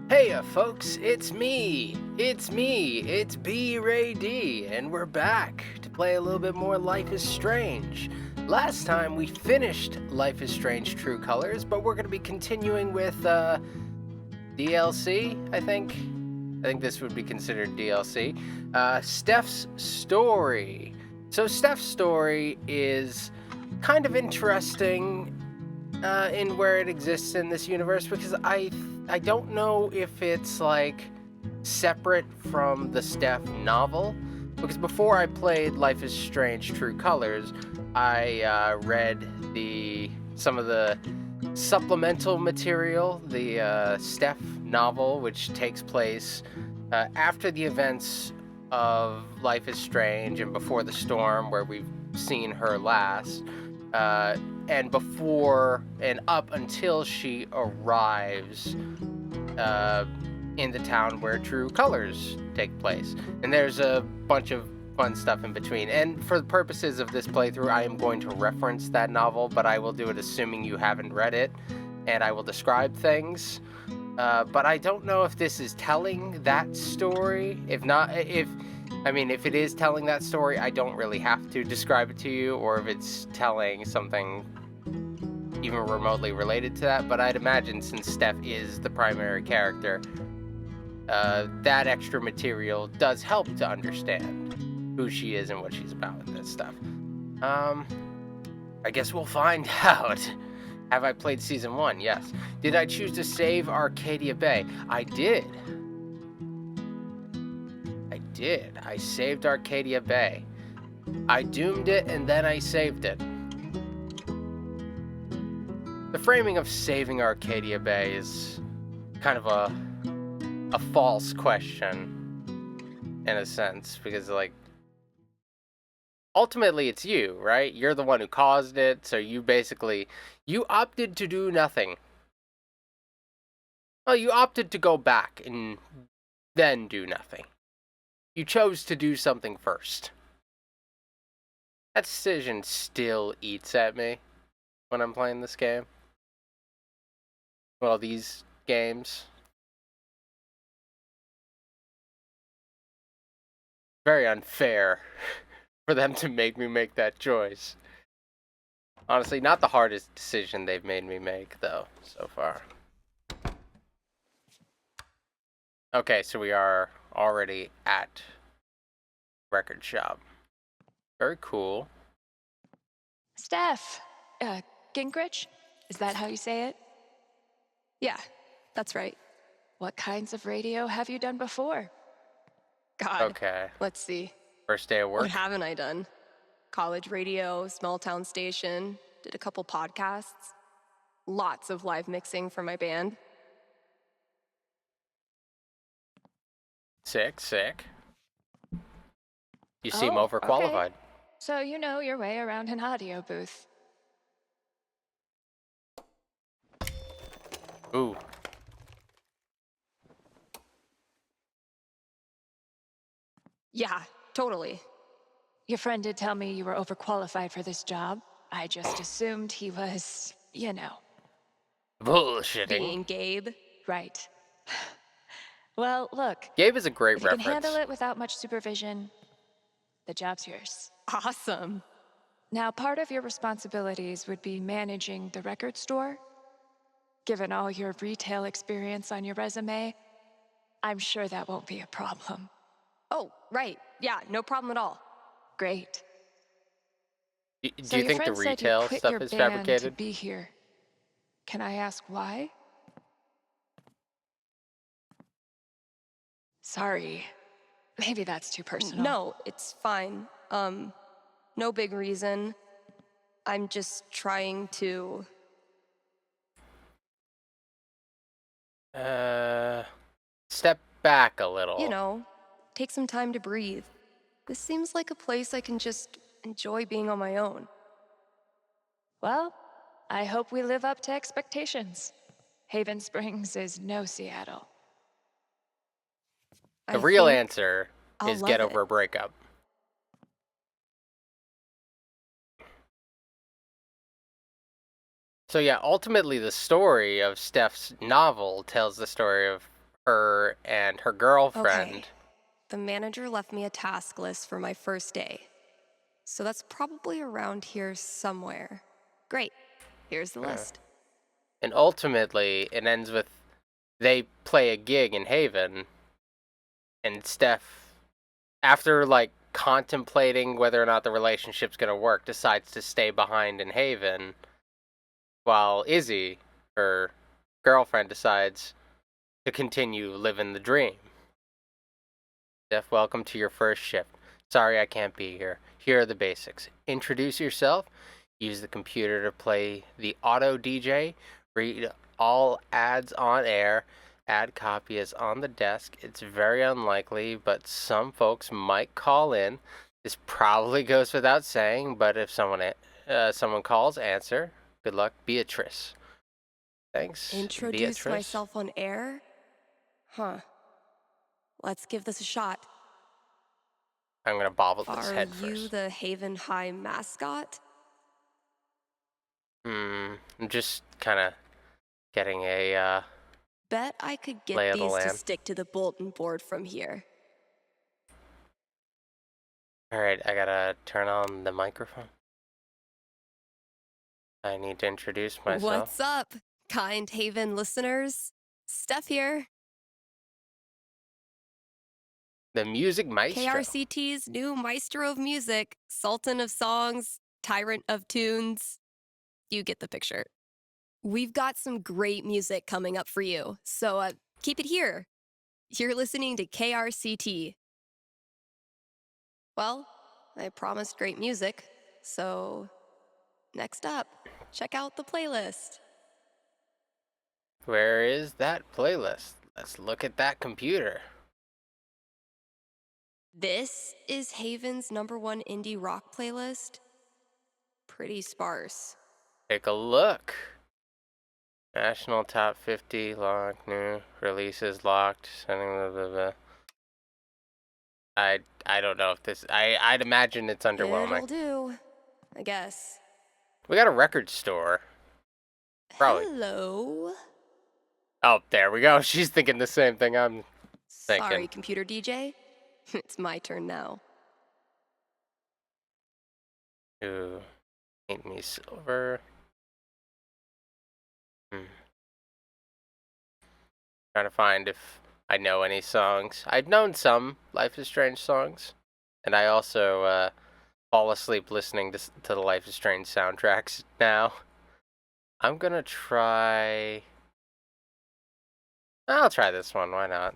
Heya folks, it's me, it's B Ray D, and we're back to play a little bit more Life is Strange. Last time we finished Life is Strange True Colors, but we're going to be continuing with DLC, I think. I think this would be considered DLC. Steph's story. So Steph's story is kind of interesting in where it exists in this universe, because I don't know if it's like separate from the Steph novel, because before I played Life is Strange True Colors, I read some of the supplemental material, the Steph novel, which takes place after the events of Life is Strange and before the storm, where we've seen her last. And before and up until she arrives in the town where True Colors take place. And there's a bunch of fun stuff in between. And for the purposes of this playthrough, I am going to reference that novel, but I will do it assuming you haven't read it, and I will describe things. But I don't know if this is telling that story. If it is telling that story, I don't really have to describe it to you, or if it's telling something even remotely related to that. But I'd imagine, since Steph is the primary character, that extra material does help to understand who she is and what she's about and this stuff. I guess we'll find out. Have I played Season 1? Yes. Did I choose to save Arcadia Bay? I did. I saved Arcadia Bay. I doomed it and then I saved it. The framing of saving Arcadia Bay is kind of a false question, in a sense, because, like, ultimately it's you, right? You're the one who caused it, so you opted to do nothing. Well, you opted to go back and then do nothing. You chose to do something first. That decision still eats at me when I'm playing this game. Well, these games. Very unfair for them to make me make that choice. Honestly, not the hardest decision they've made me make, though, so far. Okay, so we are already at record shop. Very cool. Steph, Gingrich? Is that how you say it? Yeah, that's right. What kinds of radio have you done before? God. Okay. Let's see. First day of work? What haven't I done? College radio, small town station, did a couple podcasts. Lots of live mixing for my band. Sick. You seem overqualified. Okay. So you know your way around an audio booth. Ooh. Yeah, totally. Your friend did tell me you were overqualified for this job. I just assumed he was, Bullshitting. Being Gabe. Right. Well, look. Gabe is a great if you reference. can handle it without much supervision, the job's yours. Awesome. Now, part of your responsibilities would be managing the record store. Given all your retail experience on your resume, I'm sure that won't be a problem. Oh, right. Yeah, no problem at all. Great. Do So you your think the friend said you retail quit stuff your is band fabricated? to be here. Can I ask why? Sorry. Maybe that's too personal. No, it's fine. No big reason. I'm just trying to... Step back a little. You know, take some time to breathe. This seems like a place I can just enjoy being on my own. Well, I hope we live up to expectations. Haven Springs is no Seattle. The real answer is get over a breakup. So yeah, ultimately the story of Steph's novel tells the story of her and her girlfriend. Okay. The manager left me a task list for my first day. So that's probably around here somewhere. Great. Here's the list. And ultimately, it ends with they play a gig in Haven, and Steph, after like contemplating whether or not the relationship's gonna work, decides to stay behind in Haven, while Izzy, her girlfriend, decides to continue living the dream. Steph, welcome to your first shift. Sorry I can't be here. Here are the basics. Introduce yourself, use the computer to play the auto DJ, read all ads on air, ad copy is on the desk. It's very unlikely, but some folks might call in. This probably goes without saying, but if someone calls, answer. Good luck, Beatrice. Thanks, Introduce Beatrice. myself on air? Huh. Let's give this a shot. I'm gonna bobble this Are head you first. the Haven High mascot? I'm just kind of getting a Bet I could get lay of the these to land. stick to the bulletin board from here. All right, I gotta turn on the microphone. I need to introduce myself. What's up, kind Haven listeners? Steph here. The music maestro. KRCT's new maestro of music, sultan of songs, tyrant of tunes. You get the picture. We've got some great music coming up for you, so keep it here. You're listening to KRCT. Well, I promised great music, so next up, check out the playlist. Where is that playlist? Let's look at that computer. This is Haven's #1 indie rock playlist. Pretty sparse. Take a look. National Top 50 locked, new releases locked. Sending blah, blah, blah. I don't know if this. I'd imagine it's underwhelming. It'll do, I guess. We got a record store. Probably. Hello. Oh, there we go. She's thinking the same thing I'm thinking. Sorry, computer DJ. It's my turn now. Ooh, paint me silver. Trying to find if I know any songs. I've known some Life is Strange songs, and I also fall asleep listening to the Life is Strange soundtracks now. I'm gonna try. I'll try this one. Why not?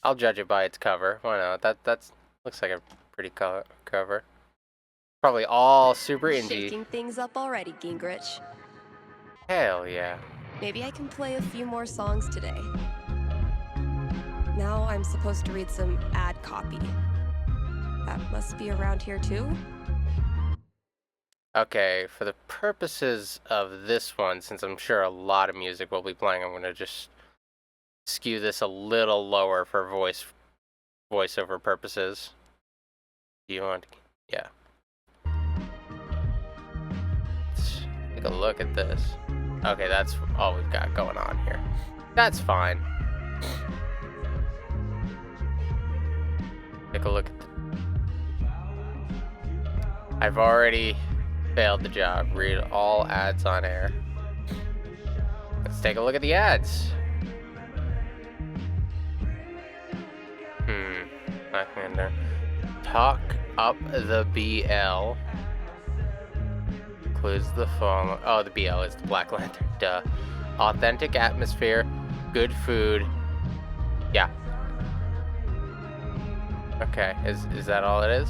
I'll judge it by its cover. Why not? That's looks like a pretty cover. Probably all super indie. Shaking things up already, Gingrich. Hell yeah. Maybe I can play a few more songs today. Now I'm supposed to read some ad copy. That must be around here too? Okay, for the purposes of this one, since I'm sure a lot of music will be playing, I'm going to just skew this a little lower for voiceover purposes. Do you want to? Yeah. Let's take a look at this. Okay, that's all we've got going on here. That's fine. Take a look at I've already failed the job. Read all ads on air. Let's take a look at the ads. Blackmander. Talk up the BL. Includes the following. Oh, the BL is the Black Lantern. Duh. Authentic atmosphere. Good food. Yeah. Okay. Is that all it is?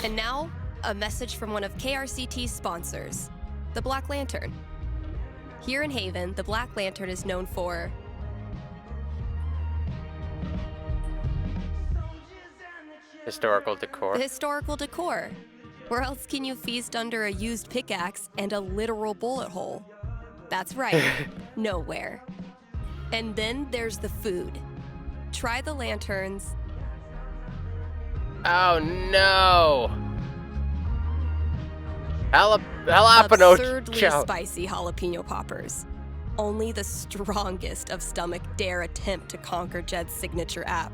And now, a message from one of KRCT's sponsors, the Black Lantern. Here in Haven, the Black Lantern is known for Historical decor. the historical decor. Where else can you feast under a used pickaxe and a literal bullet hole? That's right, nowhere. And then there's the food. Try the lanterns. Oh no! Jalapeno Absurdly chow. spicy jalapeno poppers. Only the strongest of stomach dare attempt to conquer Jed's signature app.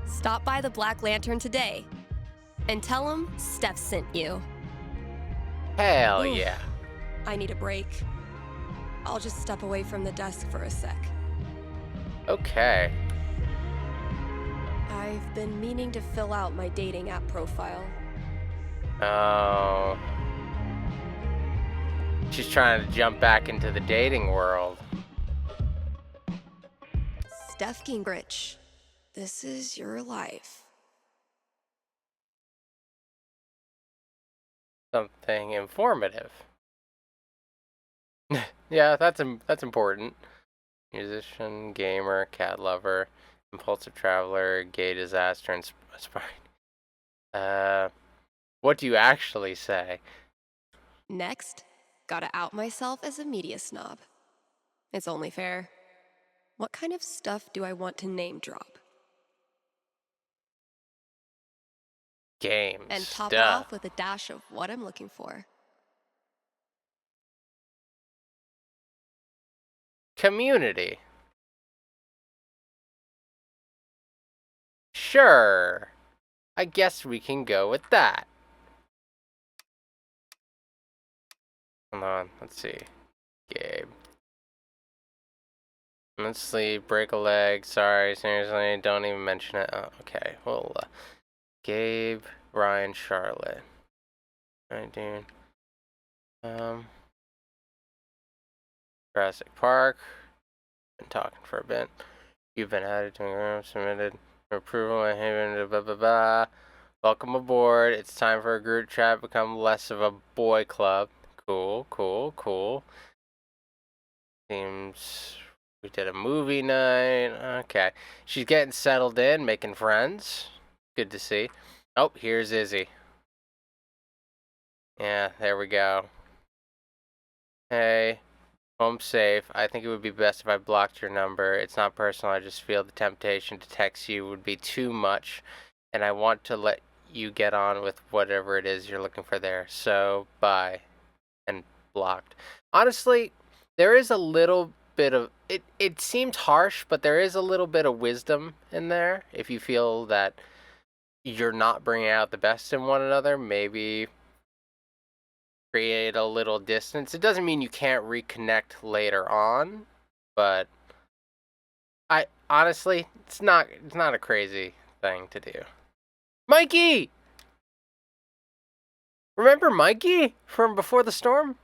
Stop by the Black Lantern today and tell him Steph sent you. Hell Ooh, yeah. I need a break. I'll just step away from the desk for a sec. Okay. I've been meaning to fill out my dating app profile. Oh. She's trying to jump back into the dating world. Steph Gingrich, this is your life. Something informative. Yeah, that's important. Musician, gamer, cat lover, impulsive traveler, gay disaster, and aspiring. What do you actually say? Next, gotta out myself as a media snob. It's only fair. What kind of stuff do I want to name drop? Games. And top it off with a dash of what I'm looking for. Community. Sure. I guess we can go with that. Hold on, let's see. Gabe. Let's sleep, break a leg. Sorry, seriously, don't even mention it. Oh, okay, well, Gabe, Ryan, Charlotte. Alright, dude. Jurassic Park. Been talking for a bit. You've been added to a group, submitted for approval, and blah blah blah blah. Welcome aboard. It's time for a group chat become less of a boy club. Cool, cool, cool. Seems we did a movie night. Okay. She's getting settled in, making friends. Good to see. Oh, here's Izzy. Yeah, there we go. Hey, home safe. I think it would be best if I blocked your number. It's not personal. I just feel the temptation to text you would be too much, and I want to let you get on with whatever it is you're looking for there. So, bye. And blocked. Honestly, there is a little bit of it seems harsh, but there is a little bit of wisdom in there. If you feel that you're not bringing out the best in one another, maybe create a little distance. It doesn't mean you can't reconnect later on, but I honestly, it's not a crazy thing to do. Mikey! Remember Mikey from Before the Storm?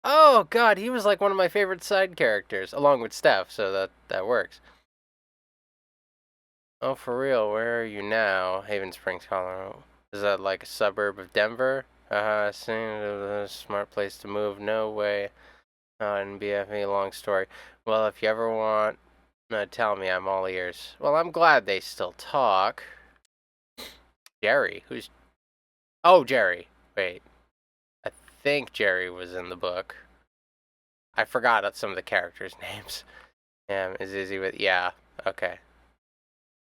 Oh god, he was like one of my favorite side characters, along with Steph, so that works. Oh, for real, where are you now? Haven Springs, Colorado. Is that like a suburb of Denver? Seen a smart place to move. No way. And BFE, long story. Well, if you ever want, tell me, I'm all ears. Well, I'm glad they still talk. Jerry? Who's... Oh, Jerry. Wait. I think Jerry was in the book. I forgot some of the characters' names. Is Izzy with... Yeah, okay.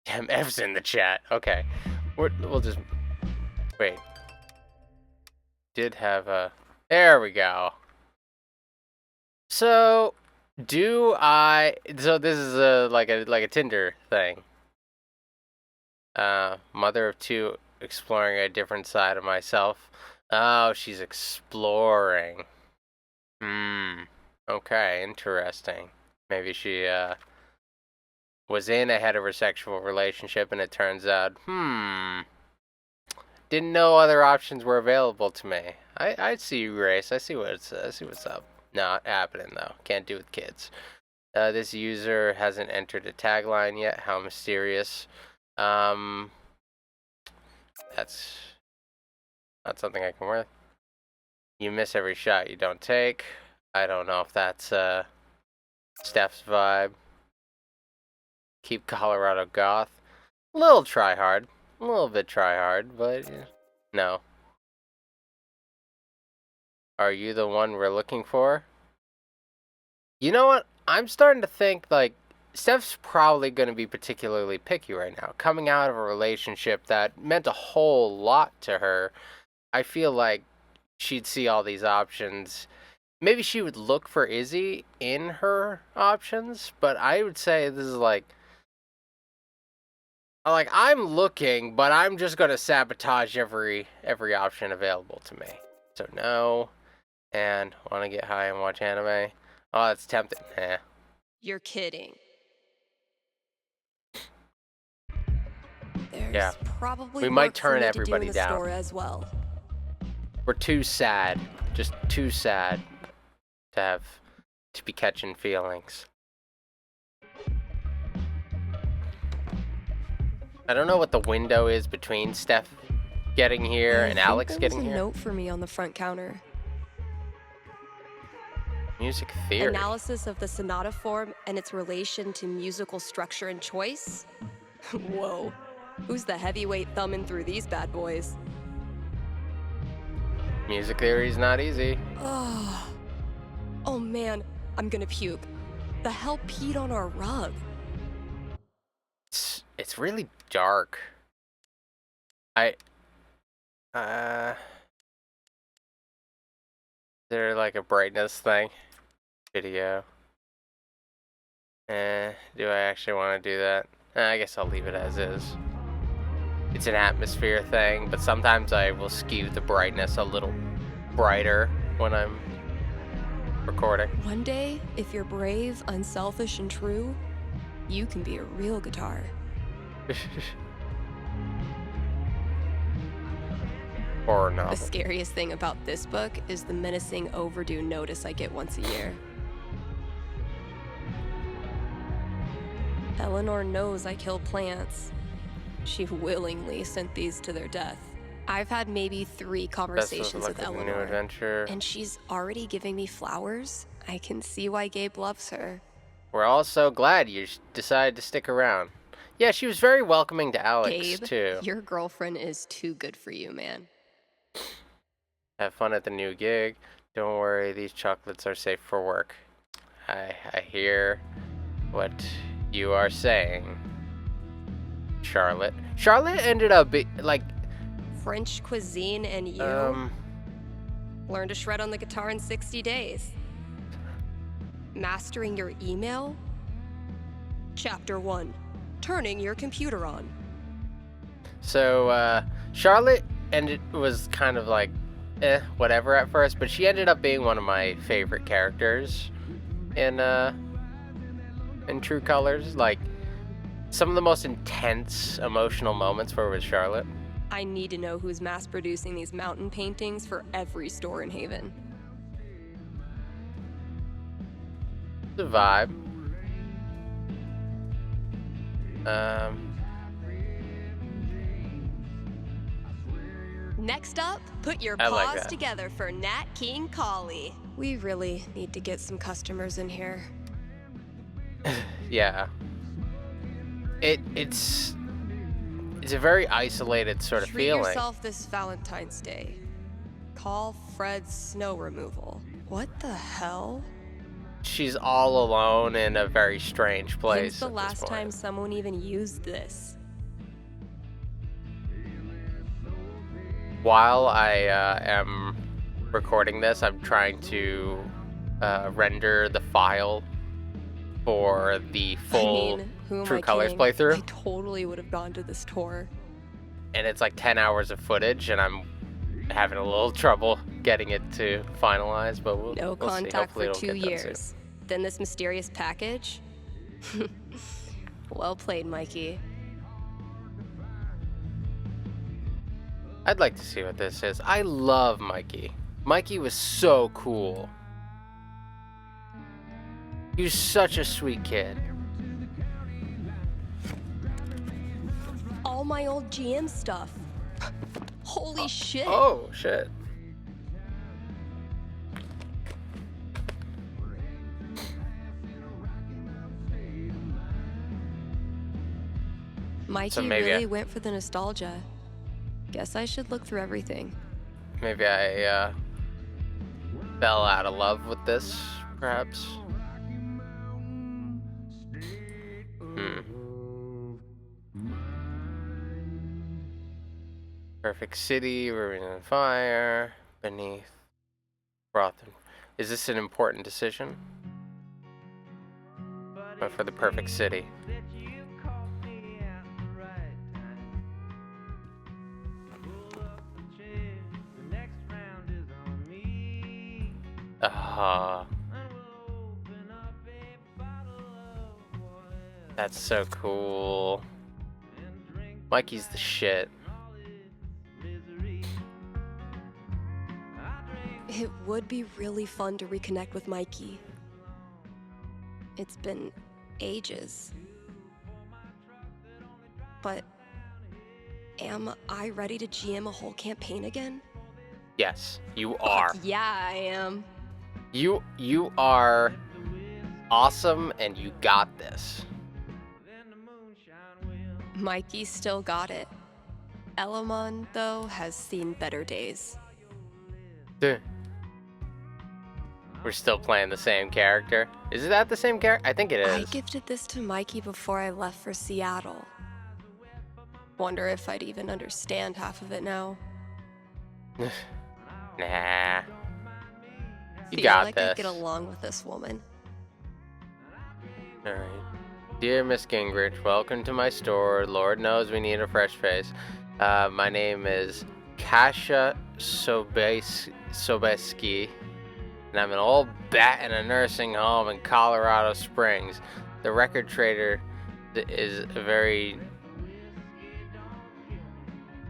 F's in the chat. Okay. We'll just... Wait. Did have a... There we go. So, So this is like a Tinder thing. Mother of two, exploring a different side of myself. Oh, she's exploring. Okay, interesting. Maybe she, was in a heterosexual relationship and it turns out, didn't know other options were available to me. I see you, Grace. I see what's up. Not happening, though. Can't do with kids. This user hasn't entered a tagline yet. How mysterious. That's not something I can wear. You miss every shot you don't take. I don't know if that's Steph's vibe. Keep Colorado goth. A little try hard. A little bit try hard, but no. Are you the one we're looking for? You know what? I'm starting to think, like, Steph's probably going to be particularly picky right now. Coming out of a relationship that meant a whole lot to her, I feel like she'd see all these options maybe she would look for Izzy in her options, but I would say this is like I'm looking, but I'm just gonna sabotage every option available to me. So no, and want to get high and watch anime. Oh, that's tempting. Nah. You're kidding. There's Yeah. probably We might work for turn me everybody to do in the down. store as well. We're too sad, just too sad to be catching feelings. I don't know what the window is between Steph getting here and Alex getting there was here. a note for me on the front counter. Music theory. Analysis of the sonata form and its relation to musical structure and choice. Whoa. Who's the heavyweight thumbing through these bad boys? Music theory is not easy. Oh man, I'm gonna puke. The hell peed on our rug? It's really dark. Is there like a brightness thing? Video. Do I actually want to do that? I guess I'll leave it as is. It's an atmosphere thing, but sometimes I will skew the brightness a little brighter when I'm recording. One day, if you're brave, unselfish, and true, you can be a real guitar. Horror novel. The scariest thing about this book is the menacing overdue notice I get once a year. Eleanor knows I kill plants. She willingly sent these to their death. I've had maybe 3 conversations with Eleanor, new adventure. and she's already giving me flowers. I can see why Gabe loves her. We're all so glad you decided to stick around. Yeah, she was very welcoming to Alex, Gabe, too. Your girlfriend is too good for you, man. Have fun at the new gig. Don't worry, these chocolates are safe for work. I hear what you are saying, Charlotte. Charlotte ended up French cuisine and you learn to shred on the guitar in 60 days. Mastering your email? Chapter 1. Turning your computer on. So, Charlotte was kind of like, whatever at first, but she ended up being one of my favorite characters in True Colors. Like, some of the most intense emotional moments were with Charlotte. I need to know who's mass producing these mountain paintings for every store in Haven. The vibe. Next up, put your I like paws that. together for Nat King Collie. We really need to get some customers in here. Yeah. It's a very isolated sort of Treat feeling. yourself this Valentine's Day. Call Fred's snow removal. What the hell? She's all alone in a very strange place. When's the at this last point. time someone even used this? While I am recording this, I'm trying to render the file for the full who am True I Colors kidding? playthrough. I totally would have gone to this tour. And it's like 10 hours of footage, and I'm having a little trouble getting it to finalize, but we'll No see. contact Hopefully for it'll 2 get done years. soon. Then this mysterious package? Well played, Mikey. I'd like to see what this is. I love Mikey. Mikey was so cool. He was such a sweet kid. All my old GM stuff. Holy shit. Oh, shit. Mikey maybe really went for the nostalgia. Guess I should look through everything. Maybe I fell out of love with this, perhaps. Perfect city, we're in fire, beneath, froth. Is this an important decision? Or for the perfect city? That's so cool. Mikey's the shit. It would be really fun to reconnect with Mikey. It's been ages. But am I ready to GM a whole campaign again? Yes, you are. Fuck yeah, I am. You are awesome, and you got this. Mikey still got it. Elamon, though, has seen better days. We're still playing the same character. Is that the same character? I think it I is. gifted this to Mikey before I left for Seattle. Wonder if I'd even understand half of it now. Nah. You Feel got like this. I get along with this woman. Alright. Dear Miss Gingrich, welcome to my store. Lord knows we need a fresh face. My name is Kasia Sobeski, and I'm an old bat in a nursing home in Colorado Springs. The record trader is very...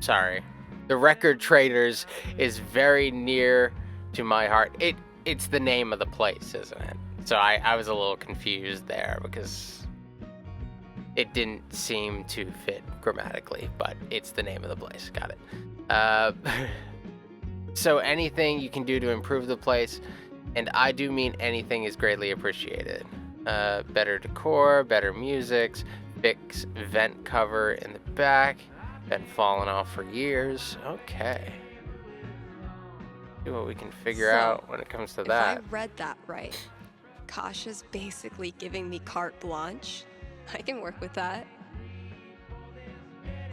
Sorry. The record traders is very near to my heart. It's the name of the place, isn't it? So I was a little confused there because it didn't seem to fit grammatically, but it's the name of the place. Got it. So anything you can do to improve the place, and I do mean anything, is greatly appreciated. Better decor, better music, fix vent cover in the back. Been falling off for years. Okay. See what we can figure out when it comes to that. If I read that right, Kasha's basically giving me carte blanche. I can work with that.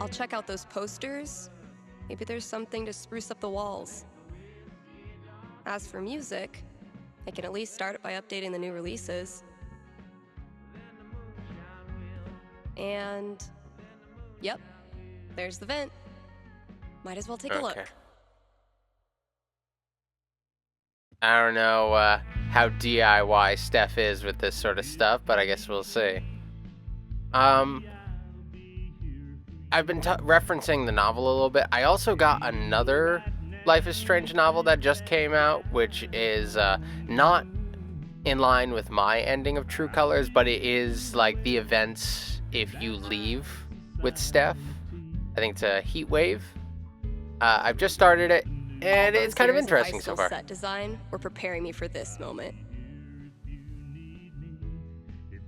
I'll check out those posters. Maybe there's something to spruce up the walls. As for music, I can at least start it by updating the new releases. And, yep, there's the vent. Might as well take a look. I don't know how DIY Steph is with this sort of stuff, but I guess we'll see. I've been referencing the novel a little bit. I also got another Life is Strange novel that just came out, which is not in line with my ending of True Colors, but it is like the events if you leave with Steph. I think it's a Heat Wave. I've just started it, and it's kind of interesting so far. Set design were preparing me for this moment.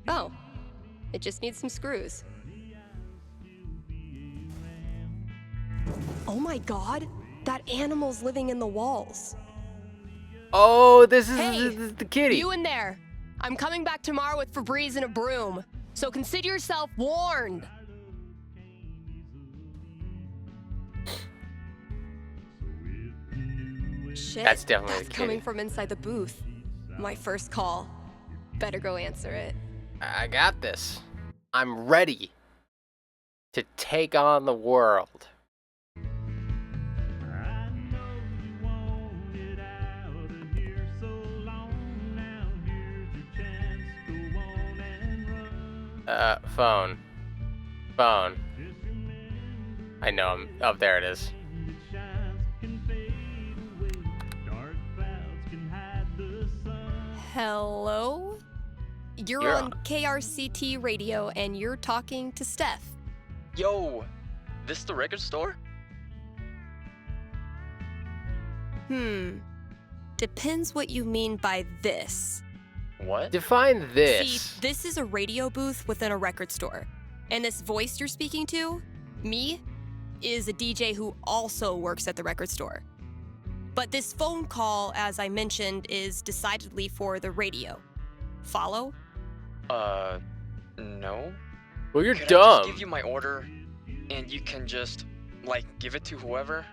Oh, it just needs some screws. Oh my god, that animal's living in the walls. Oh, this is the kitty. You in there. I'm coming back tomorrow with Febreze and a broom, so consider yourself warned. Shit, that's definitely that's the coming kitty. from inside the booth. My first call. Better go answer it. I got this. I'm ready to take on the world. Phone. I know him. Oh, there it is. Hello? You're on KRCT radio and you're talking to Steph. Yo, this the record store? Depends what you mean by this. What? Define this. See, this is a radio booth within a record store. And this voice you're speaking to, me, is a DJ who also works at the record store. But this phone call, as I mentioned, is decidedly for the radio. Follow? No. Well, you're Could I dumb. just give you my order, and you can just, like, give it to whoever?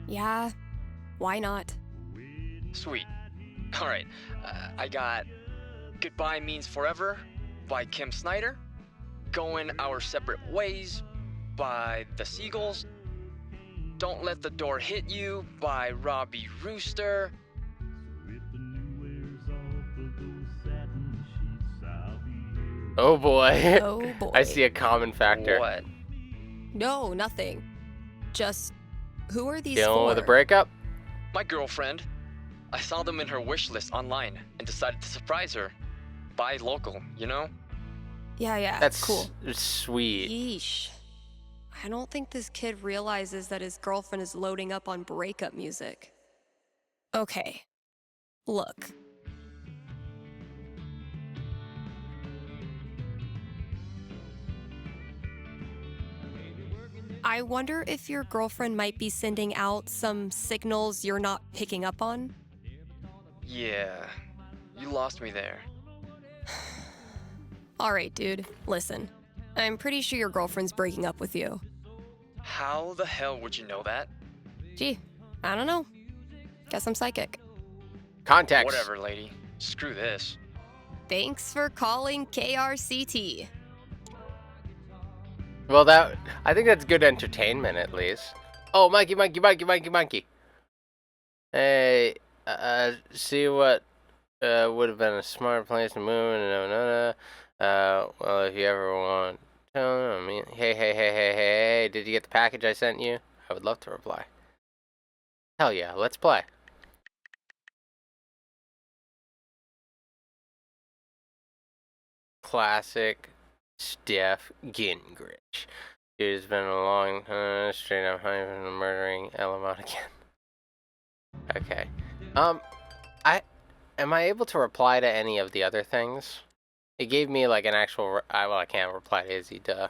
Yeah, why not? Sweet. Alright, I got Goodbye Means Forever by Kim Snyder, Going Our Separate Ways by The Seagulls, Don't Let the Door Hit You by Robbie Rooster. Oh boy. Oh boy. I see a common factor. What? No, nothing. Just, who are these Dealing for? with a breakup? My girlfriend. I saw them in her wish list online and decided to surprise her. Buy local, you know? Yeah, That's cool. sweet. Yeesh. I don't think this kid realizes that his girlfriend is loading up on breakup music. Okay, look. I wonder if your girlfriend might be sending out some signals you're not picking up on. Yeah, you lost me there. Alright, dude, listen. I'm pretty sure your girlfriend's breaking up with you. How the hell would you know that? Gee, I don't know. Guess I'm psychic. Context. Whatever, lady. Screw this. Thanks for calling KRCT. Well, I think that's good entertainment at least. Oh, monkey. Hey, see what would have been a smart place to move and well, if you ever want, tell me. Hey, did you get the package I sent you? I would love to reply. Hell yeah, let's play. Classic Steph Gingrich. Dude, it's been a long straight up high from murdering Elamont again. Okay. Am I able to reply to any of the other things? It gave me like an actual. Well, I can't reply to Izzy, duh.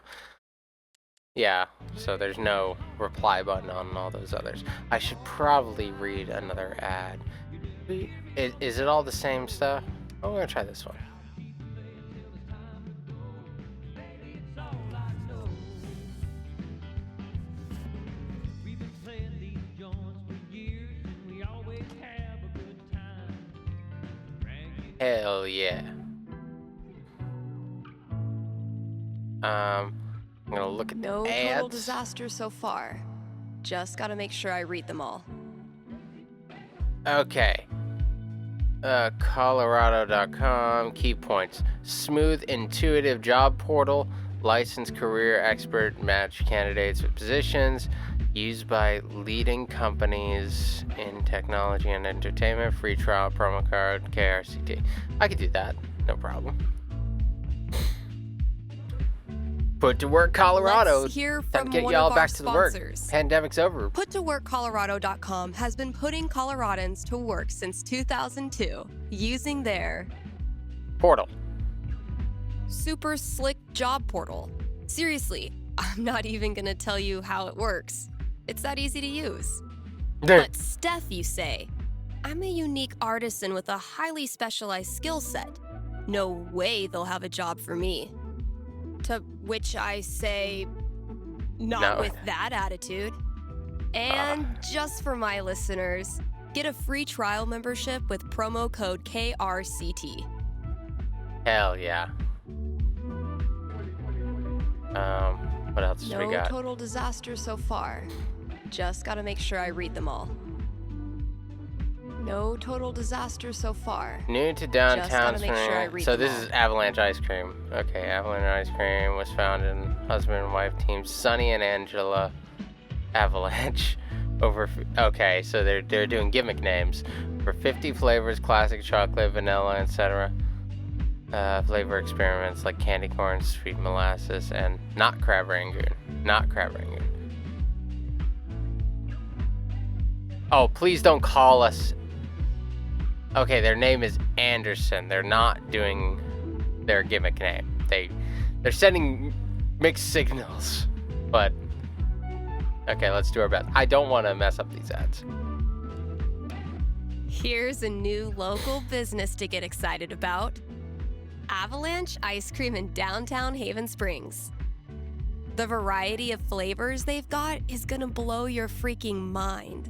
Yeah, so there's no reply button on all those others. I should probably read another ad. Is it all the same stuff? Oh, we're gonna try this one. Hell yeah. I'm gonna look at No the ads. total disaster so far. Just gotta make sure I read them all. Okay. Colorado.com. Key points. Smooth, intuitive job portal. Licensed career expert match candidates with positions. Used by leading companies in technology and entertainment. Free trial promo code KRCT. I could do that. No problem. Put to work Colorado. Let's hear Time from to get one y'all of back our to the work. sponsors. Pandemic's over. PutToWorkColorado.com has been putting Coloradans to work since 2002 using their Portal. super slick job portal. Seriously, I'm not even gonna tell you how it works. It's that easy to use. But Steph, you say, I'm a unique artisan with a highly specialized skill set. No way they'll have a job for me. To which I say, not No. with that attitude. And just for my listeners, get a free trial membership with promo code KRCT. Hell yeah. What else do we No got? total disaster so far. Just gotta make sure I read them all. No total disaster so far. New to Just downtown. gotta make sure I read So them this all. is Avalanche Ice Cream. Okay, Avalanche Ice Cream was founded in husband and wife team Sunny and Angela Avalanche. Okay, so they're doing gimmick names for 50 flavors: classic chocolate, vanilla, etc. Flavor experiments like candy corn, sweet molasses, and not crab rangoon. Not crab rangoon. Oh, please don't call us. Okay, their name is Anderson. They're not doing their gimmick name. They're sending mixed signals. But okay, let's do our best. I don't want to mess up these ads. Here's a new local business to get excited about. Avalanche Ice Cream in downtown Haven Springs. The variety of flavors they've got is gonna blow your freaking mind.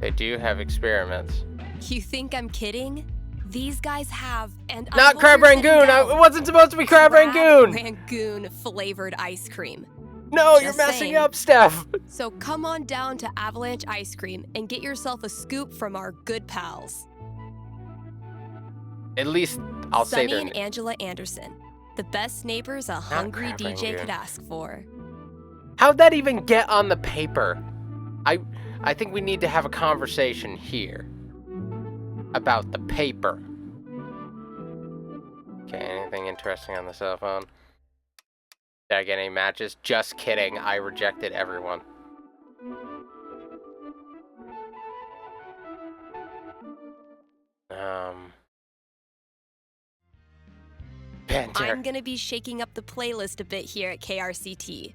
They do have experiments. You think I'm kidding? These guys have, and I Not hope crab you're sitting rangoon. down, It wasn't supposed to be crab rangoon. Rangoon flavored ice cream. No, Just you're messing saying. up, Steph. So come on down to Avalanche Ice Cream and get yourself a scoop from our good pals. At least I'll say Sunny their and name. Angela Anderson, the best neighbors a hungry crab DJ rangoon. could ask for. How'd that even get on the paper? I think we need to have a conversation here about the paper. Okay, anything interesting on the cell phone? Did I get any matches? Just kidding. I rejected everyone. Banter. I'm gonna be shaking up the playlist a bit here at KRCT.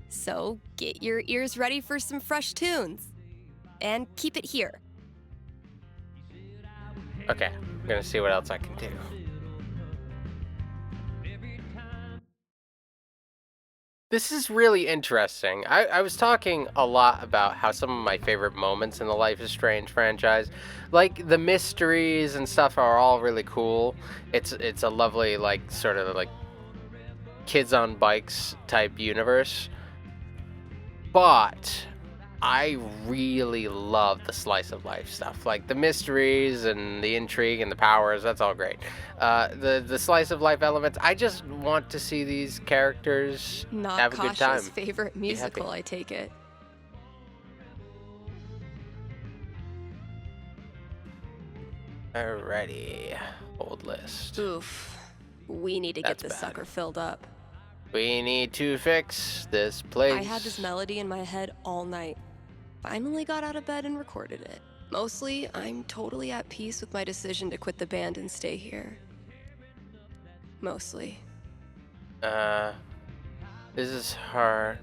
So get your ears ready for some fresh tunes. And keep it here. Okay, I'm gonna see what else I can do. This is really interesting. I was talking a lot about how some of my favorite moments in the Life is Strange franchise, like the mysteries and stuff, are all really cool. It's a lovely, like, sort of like kids on bikes type universe. But I really love the slice of life stuff, like the mysteries and the intrigue and the powers. That's all great. The slice of life elements, I just want to see these characters Not have a good time. Kasha's favorite musical, I take it. Alrighty, old list. Oof. We need to get That's this bad. sucker filled up. We need to fix this place. I had this melody in my head all night. Finally got out of bed and recorded it. Mostly, I'm totally at peace with my decision to quit the band and stay here. Mostly. This is hard.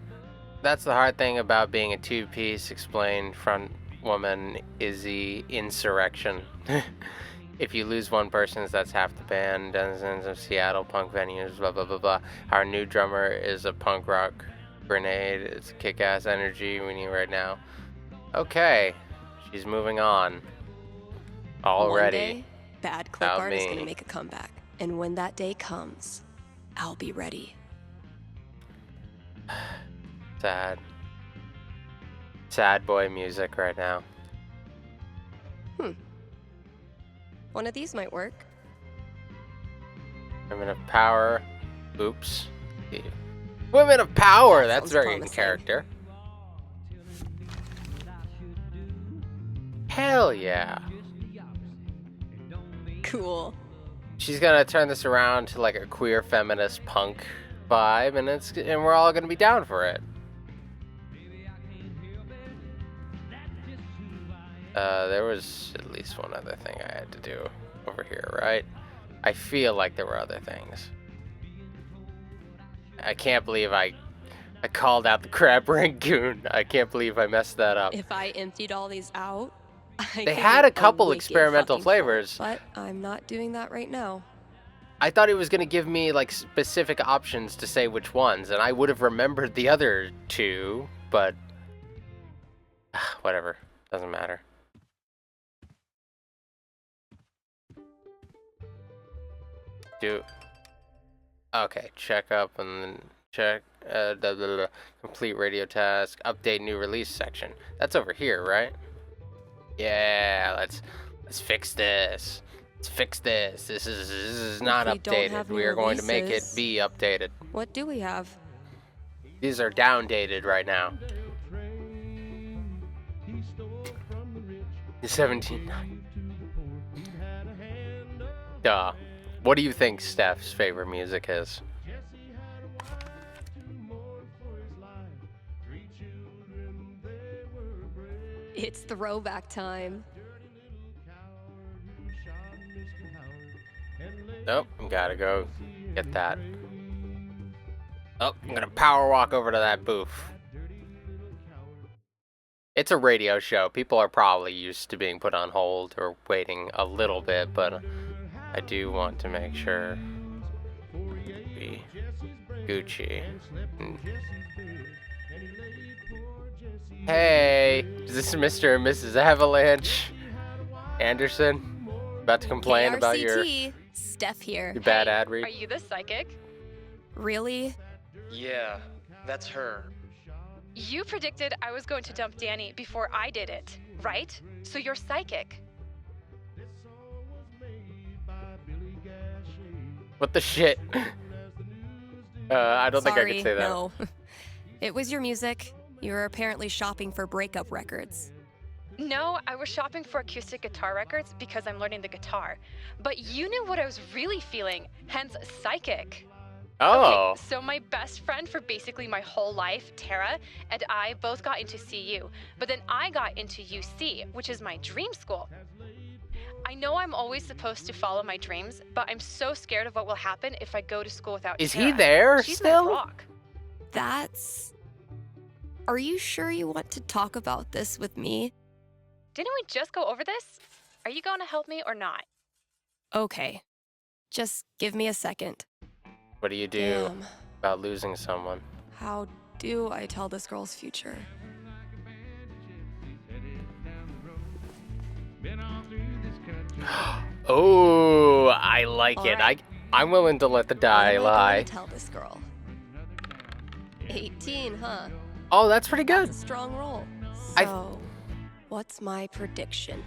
That's the hard thing about being a two-piece explained front woman is the insurrection. If you lose one person, that's half the band. Dozens of Seattle punk venues, blah, blah, blah, blah. Our new drummer is a punk rock grenade. It's kick-ass energy we need right now. Okay, she's moving on. Already. One day, bad clip About art is me. gonna make a comeback. And when that day comes, I'll be ready. Sad. Sad boy music right now. One of these might work. Women of Power. Oops. Women of Power! That That's sounds very in promising. character. Hell yeah. Cool. She's gonna turn this around to like a queer feminist punk vibe, and we're all gonna be down for it. There was at least one other thing I had to do over here, right? I feel like there were other things. I can't believe I called out the crab rangoon. I can't believe I messed that up. If I emptied all these out, I They could had make a couple wicked experimental fucking flavors. film, but I'm not doing that right now. I thought it was going to give me like specific options to say which ones, and I would have remembered the other two, but whatever, doesn't matter. Okay, check up and then check complete radio task, update new release section. That's over here, right? Yeah, let's fix this. Let's fix this. This is not we don't updated. have We new are going to make it releases- be updated. What do we have? These are downdated right now. The 17. Duh. What do you think Steph's favorite music is? It's throwback time. Nope, gotta go get that. Oh, I'm gonna power walk over to that booth. It's a radio show. People are probably used to being put on hold or waiting a little bit, but I do want to make sure we Gucci. Hey, is this Mr. and Mrs. Avalanche Anderson? About to complain about your KRCT, Steph here. bad ad read? Are you the psychic? Really? Yeah, that's her. You predicted I was going to dump Danny before I did it, right? So you're psychic. What the shit? I don't think I could say that. No. It was your music. You were apparently shopping for breakup records. No, I was shopping for acoustic guitar records because I'm learning the guitar. But you knew what I was really feeling, hence psychic. Oh. Okay, so my best friend for basically my whole life, Tara, and I both got into CU, but then I got into UC, which is my dream school. I know I'm always supposed to follow my dreams, but I'm so scared of what will happen if I go to school without Is Tara. he there She's still? my rock. That's... Are you sure you want to talk about this with me? Didn't we just go over this? Are you going to help me or not? Okay. Just give me a second. What do you do Damn. about losing someone? How do I tell this girl's future? Oh, I like it. Alright. I'm willing to let the die What am I lie. going to tell this girl? 18, huh? Oh, that's pretty good. That's a strong roll. I- So, what's my prediction?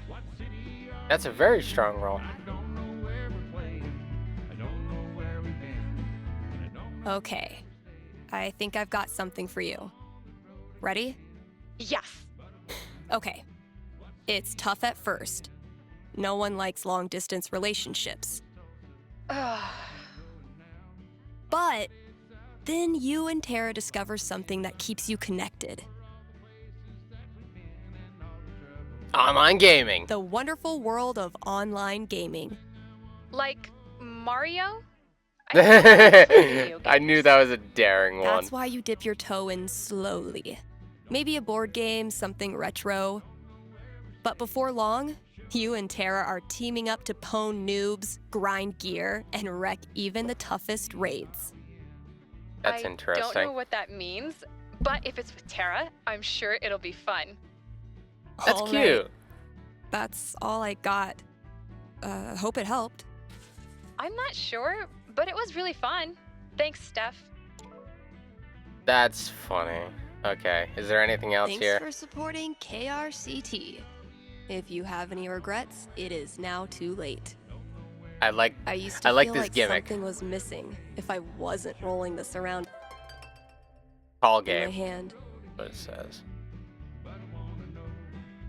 That's a very strong roll. Okay. I think I've got something for you. Ready? Yes. Okay. It's tough at first. No one likes long distance relationships. Ugh. But then you and Tara discover something that keeps you connected. Online gaming. The wonderful world of online gaming. Like Mario? I don't like video I knew games. that was a daring one. That's why you dip your toe in slowly. Maybe a board game, something retro. But before long, you and Tara are teaming up to pwn noobs, grind gear, and wreck even the toughest raids. That's I interesting. don't know what that means, but if it's with Tara, I'm sure it'll be fun. That's All cute. right. That's all I got. Hope it helped. I'm not sure, but it was really fun. Thanks, Steph. That's funny. Okay, is there anything else Thanks here? for supporting KRCT. If you have any regrets, it is now too late. I like I used to I like feel this like gimmick. something was missing if I wasn't rolling this around call in my game. hand. What it says.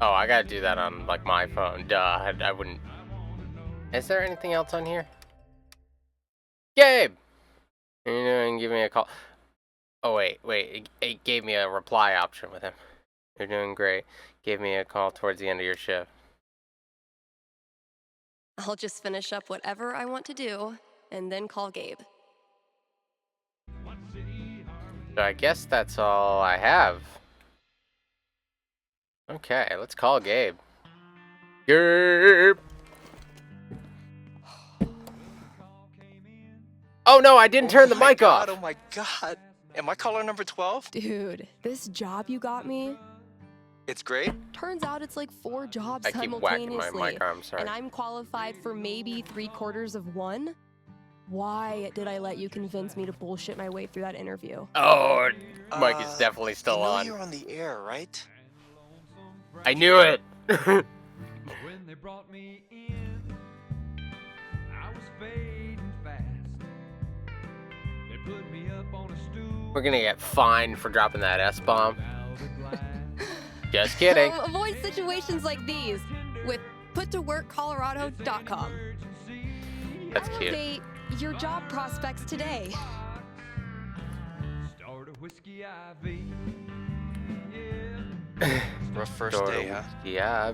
Oh, I gotta do that on like my phone. Duh, I wouldn't. Is there anything else on here? Gabe! You doing? Give me a call. Oh wait. It gave me a reply option with him. You're doing great. Gave me a call towards the end of your shift. I'll just finish up whatever I want to do and then call Gabe. So I guess that's all I have. Okay, let's call Gabe. Gabe! Oh no, I didn't turn the mic off. Oh my god. Am I caller number 12? Dude, this job you got me, It's great. turns out it's like 4 jobs I keep whacking simultaneously. my mic arm, sorry. And I'm qualified for maybe 3/4 of one? Why did I let you convince me to bullshit my way through that interview? Oh, mic is definitely still you know on. You're on the air, right? I knew it. When they brought me in, I was fading fast. They put me up on a stool. We're gonna get fined for dropping that S-bomb. Velvet glass. Just kidding. Avoid situations like these with puttoworkcolorado.com. That's cute. Elevate your job prospects today. Start a whiskey IV. Yeah. Rough first day, huh? Yeah,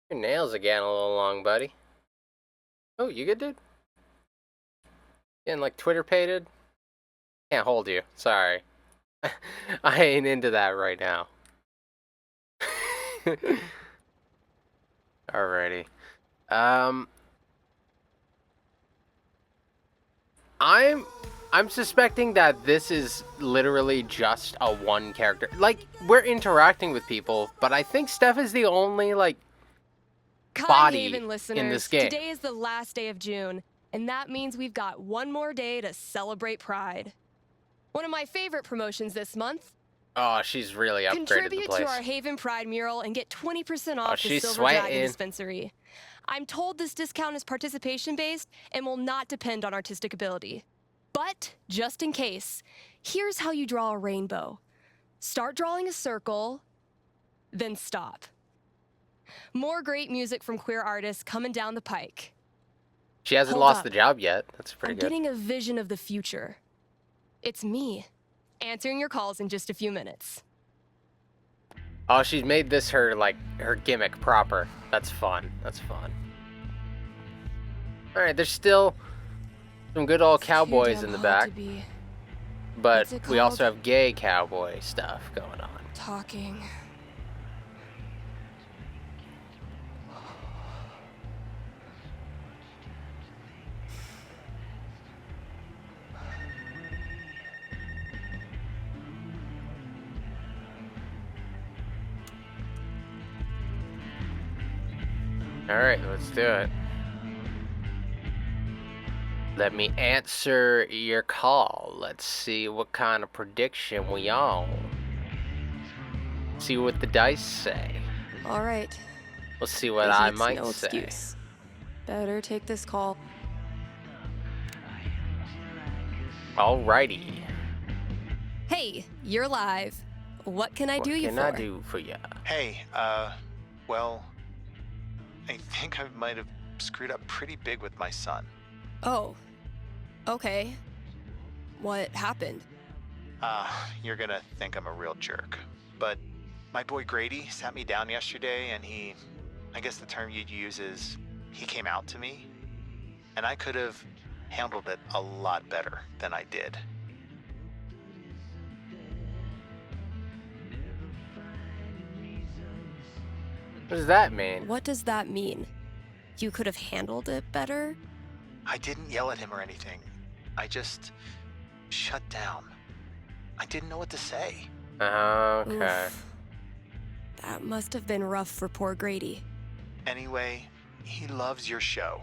your nails are getting a little long, buddy. Oh, you good, dude? Getting like Twitter pated? Can't hold you. Sorry. I ain't into that right now. Alrighty. I'm suspecting that this is literally just a one character. Like, we're interacting with people, but I think Steph is the only, like, body Haven listeners, in this game. today is the last day of June, and that means we've got one more day to celebrate Pride. One of my favorite promotions this month. Oh, she's really upgraded the Contribute place. to our Haven Pride mural and get 20% off the she's Silver sweating. Dragon dispensary. I'm told this discount is participation-based and will not depend on artistic ability. But, just in case, here's how you draw a rainbow. Start drawing a circle, then stop. More great music from queer artists coming down the pike. She hasn't Hold lost up. the job yet. That's pretty I'm good. getting a vision of the future. It's me, answering your calls in just a few minutes. Oh, she's made this her gimmick proper. That's fun. That's fun. All right, there's still some good old cowboys in the back, but What's it we also called? have gay cowboy stuff going on. Talking. All right, let's do it. Let me answer your call. Let's see what kind of prediction we on. See what the dice say. All right. Let's see what Busy, I it's might no say. excuse. Better take this call. Alrighty. Hey, you're live. What can I What do you can for? I do for ya? Hey, well, I think I might have screwed up pretty big with my son. Oh. Okay. What happened? You're gonna think I'm a real jerk. But my boy Grady sat me down yesterday and I guess the term you'd use is, he came out to me. And I could have handled it a lot better than I did. What does that mean? What does that mean? You could have handled it better? I didn't yell at him or anything. I just shut down. I didn't know what to say. Okay. Oof. That must have been rough for poor Grady. Anyway, he loves your show.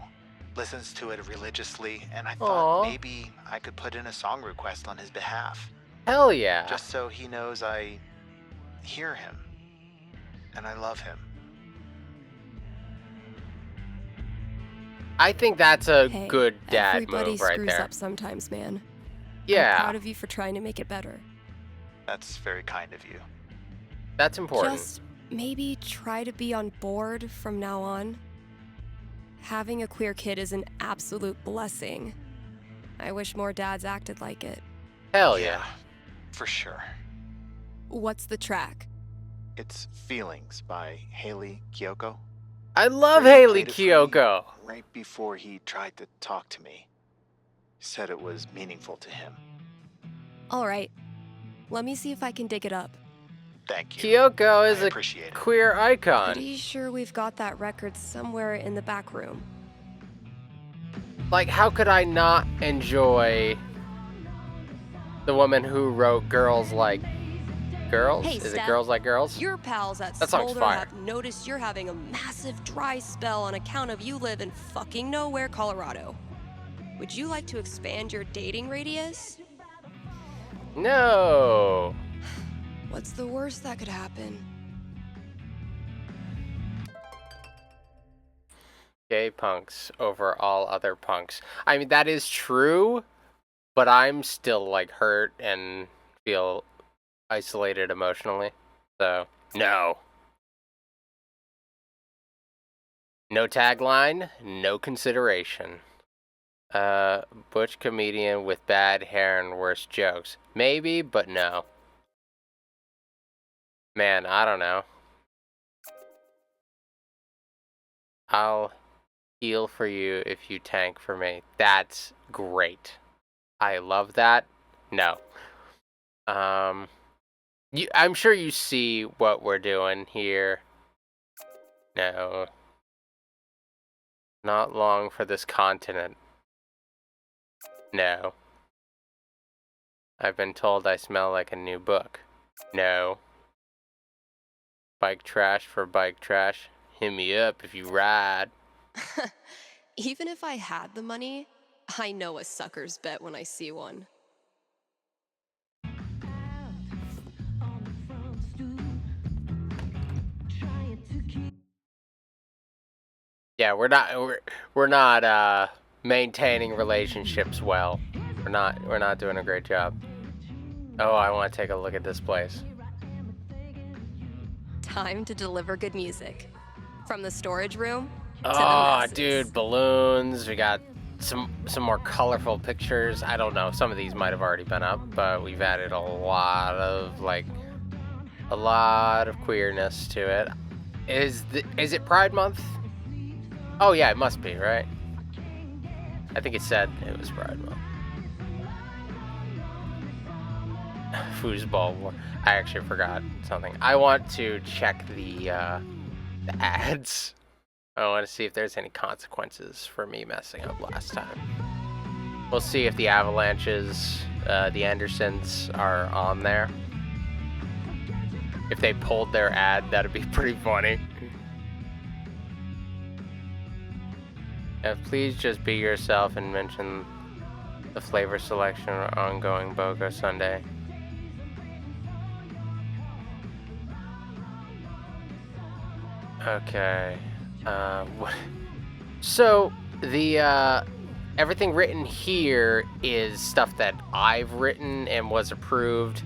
Listens to it religiously, and I Aw. thought maybe I could put in a song request on his behalf. Hell yeah. Just so he knows I hear him. And I love him. I think that's a Hey, good dad everybody move right screws there. up sometimes, man. I'm Yeah, proud of you for trying to make it better. That's very kind of you. that's important. Just maybe try to be on board from now on. Having a queer kid is an absolute blessing. I wish more dads acted like it. Hell yeah. For sure. What's the track? It's Feelings by Haley Kiyoko. I love Grady Haley played it for me Kiyoko. Right before he tried to talk to me. Said it was meaningful to him. All right. Let me see if I can dig it up. Thank you. Kyoko is I a appreciate it. queer icon. Pretty sure we've got that record somewhere in the back room. Like, how could I not enjoy the woman who wrote Girls Like Girls? Hey, Is it Steph. Girls Like Girls? Your pals at That song's Smolder fire. have noticed you're having a massive dry spell on account of you live in fucking nowhere, Colorado. Would you like to expand your dating radius? No. What's the worst that could happen? Gay punks over all other punks. I mean, that is true, but I'm still, like, hurt and feel isolated emotionally. So, no. No tagline, no consideration. Butch comedian with bad hair and worse jokes. Maybe, but no. Man, I don't know. I'll heal for you if you tank for me. That's great. I love that. No. I'm sure you see what we're doing here. No. Not long for this continent. No. I've been told I smell like a new book. No. Bike trash for bike trash. Hit me up if you ride. Even if I had the money, I know a sucker's bet when I see one. Yeah, we're not maintaining relationships well. We're not doing a great job. Oh, I want to take a look at this place. Time to deliver good music. From the storage room to the Oh, masses. dude, balloons. We got some more colorful pictures. I don't know. Some of these might have already been up, but we've added a lot of queerness to it. Is it Pride Month? Oh yeah, it must be, right? I think it said it was Pride Month. Foosball war. I actually forgot something. I want to check the ads. I want to see if there's any consequences for me messing up last time. We'll see if the Avalanches, the Andersons, are on there. If they pulled their ad, that'd be pretty funny. Please just be yourself and mention the flavor selection or ongoing BOGO Sunday. Okay. So the everything written here is stuff that I've written and was approved.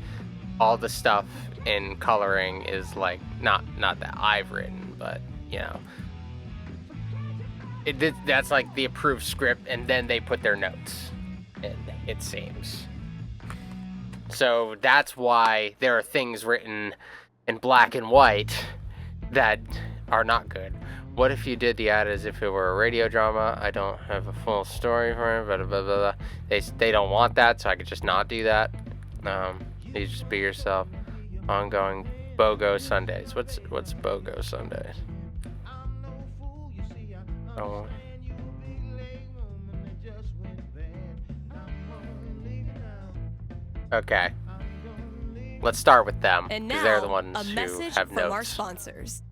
All the stuff in coloring is like not that I've written, but you know. That's like the approved script, and then they put their notes in, it seems. So that's why there are things written in black and white that are not good. What if you did the ad as if it were a radio drama? I don't have a full story for it, blah, blah, blah, blah. They don't want that, so I could just not do that. You just be yourself. Ongoing BOGO Sundays. What's BOGO Sundays? Oh. Okay. Let's start with them, And because now, they're the ones a who message have from our notes. sponsors.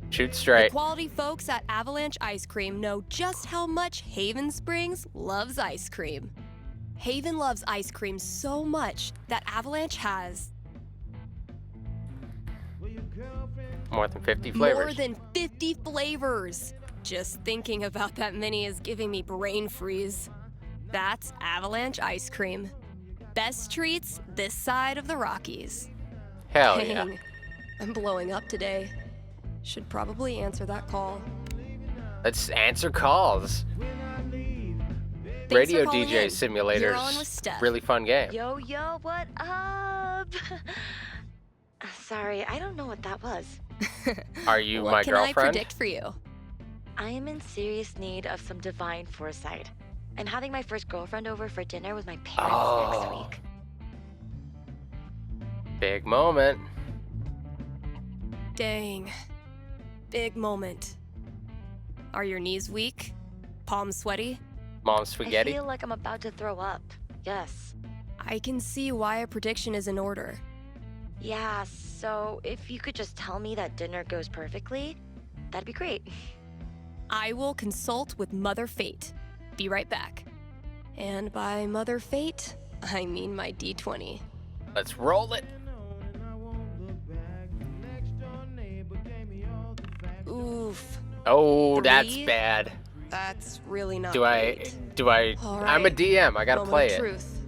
Shoot The straight. quality folks at Avalanche Ice Cream know just how much Haven Springs loves ice cream. Haven loves ice cream so much that Avalanche has More than 50 flavors. more than 50 flavors. Just thinking about that many is giving me brain freeze. That's Avalanche Ice Cream. Best treats this side of the Rockies. Hell yeah. Dang, I'm blowing up today. Should probably answer that call. Let's answer calls. Thanks Radio for calling DJ in. You're on with Simulators. Steph. Really fun game. Yo, what up? Sorry, I don't know what that was. Are you what my can girlfriend? I predict for you? I am in serious need of some divine foresight. And having my first girlfriend over for dinner with my parents next week. Big moment. Dang. Big moment. Are your knees weak? Palms sweaty? Mom I spaghetti. feel like I'm about to throw up. Yes. I can see why a prediction is in order. Yeah, so if you could just tell me that dinner goes perfectly, that'd be great. I will consult with Mother Fate. Be right back. And by Mother Fate, I mean my D20. Let's roll it. Oof. Oh, that's 3? bad. That's really not Do great. I? All I'm a right. DM. I gotta Moment play of it. Truth.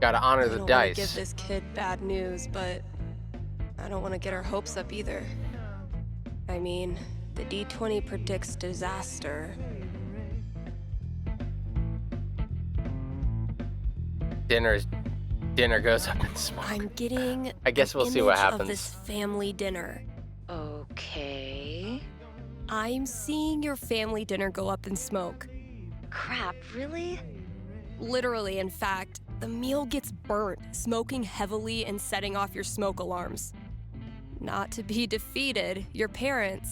Gotta honor I the don't want to dice. give this kid bad news, but I don't want to get her hopes up either. I mean, the D20 predicts disaster. Dinner goes up in smoke. I'm getting I guess an we'll see what image happens. of this family dinner. Okay. I'm seeing your family dinner go up in smoke. Crap, really? Literally, in fact, the meal gets burnt, smoking heavily and setting off your smoke alarms. Not to be defeated, your parents.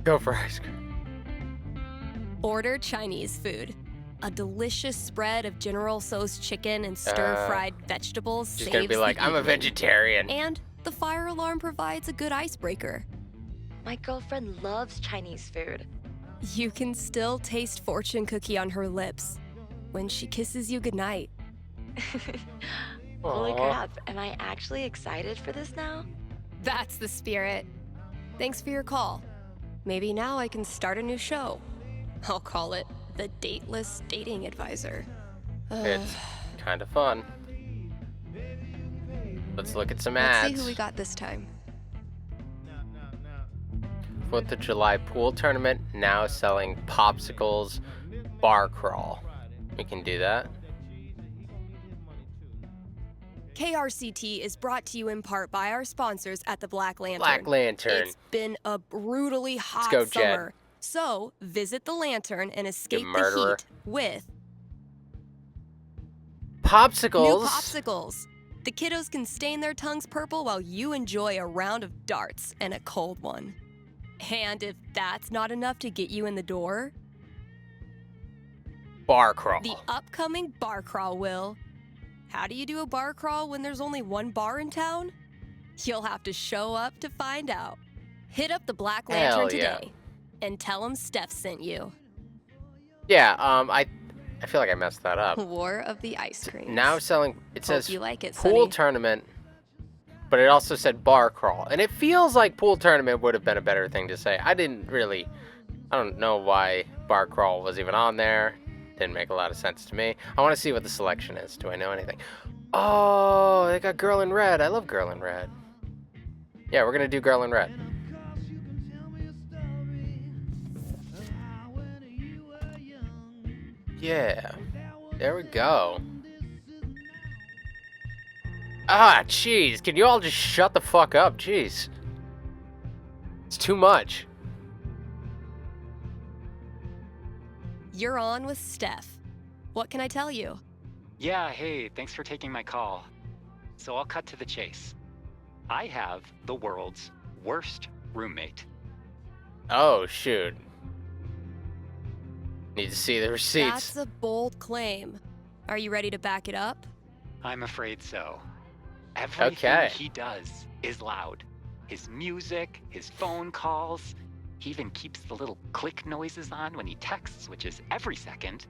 Go for ice cream. Order Chinese food. A delicious spread of General Tso's chicken and stir-fried vegetables Just saves gonna be like, the I'm a evening. vegetarian. And the fire alarm provides a good icebreaker. My girlfriend loves Chinese food. You can still taste fortune cookie on her lips when she kisses you goodnight. Holy Aw. crap, am I actually excited for this now? That's the spirit. Thanks for your call. Maybe now I can start a new show. I'll call it The Dateless Dating Advisor. It's kind of fun. Let's look at some Let's ads. see who we got this time. 4th of July pool tournament, now selling popsicles, bar crawl. We can do that. KRCT is brought to you in part by our sponsors at the Black Lantern. Black Lantern. It's been a brutally hot go, Jed. summer. So visit the Lantern and escape the murderer. heat with Popsicles. new popsicles. The kiddos can stain their tongues purple while you enjoy a round of darts and a cold one. And if that's not enough to get you in the door, Bar crawl. the upcoming bar crawl will. How do you do a bar crawl when there's only one bar in town? You'll have to show up to find out. Hit up the Black Lantern Hell yeah. today and tell them Steph sent you. Yeah, I feel like I messed that up. War of the Ice Cream. Now selling, it Hope says you like it, pool Sonny. tournament, but it also said bar crawl. And it feels like pool tournament would have been a better thing to say. I don't know why bar crawl was even on there. Didn't make a lot of sense to me. I want to see what the selection is. Do I know anything? Oh, they got Girl in Red. I love Girl in Red. Yeah, we're going to do Girl in Red. Yeah. There we go. Ah, jeez. Can you all just shut the fuck up? Jeez. It's too much. You're on with Steph. What can I tell you? Yeah, hey, thanks for taking my call. So I'll cut to the chase. I have the world's worst roommate. Oh, shoot. Need to see the receipts. That's a bold claim. Are you ready to back it up? I'm afraid so. Everything Okay. he does is loud. His music, his phone calls. He even keeps the little click noises on when he texts, which is every second.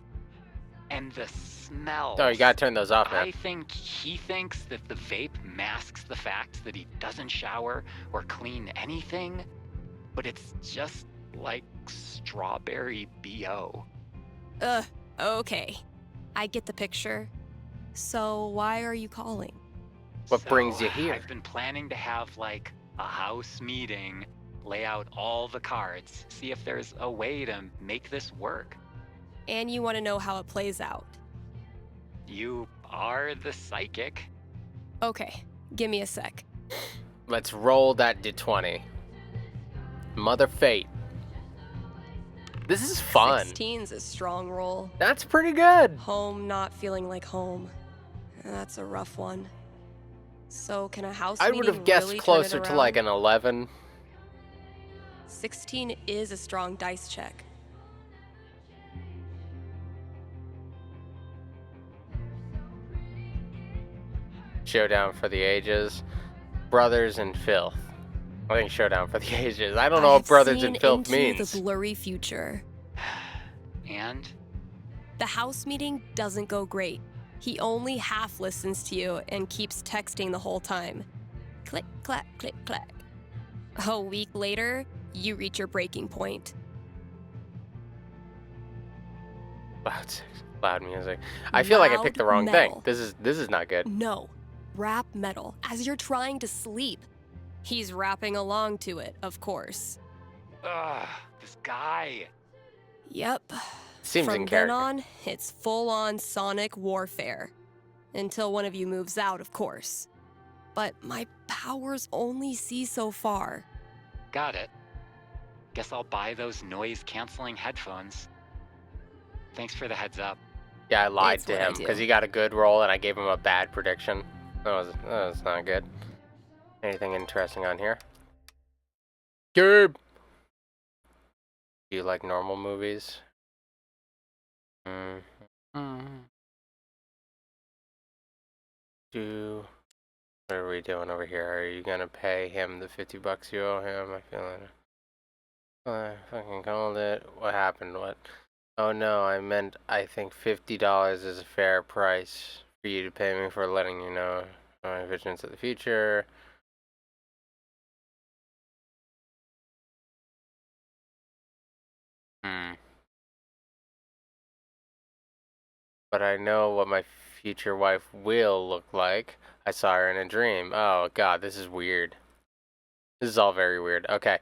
And the smell. Oh, you gotta turn those off, I man. think he thinks that the vape masks the fact that he doesn't shower or clean anything, but it's just like strawberry BO. Okay. I get the picture. So why are you calling? What brings you here? I've been planning to have like a house meeting, lay out all the cards, see if there's a way to make this work. And you want to know how it plays out. You are the psychic. Okay, give me a sec. Let's roll that D20. Mother Fate. This is fun. 16's a strong roll. That's pretty good. Home not feeling like home. That's a rough one. So can a house I meeting would have guessed really turn it closer to like around? an 11. 16 is a strong dice check. Showdown for the Ages. Brothers in Filth. I think Showdown for the Ages. I don't know what have Brothers in seen Filth into means. The blurry future. And The house meeting doesn't go great. He only half listens to you and keeps texting the whole time. Click, clack, click, clack. A week later, you reach your breaking point. Loud music. I feel like I picked the wrong thing. metal. This is not good. No, rap metal as you're trying to sleep. He's rapping along to it, of course. ugh, this guy. Yep. Seems From in then character. on, it's full-on sonic warfare. Until one of you moves out, of course. But my powers only see so far. Got it. Guess I'll buy those noise-canceling headphones. Thanks for the heads up. Yeah, I lied It's to what I him do. because he got a good roll and I gave him a bad prediction. That was not good. Anything interesting on here? Gabe! Do you like normal movies? What are we doing over here? Are you gonna pay him the $50 you owe him? I feel like I fucking called it. What happened? What? Oh no, I think $50 is a fair price for you to pay me for letting you know my visions of the future. But I know what my future wife will look like. I saw her in a dream. Oh god, this is weird. This is all very weird. Okay,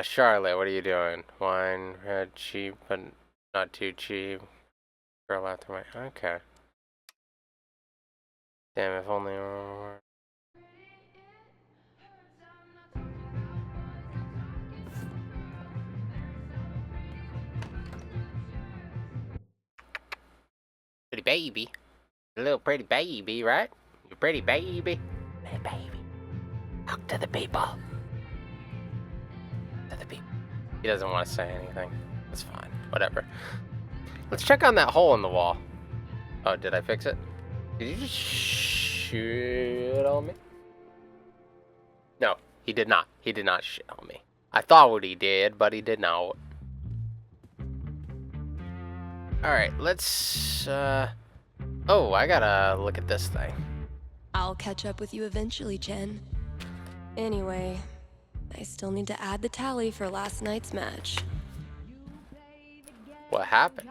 Charlotte, what are you doing? Wine, red, cheap, but not too cheap. Girl after my... Okay. Damn, if only... Pretty baby. A little pretty baby, right? You pretty baby. Hey, baby. Talk to the people. To the people. He doesn't want to say anything. That's fine. Whatever. Let's check on that hole in the wall. Oh, did I fix it? Did you just shoot on me? No, he did not. He did not shit on me. I thought what he did, but he did not. Alright, let's, Oh, I gotta look at this thing. I'll catch up with you eventually, Jen. Anyway, I still need to add the tally for last night's match. What happened?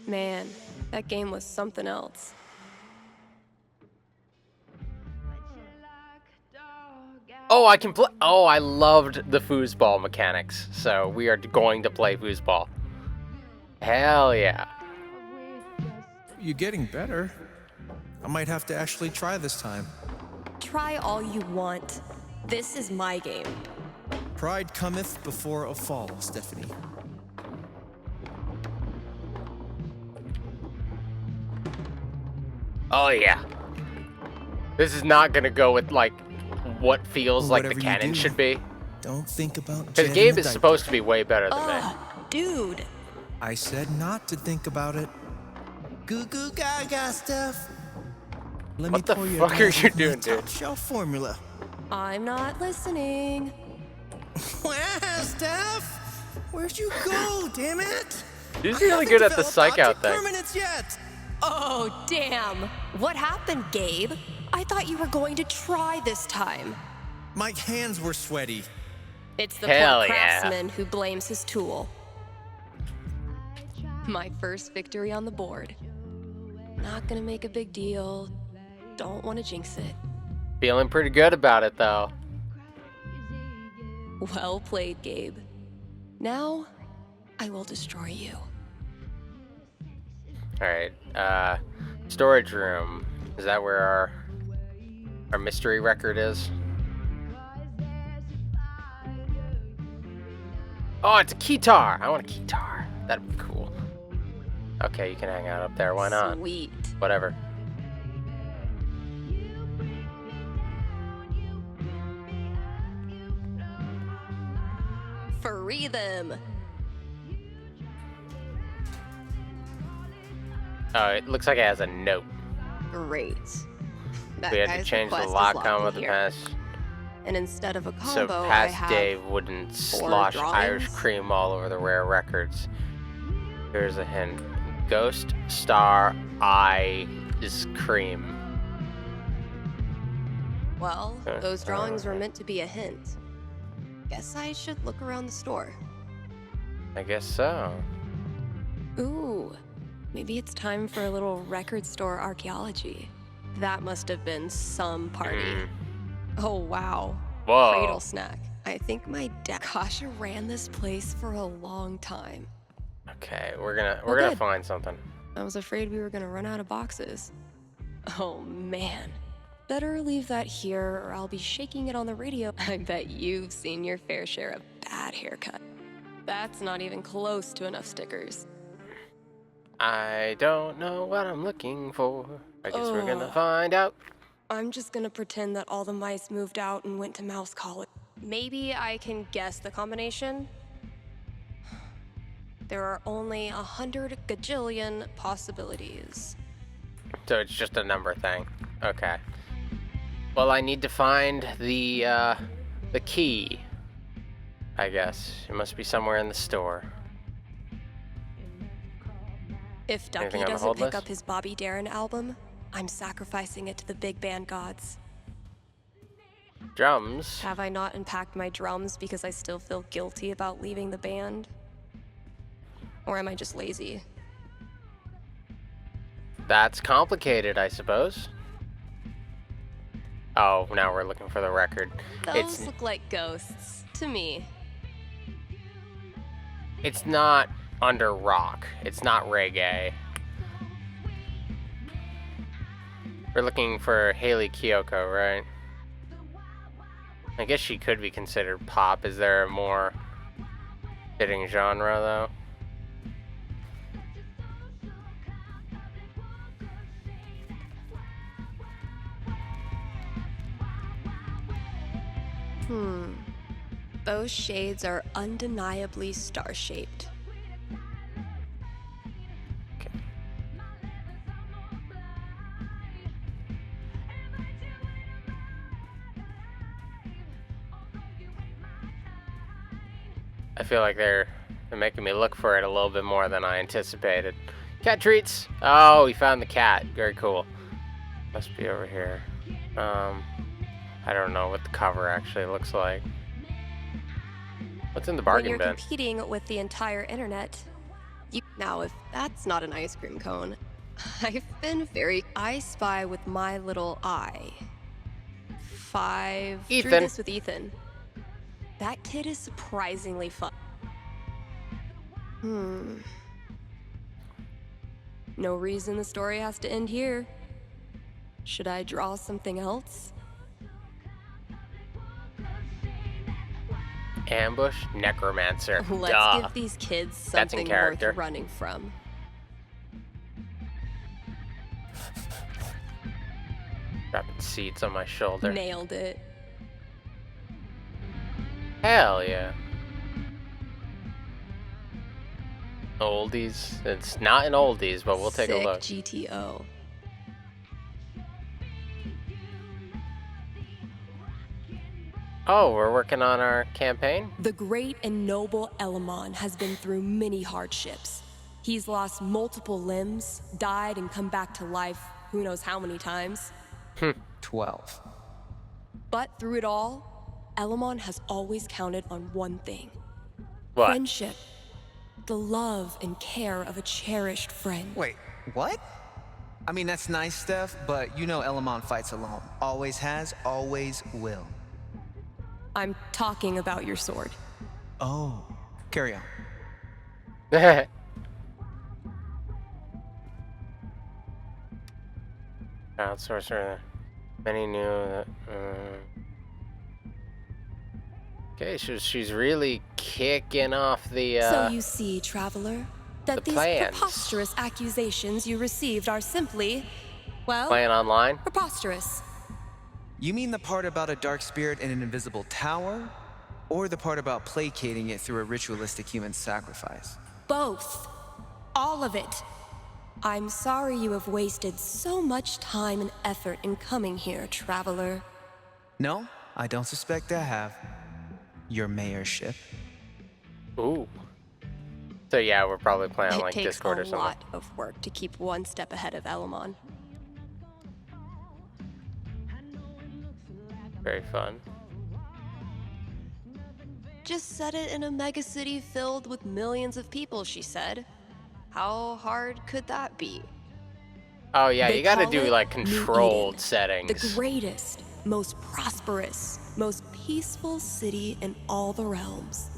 Man, that game was something else. Oh, I can play. Oh, I loved the foosball mechanics. So we are going to play foosball. Hell yeah. You're getting better. I might have to actually try this time. Try all you want. This is my game. Pride cometh before a fall, Stephanie. Oh yeah. This is not gonna go with like what feels like the Whatever you canon do, should be. Don't think about Because Jen Gabe in the is diaper. supposed to be way better than me. Dude. I said not to think about it. Goo goo gaga stuff. Let What me the pour you a fuck are glass you of my doing, dude? top shelf formula. I'm not listening. Wow, Steph! Where'd you go, damn it? He's I really haven't good at the developed psych out object thing. permanence yet. Oh, damn. What happened, Gabe? I thought you were going to try this time. My hands were sweaty. It's the Hell poor yeah. craftsman who blames his tool. My first victory on the board. Not gonna make a big deal. Don't want to jinx it. Feeling pretty good about it though. Well played, Gabe. Now, I will destroy you. Alright, storage room. Is that where our mystery record is? Oh, it's a keytar! I want a keytar. That'd be cool. Okay, you can hang out up there. Why not? Sweet. Whatever. Free them. Oh, it looks like it has a note. Great. That We had to guy's change the request is lock on lawful with the here. pass. And instead of a So combo, I past have Dave wouldn't slosh Irish drawings? cream all over the rare records. Here's a hint. Ghost Star Eye is cream. Well, Okay. those drawings were meant to be a hint. Guess I should look around the store. I guess so. Ooh, maybe it's time for a little record store archaeology. That must have been some party. Mm. Oh, wow. Whoa. Cradle snack. I think my dad Kasha ran this place for a long time. Okay, we're gonna good. find something. I was afraid we were gonna run out of boxes. Oh, man. Better leave that here or I'll be shaking it on the radio. I bet you've seen your fair share of bad haircut. That's not even close to enough stickers. I don't know what I'm looking for. I guess we're gonna Ugh. find out. I'm just gonna pretend that all the mice moved out and went to mouse college. Maybe I can guess the combination? There are only 100 gajillion possibilities. So it's just a number thing. Okay. Well, I need to find the key. I guess it must be somewhere in the store. If Ducky Anything on the doesn't hold pick list? up his Bobby Darin album, I'm sacrificing it to the big band gods. Drums. Have I not unpacked my drums because I still feel guilty about leaving the band? Or am I just lazy? That's complicated, I suppose. Oh, now we're looking for the record. Those look like ghosts to me. It's not under rock. It's not reggae. We're looking for Hayley Kiyoko, right? I guess she could be considered pop. Is there a more fitting genre, though? Those shades are undeniably star-shaped. I feel like they're making me look for it a little bit more than I anticipated. Cat treats! Oh, we found the cat. Very cool. Must be over here. I don't know what the cover actually looks like. What's in the When bargain you're bin? competing with the entire internet, now if that's not an ice cream cone, I've been very I Spy with my little eye. 5 drew Ethan. this with Ethan. That kid is surprisingly fun. No reason the story has to end here. Should I draw something else? Ambush necromancer. Let's Duh. give these kids That's in something character. worth running from. Dropping seeds on my shoulder. Nailed it. Hell yeah. Oldies. It's not an oldies, but we'll take a Sick look. GTO. Oh, we're working on our campaign? The great and noble Elamon has been through many hardships. He's lost multiple limbs, died and come back to life who knows how many times. 12. But through it all, Elamon has always counted on one thing. What? Friendship. The love and care of a cherished friend. Wait, what? I mean, that's nice, Steph, but you know Elamon fights alone. Always has, always will. I'm talking about your sword. Oh, carry on. Outsourcer. Many knew that. Okay, she's really kicking off the. So you see, traveler, that the these plans. preposterous accusations you received are simply, well, Playing online? preposterous. You mean the part about a dark spirit in an invisible tower? Or the part about placating it through a ritualistic human sacrifice? Both. All of it. I'm sorry you have wasted so much time and effort in coming here, traveler. No, I don't suspect I have. Your mayorship. Ooh. So yeah, we're probably playing on It like takes Discord or a something. lot of work to keep one step ahead of Elamon. Very fun. Just set it in a megacity filled with millions of people, she said. How hard could that be? Oh yeah, They you gotta call do it like New controlled Eden, settings. The greatest, most prosperous, most peaceful city in all the realms.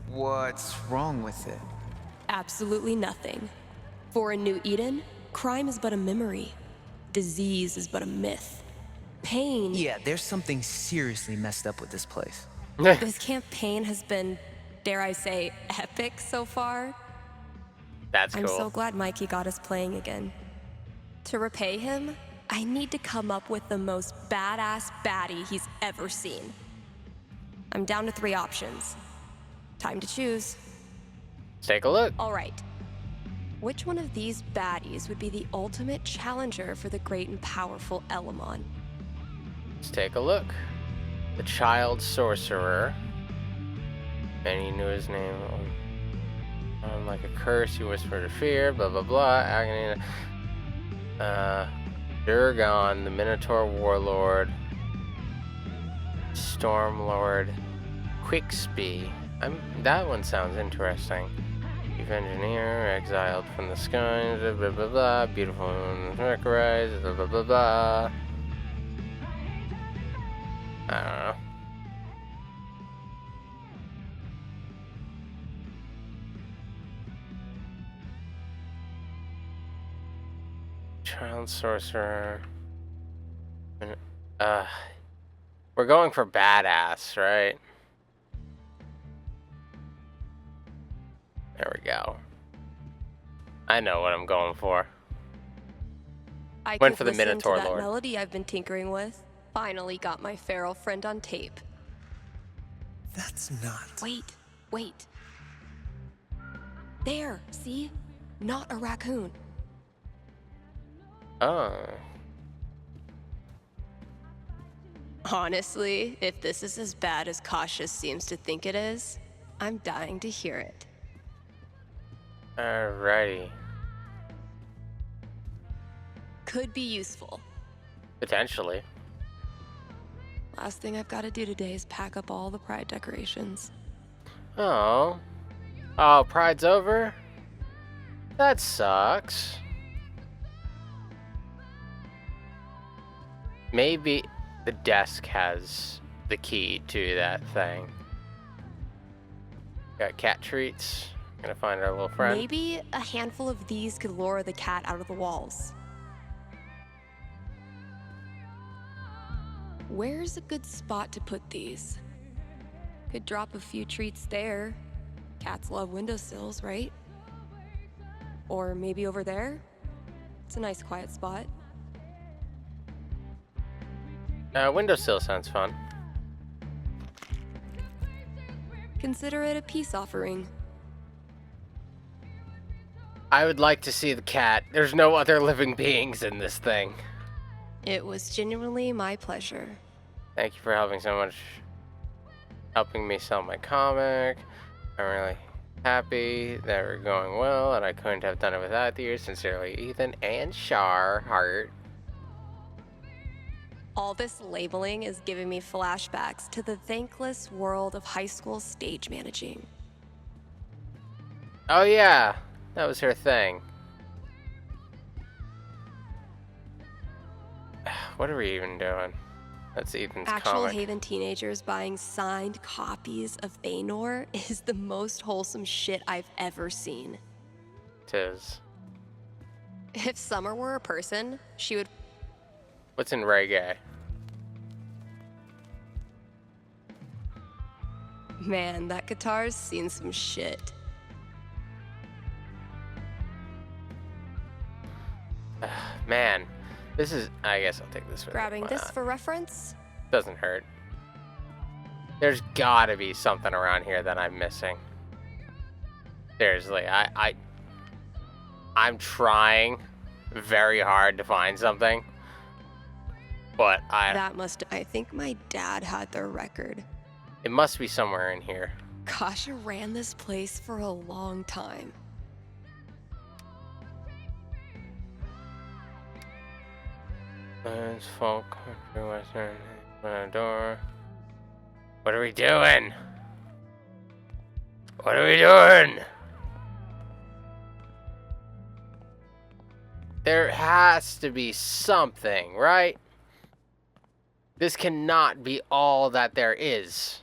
What's wrong with it? Absolutely nothing. For in New Eden, crime is but a memory. Disease is but a myth. Pain. Yeah, there's something seriously messed up with this place. This campaign has been, dare I say, epic so far. That's cool. I'm so glad Mikey got us playing again. To repay him, I need to come up with the most badass baddie he's ever seen. I'm down to 3 options. Time to choose. Let's take a look. All right. Which one of these baddies would be the ultimate challenger for the great and powerful Elamon? Let's take a look. The child sorcerer. And he knew his name. Like a curse, he whispered a fear, blah blah blah. Agony. Durgon, the Minotaur warlord. Stormlord. Quickspy. That one sounds interesting. Chief engineer, exiled from the sky, blah blah blah blah. Beautiful moon, rise, blah blah blah blah. I don't know. Child sorcerer. We're going for badass, right? There we go. I know what I'm going for. I Went could for the listen Minotaur to that Lord. melody I've been tinkering with. Finally got my feral friend on tape. That's not. Wait. There, see? Not a raccoon. Oh. Honestly, if this is as bad as Cautious seems to think it is, I'm dying to hear it. Alrighty. Could be useful. Potentially. Last thing I've got to do today is pack up all the pride decorations. Oh. Oh, Pride's over? That sucks. Maybe the desk has the key to that thing. Got cat treats. Gonna find our little friend. Maybe a handful of these could lure the cat out of the walls. Where's a good spot to put these? Could drop a few treats there. Cats love windowsills, right? Or maybe over there? It's a nice quiet spot. Windowsill sounds fun. Consider it a peace offering. I would like to see the cat. There's no other living beings in this thing. It was genuinely my pleasure. Thank you for helping so much. Helping me sell my comic. I'm really happy that we're going well, and I couldn't have done it without you. Sincerely, Ethan and Shar Hart. All this labeling is giving me flashbacks to the thankless world of high school stage managing. Oh yeah, that was her thing. What are we even doing? That's Ethan's Actual comic. Haven teenagers buying signed copies of Thanor is the most wholesome shit I've ever seen. Tis. If Summer were a person, she would... What's in reggae? Man, that guitar's seen some shit. Man, this is... I guess I'll take this with me. Grabbing Why this not? for reference? Doesn't hurt. There's gotta be something around here that I'm missing. Seriously, I'm trying very hard to find something, but I think my dad had their record. it must be somewhere in here. Kasha ran this place for a long time. It's folk country western door. What are we doing? What are we doing? There has to be something, right? This cannot be all that there is.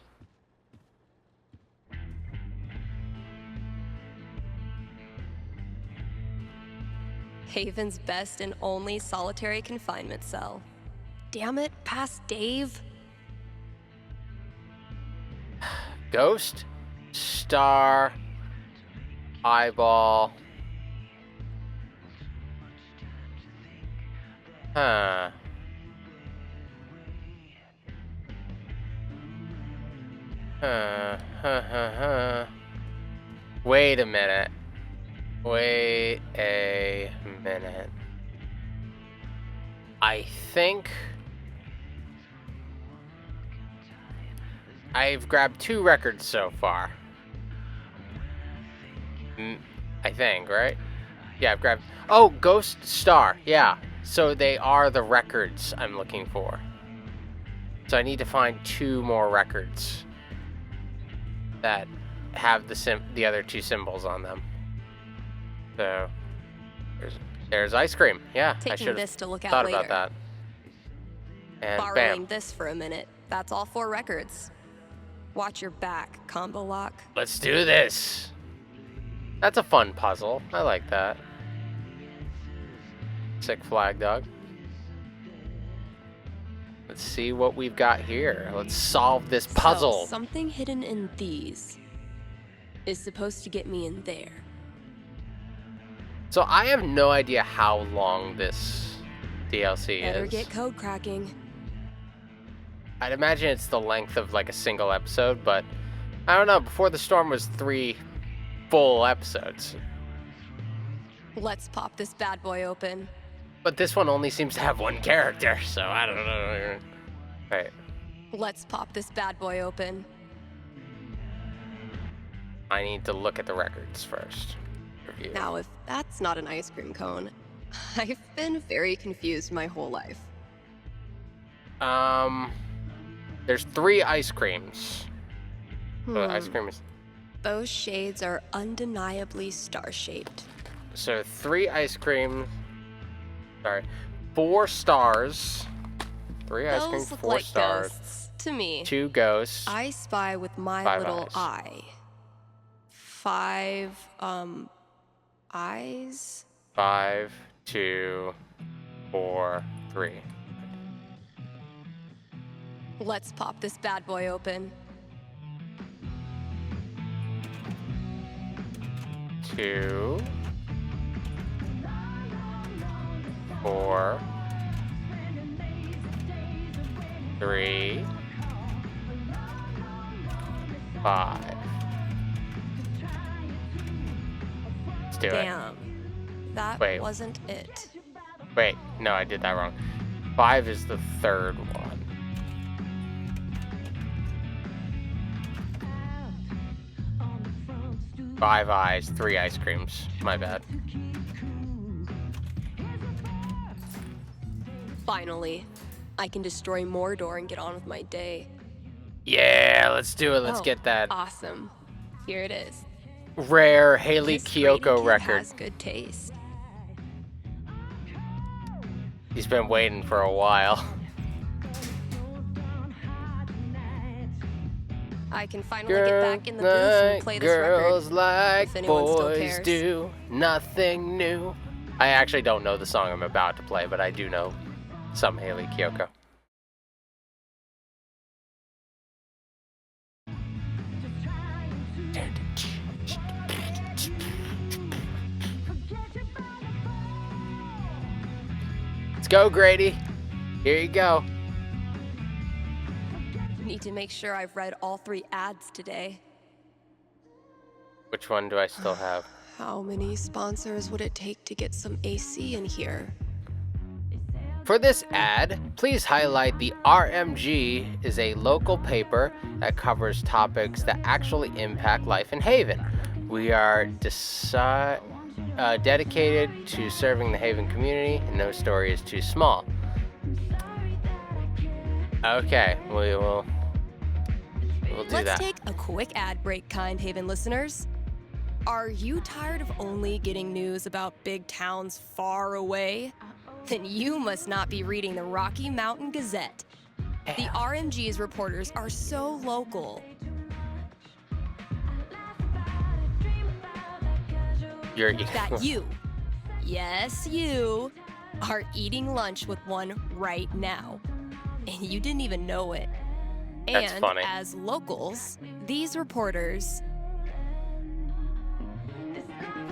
Haven's best and only solitary confinement cell. Damn it, past Dave. Ghost, star, eyeball. Huh. Wait a minute. Wait a minute. I think I've grabbed 2 records so far. I think, right? Yeah, I've grabbed... Oh, Ghost Star. Yeah. So they are the records I'm looking for. So I need to find 2 more records that have the other 2 symbols on them. So there's ice cream. Yeah, I Taking should this have to look at thought later. about that. And Borrowing bam. this for a minute. That's all 4 records. Watch your back, combo lock. Let's do this. That's a fun puzzle. I like that. Sick flag dog. Let's see what we've got here. Let's solve this puzzle. So, something hidden in these is supposed to get me in there. So I have no idea how long this DLC Better is. get code cracking. I'd imagine it's the length of like a single episode, but I don't know. Before the Storm was 3 full episodes. Let's pop this bad boy open. But this one only seems to have 1 character, so I don't know. Right. Let's pop this bad boy open. I need to look at the records first. Review. Now, if that's not an ice cream cone, I've been very confused my whole life. There's 3 ice creams. So ice cream is... Those shades are undeniably star-shaped. So 3 ice creams. Sorry. 4 stars. 3 ice creams, Those look 4 like stars. ghosts to me. 2 ghosts. I spy with my 5 little eyes. eye. 5, eyes? 5, 2, 4, 3. Let's pop this bad boy open. 2, 4, 3, 5. Let's do it. Damn. That Wait. wasn't it. Wait, no, I did that wrong. 5 is the 3rd one. 5 eyes, 3 ice creams. My bad. Finally, I can destroy Mordor and get on with my day. Yeah, let's do it. Let's Oh, get that Awesome. Here it is. rare Haley This Grady Kiyoko kid record. has good taste. He's been waiting for a while. I can finally get back in the booth and play this girls record. like if anyone still boys cares. do, nothing new. I actually don't know the song I'm about to play, but I do know some Haley Kiyoko. Let's go, Grady. Here you go. Need to make sure I've read all 3 ads today. Which one do I still have? How many sponsors would it take to get some AC in here? For this ad, please highlight the RMG is a local paper that covers topics that actually impact life in Haven. We are dedicated to serving the Haven community, and no story is too small. Okay, we'll do Let's that. take a quick ad break, kind Haven listeners. Are you tired of only getting news about big towns far away? Then you must not be reading the Rocky Mountain Gazette. The RMG's reporters are so local. That you, yes you, are eating lunch with one right now. And you didn't even know it. That's And funny. as locals, these reporters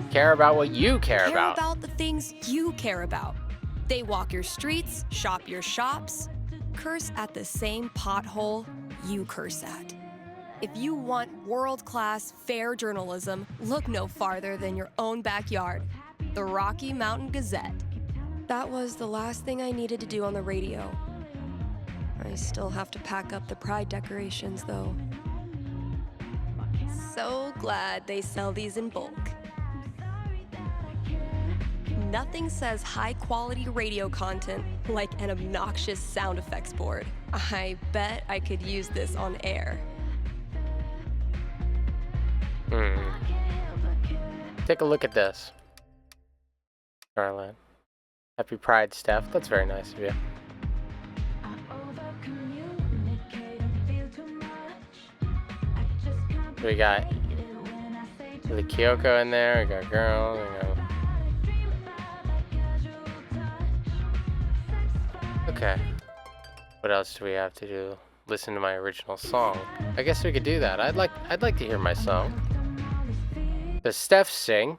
Care about what you care about. the things you care about. They walk your streets, shop your shops, curse at the same pothole you curse at. If you want world-class, fair journalism, look no farther than your own backyard. The Rocky Mountain Gazette. That was the last thing I needed to do on the radio. I still have to pack up the pride decorations, though. So glad they sell these in bulk. Nothing says high-quality radio content like an obnoxious sound effects board. I bet I could use this on air. Take a look at this. Charlotte. Happy Pride, Steph. That's very nice of you. We got the Kyoko in there. We got girls. Okay. What else do we have to do? Listen to my original song. I guess we could do that. I'd like to hear my song. Does Steph sing?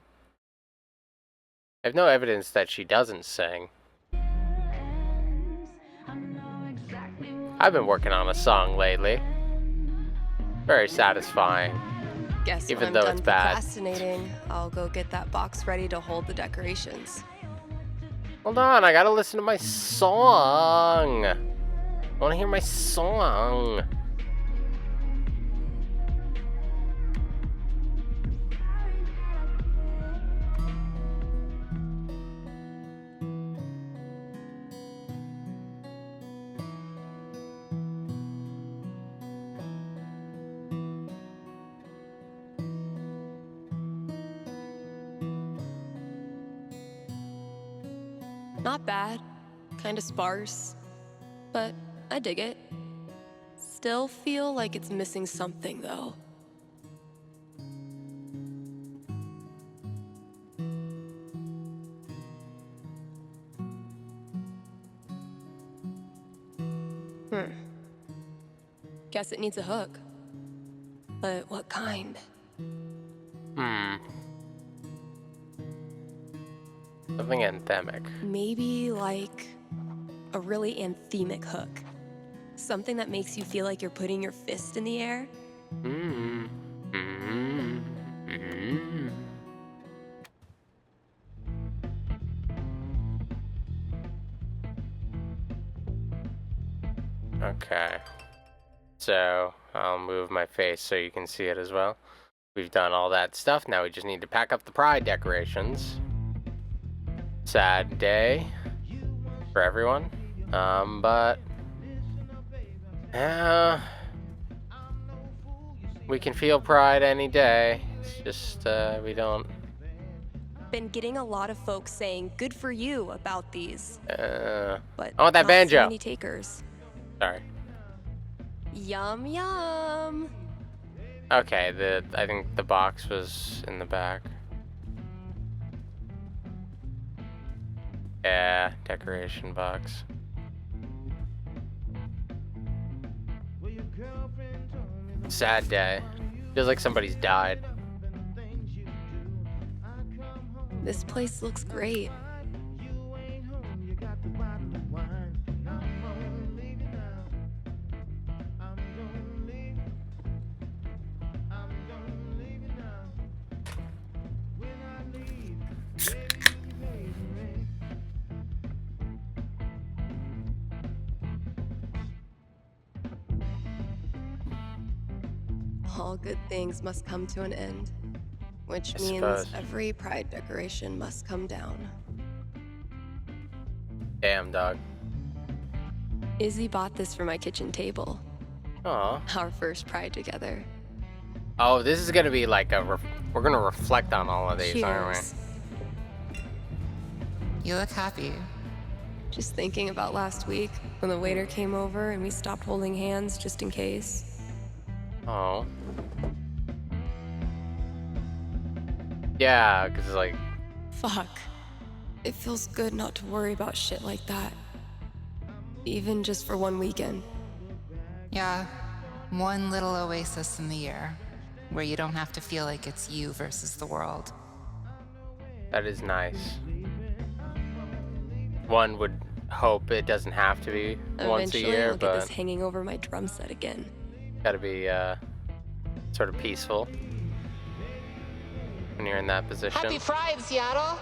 I have no evidence that she doesn't sing. I've been working on a song lately. Very satisfying. Guess even when though I'm done it's bad. procrastinating, I'll go get that box ready to hold the decorations. Hold on, I gotta listen to my song. I wanna hear my song. Not bad, kind of sparse, but I dig it. Still feel like it's missing something, though. Guess it needs a hook. But what kind? Something anthemic. Maybe like a really anthemic hook. Something that makes you feel like you're putting your fist in the air. Okay. So I'll move my face so you can see it as well. We've done all that stuff. Now we just need to pack up the pride decorations. Sad day for everyone. But we can feel pride any day. It's just we don't. Been getting a lot of folks saying "good for you" about these, but I want that not banjo. so many takers. Sorry. Yum yum. Okay, I think the box was in the back. Yeah, decoration box. Sad day. Feels like somebody's died. This place looks great. All good things must come to an end, which I means suppose. every pride decoration must come down. Damn, dog. Izzy bought this for my kitchen table. Aw. Our first pride together. Oh, this is gonna be like we're gonna reflect on all of these, aren't Cheers. You look happy. Just thinking about last week when the waiter came over and we stopped holding hands just in case. we? Oh. Yeah, cause like. Fuck. It feels good not to worry about shit like that. Even just for one weekend. Yeah, one little oasis in the year where you don't have to feel like it's you versus the world. That is nice. One would hope it doesn't have to be once a Eventually, year, I'll get this but hanging over my drum set again. gotta be sort of peaceful when you're in that position. Happy Pride, Seattle!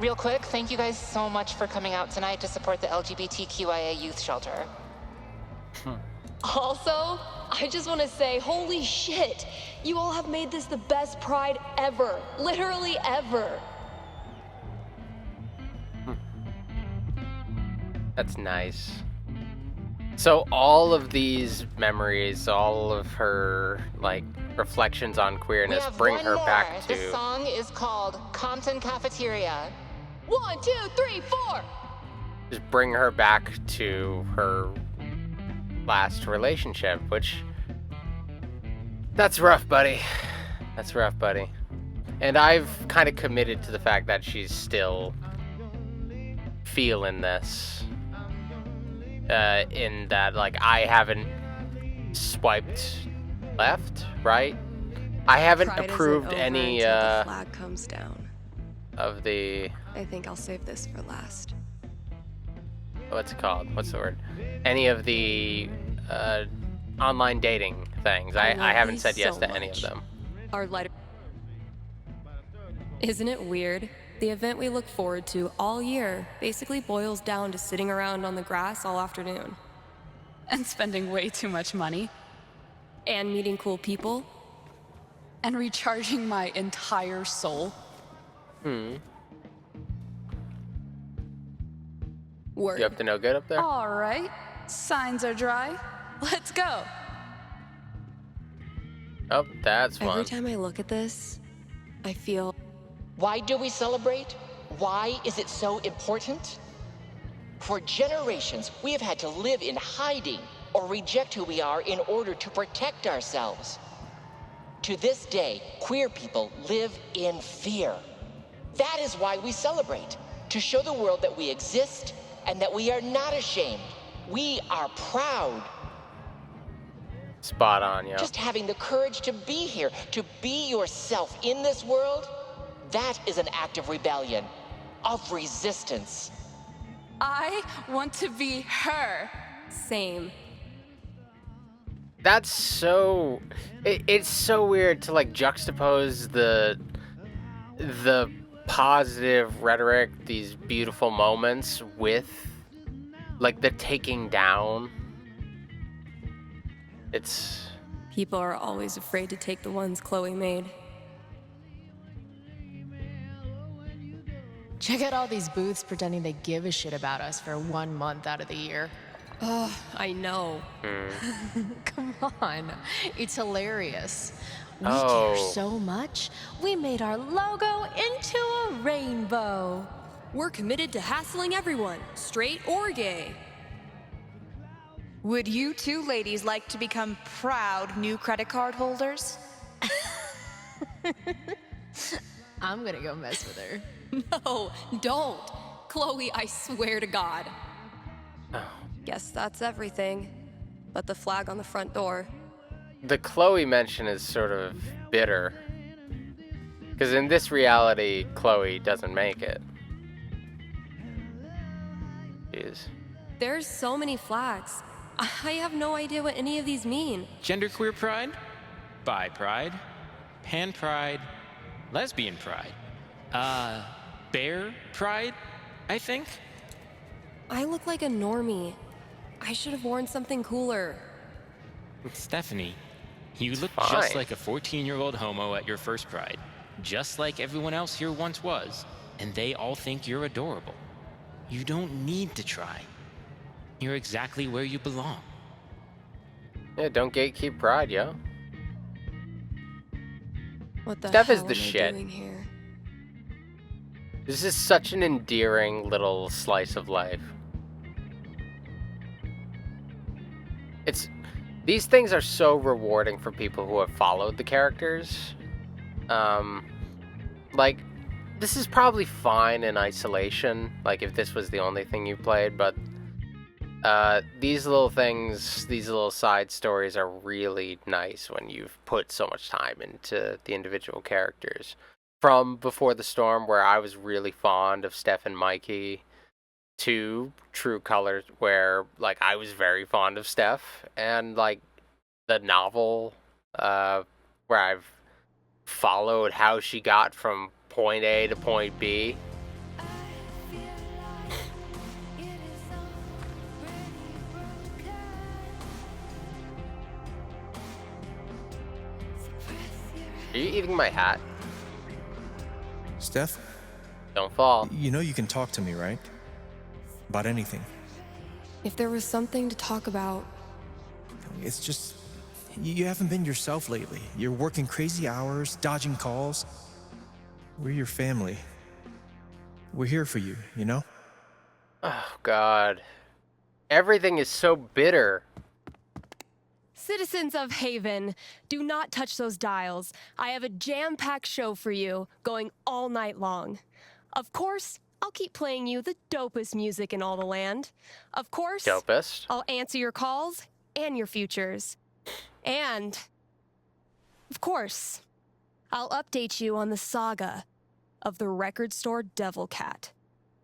Real quick, thank you guys so much for coming out tonight to support the LGBTQIA youth shelter. Also, I just want to say, holy shit, you all have made this the best Pride ever. Literally ever. That's nice. So all of these memories, all of her like reflections on We queerness have bring one her more. back This to song is called Compton Cafeteria. 1, 2, 3, 4. just bring her back to her last relationship, which that's rough, buddy. That's rough, buddy. And I've kind of committed to the fact that she's still feeling this. In that, like, I haven't swiped left, right? I haven't Pride isn't approved over any until the flag comes down. of the I think I'll save this for last. what's it called? What's the word? Any of the online dating things. I love haven't these said yes so to any of much. them. Our letter. Isn't it weird? The event we look forward to all year basically boils down to sitting around on the grass all afternoon. And spending way too much money. And meeting cool people. And recharging my entire soul. Word. You up to no good up there? All right, signs are dry. Let's go. Oh, that's Every fun. time I look at this, I feel Why do we celebrate? Why is it so important? For generations, we have had to live in hiding or reject who we are in order to protect ourselves. To this day, queer people live in fear. That is why we celebrate, to show the world that we exist and that we are not ashamed. We are proud. Spot on, yo. Just having the courage to be here, to be yourself in this world, that is an act of rebellion, of resistance. I want to be her. same. That's so it's so weird to like juxtapose the positive rhetoric, these beautiful moments with like the taking down. It's People are always afraid to take the ones Chloe made. Check out all these booths pretending they give a shit about us for 1 month out of the year. Oh, I know. Come on, it's hilarious. We Oh. care so much, we made our logo into a rainbow. We're committed to hassling everyone, straight or gay. Would you two ladies like to become proud new credit card holders? I'm gonna go mess with her. No, don't. Chloe, I swear to God. Guess that's everything. But the flag on the front door. the Chloe mention is sort of bitter. Because in this reality, Chloe doesn't make it. Jeez. There's so many flags. I have no idea what any of these mean. Genderqueer pride, bi pride, pan pride, lesbian pride, bear pride, I think. I look like a normie. I should have worn something cooler. Stephanie, you look Fine. just like a 14-year-old homo at your first pride, just like everyone else here once was, and they all think you're adorable. You don't need to try. You're exactly where you belong. Yeah, don't gatekeep pride, yo. What the Steph hell is the am I shit. doing here? This is such an endearing little slice of life. These things are so rewarding for people who have followed the characters. Like, this is probably fine in isolation, like if this was the only thing you played, but these little things, these little side stories are really nice when you've put so much time into the individual characters. From Before the Storm, where I was really fond of Steph and Mikey, to True Colors, where like I was very fond of Steph, and like the novel where I've followed how she got from point A to point B. Are you eating my hat? Steph? Don't fall. You know you can talk to me, right? About anything. If there was something to talk about... It's just... You haven't been yourself lately. You're working crazy hours, dodging calls. We're your family. We're here for you, you know? Oh, God. Everything is so bitter. Citizens of Haven, do not touch those dials. I have a jam-packed show for you, going all night long. Of course, I'll keep playing you the dopest music in all the land. Of course, Dopest? I'll answer your calls and your futures. And, of course, I'll update you on the saga of the record store Devil Cat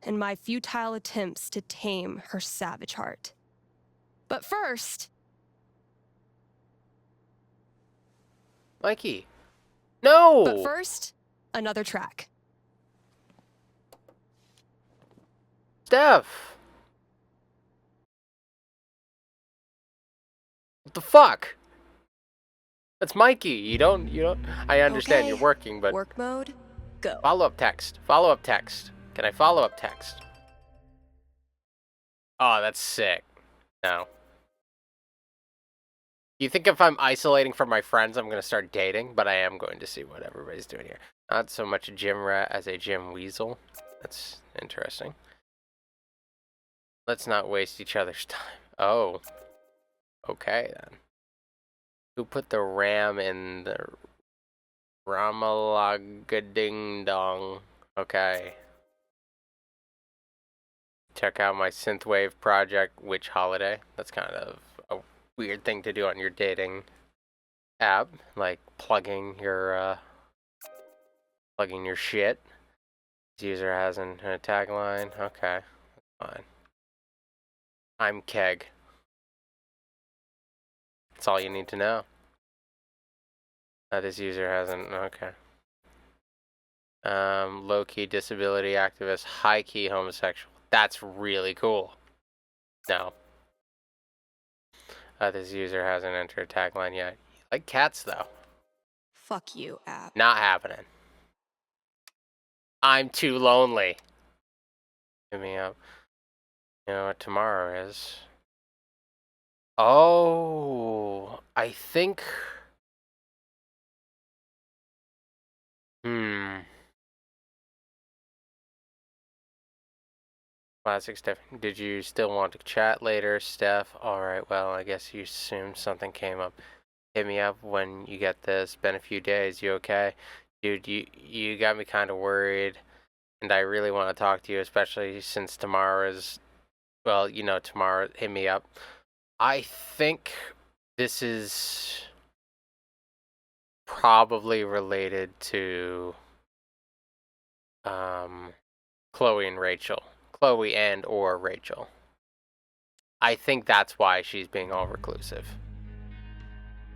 and my futile attempts to tame her savage heart. But first... Mikey. No! But first, another track. Steph! What the fuck? That's Mikey. You don't... I understand Okay. you're working, but... Work mode, go. Follow-up text. Follow-up text. Can I follow-up text? Oh, that's sick. No. You think if I'm isolating from my friends, I'm going to start dating? But I am going to see what everybody's doing here. Not so much a gym rat as a gym weasel. That's interesting. Let's not waste each other's time. Oh. Okay, then. Who put the RAM in the Ramalagading-dong? Okay. Check out my synthwave project, Witch Holiday. That's kind of a weird thing to do on your dating app, like plugging your shit. This user has a tagline. Okay, that's fine. I'm Keg. That's all you need to know. This user has an okay. Low-key disability activist, high-key homosexual. That's really cool. No. This user hasn't entered a tagline yet. You like cats, though. Fuck you, app. Not happening. I'm too lonely. Hit me up. You know what tomorrow is? Oh, I think... Classic Steph. Did you still want to chat later, Steph? Alright, well, I guess you assumed something came up. Hit me up when you get this. Been a few days. You okay? Dude, you got me kind of worried. And I really want to talk to you, especially since tomorrow is... Well, you know, tomorrow. Hit me up. I think this is probably related to Chloe and Rachel. Chloe and or Rachel. I think that's why she's being all reclusive.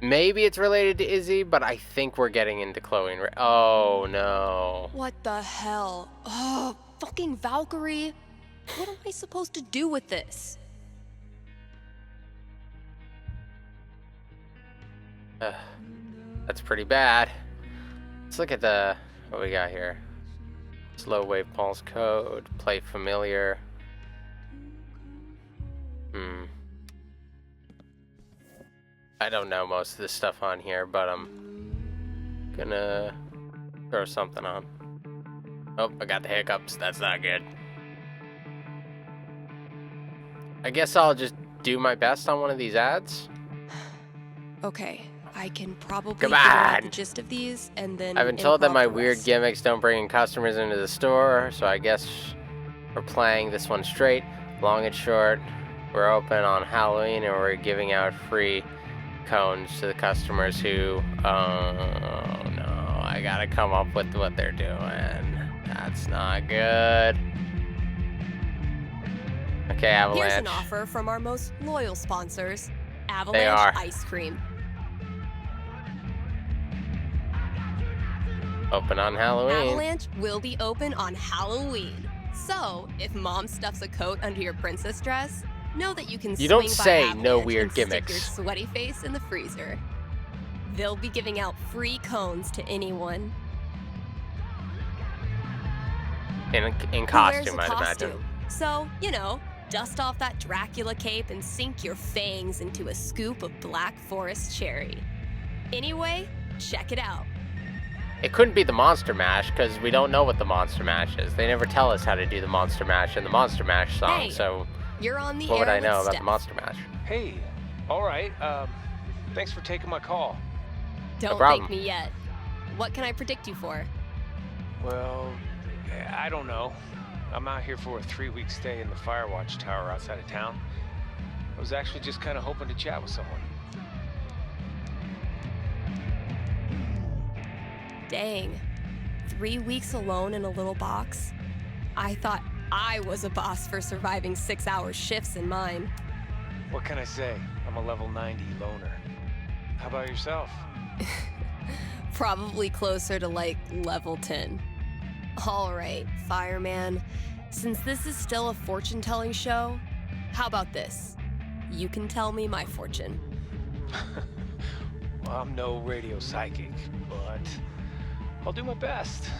Maybe it's related to Izzy, but I think we're getting into Chloe and oh no. What the hell? Oh, fucking Valkyrie. What am I supposed to do with this? That's pretty bad. Let's look at what we got here. Slow wave pulse code, play familiar. I don't know most of this stuff on here, but I'm gonna throw something on. Oh, I got the hiccups. That's not good. I guess I'll just do my best on one of these ads. Okay, I can probably Come figure out on. the gist of these and then I've been told that improv my the weird rest. gimmicks don't bring in customers into the store, so I guess we're playing this one straight. Long and short, we're open on Halloween and we're giving out free cones to the customers who, oh no, I gotta come up with what they're doing. That's not good. Okay, Avalanche. Here's an offer from our most loyal sponsors, They Avalanche are. Ice Cream. Open on Halloween. Avalanche will be open on Halloween. So, if Mom stuffs a coat under your princess dress, know that you can You swing don't by say Avalanche no weird and stick gimmicks. your sweaty face in the freezer. They'll be giving out free cones to anyone. In who wears costume, a I'd costume. imagine. So, dust off that Dracula cape and sink your fangs into a scoop of Black Forest cherry. Anyway, check it out. It couldn't be the Monster Mash, because we don't know what the Monster Mash is. They never tell us how to do the Monster Mash in the Monster Mash song, Hey, so You're on the what would air I know with about Steph. the Monster Mash? Hey, all right. Thanks for taking my call. Don't problem. thank me yet. What can I predict you for? Well, I don't know. I'm out here for a 3-week stay in the Firewatch Tower outside of town. I was actually just kind of hoping to chat with someone. Dang. 3 weeks alone in a little box? I thought I was a boss for surviving 6-hour shifts in mine. What can I say? I'm a level 90 loner. How about yourself? Probably closer to level 10. All right, fireman. Since this is still a fortune-telling show, how about this? You can tell me my fortune. Well, I'm no radio psychic, but I'll do my best.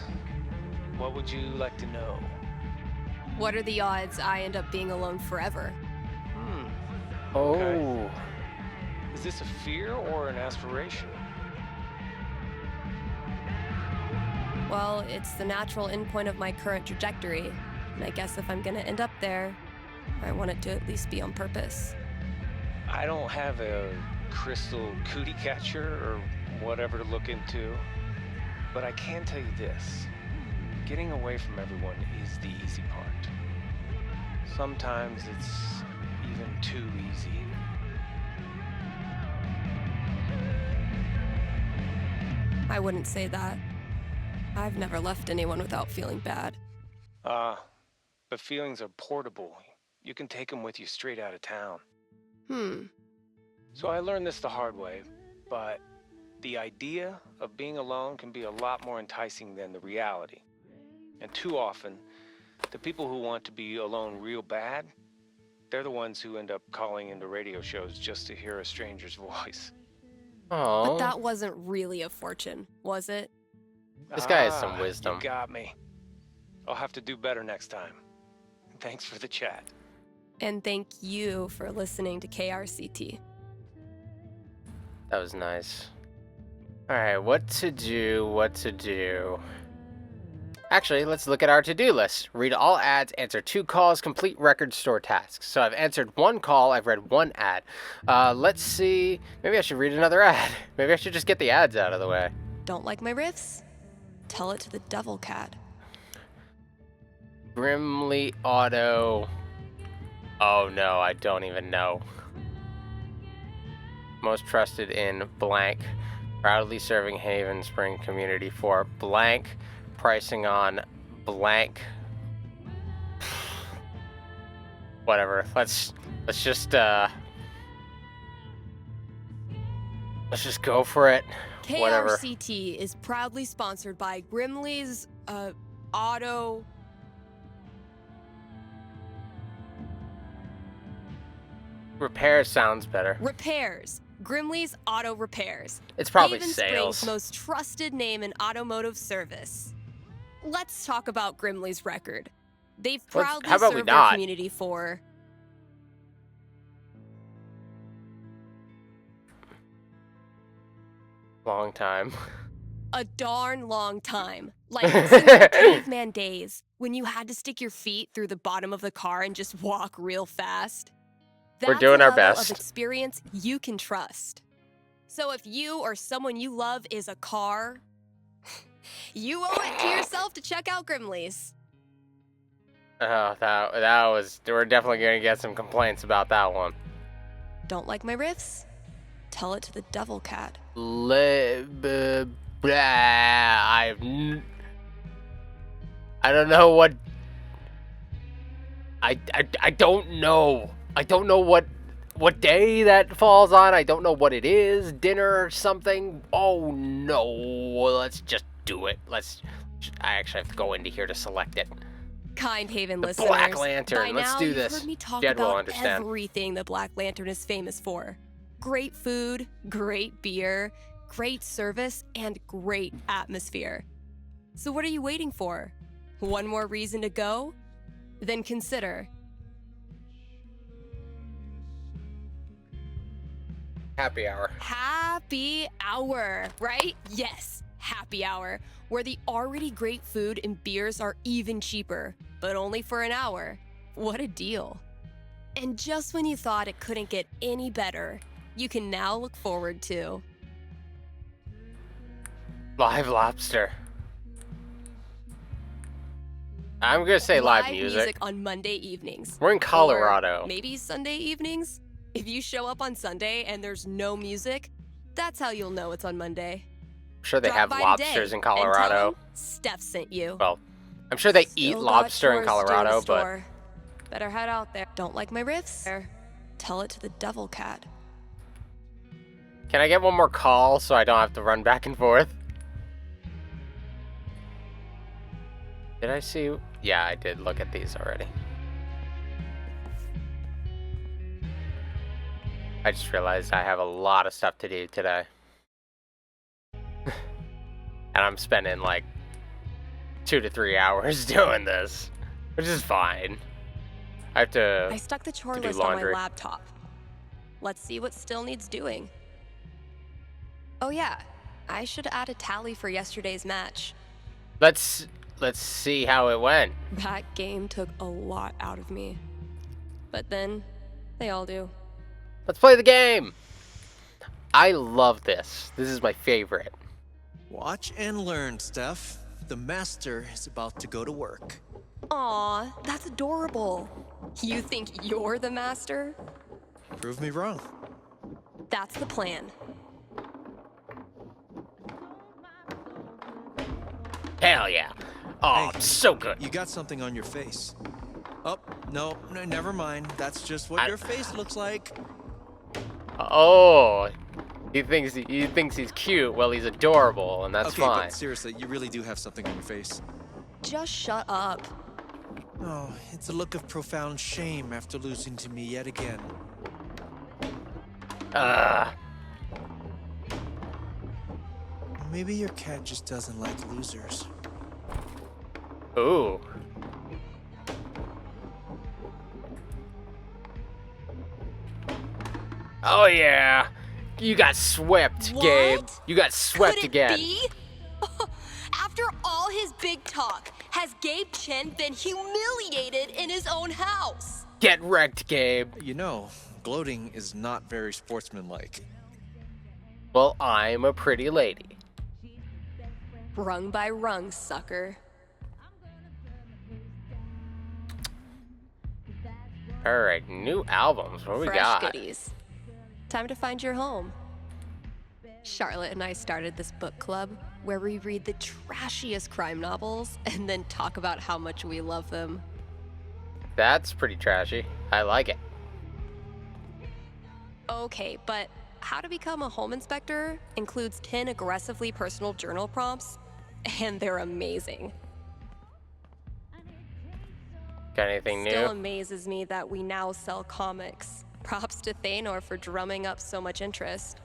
What would you like to know? What are the odds I end up being alone forever? Oh. Is this a fear or an aspiration? Well, it's the natural endpoint of my current trajectory, and I guess if I'm gonna end up there, I want it to at least be on purpose. I don't have a crystal cootie catcher or whatever to look into, but I can tell you this. Getting away from everyone is the easy part. Sometimes it's even too easy. I wouldn't say that. I've never left anyone without feeling bad. But feelings are portable. You can take them with you straight out of town. So I learned this the hard way, but the idea of being alone can be a lot more enticing than the reality. And too often, the people who want to be alone real bad, they're the ones who end up calling into radio shows just to hear a stranger's voice. Oh. But that wasn't really a fortune, was it? This guy has some wisdom. You got me. I'll have to do better next time. Thanks for the chat. And thank you for listening to KRCT. That was nice. Alright, what to do? Actually, let's look at our to-do list. Read all ads, answer 2 calls, complete record store tasks. So I've answered 1 call, I've read 1 ad. Let's see. Maybe I should read another ad. Maybe I should just get the ads out of the way. Don't like my riffs? Tell it to the devil cat. Grimly Auto. Oh no, I don't even know. Most trusted in blank. Proudly serving Haven Spring community for blank. Pricing on blank. Whatever. Let's just go for it. Whatever. KRCT is proudly sponsored by Grimley's Auto. Repair sounds better. Repairs. Grimley's Auto Repairs. It's probably Haven sales. Springs' most trusted name in automotive service. Let's talk about Grimley's record. They've proudly how about we served their not? community for Long time. a darn long time. Like since the caveman days, when you had to stick your feet through the bottom of the car and just walk real fast. We're That's doing a our level best. of experience you can trust. So if you or someone you love is a car, you owe it to yourself to check out Grimley's. Oh, that was. We're definitely gonna get some complaints about that one. Don't like my riffs? Tell it to the devil cat. I don't know what. I don't know. I don't know what day that falls on. I don't know what it is. Dinner or something. Oh no. Let's just do it. I actually have to go into here to select it. Kind Haven The listeners, Black Lantern. by Let's now do you've this. heard me talk Jed will about understand. everything the Black Lantern is famous for. Great food, great beer, great service, and great atmosphere. So what are you waiting for? One more reason to go? Then consider Happy hour. Happy Hour, right? Yes, Happy Hour, where the already great food and beers are even cheaper, but only for an hour. What a deal. And just when you thought it couldn't get any better, you can now look forward to Live Lobster. I'm gonna say live music. on Monday evenings. We're in Colorado. Or maybe Sunday evenings? If you show up on Sunday and there's no music, that's how you'll know it's on Monday. I'm sure they Drop have by lobsters today in and tell Colorado. them Steph sent you. Well, I'm sure they eat Still got lobster in chores to do Colorado, the but store. Better head out there. Don't like my riffs? Tell it to the devil cat. can I get one more call so I don't have to run back and forth? Did I see? Yeah, I did look at these already. I just realized I have a lot of stuff to do today. And I'm spending like 2 to 3 hours doing this, which is fine. I have to I stuck the chore to do list on my laundry. laptop. Let's see what still needs doing. Oh yeah, I should add a tally for yesterday's match. Let's see how it went. That game took a lot out of me. But then, they all do. Let's play the game. I love this. This is my favorite. Watch and learn, Steph. The master is about to go to work. Aw, that's adorable. You think you're the master? Prove me wrong. That's the plan. Hell yeah. Oh, Hey, so good. You got something on your face. Oh, no, never mind. That's just what your face looks like. Oh, he thinks he's cute. Well, he's adorable, and that's Okay, fine. but seriously, you really do have something on your face. Just shut up. Oh, it's a look of profound shame after losing to me yet again. Maybe your cat just doesn't like losers. Ooh. Oh yeah. You got swept, Gabe. You got swept Could it again. be? After all his big talk, has Gabe Chen been humiliated in his own house? Get wrecked, Gabe. You know, gloating is not very sportsmanlike. Well, I'm a pretty lady. Rung by rung, sucker. All right, new albums. What do we Fresh got? goodies. Time to find your home. Charlotte and I started this book club where we read the trashiest crime novels and then talk about how much we love them. That's pretty trashy. I like it. Okay, but how to become a home inspector includes 10 aggressively personal journal prompts, and they're amazing. Got anything new? Still amazes me that we now sell comics. Props to Thanor for drumming up so much interest.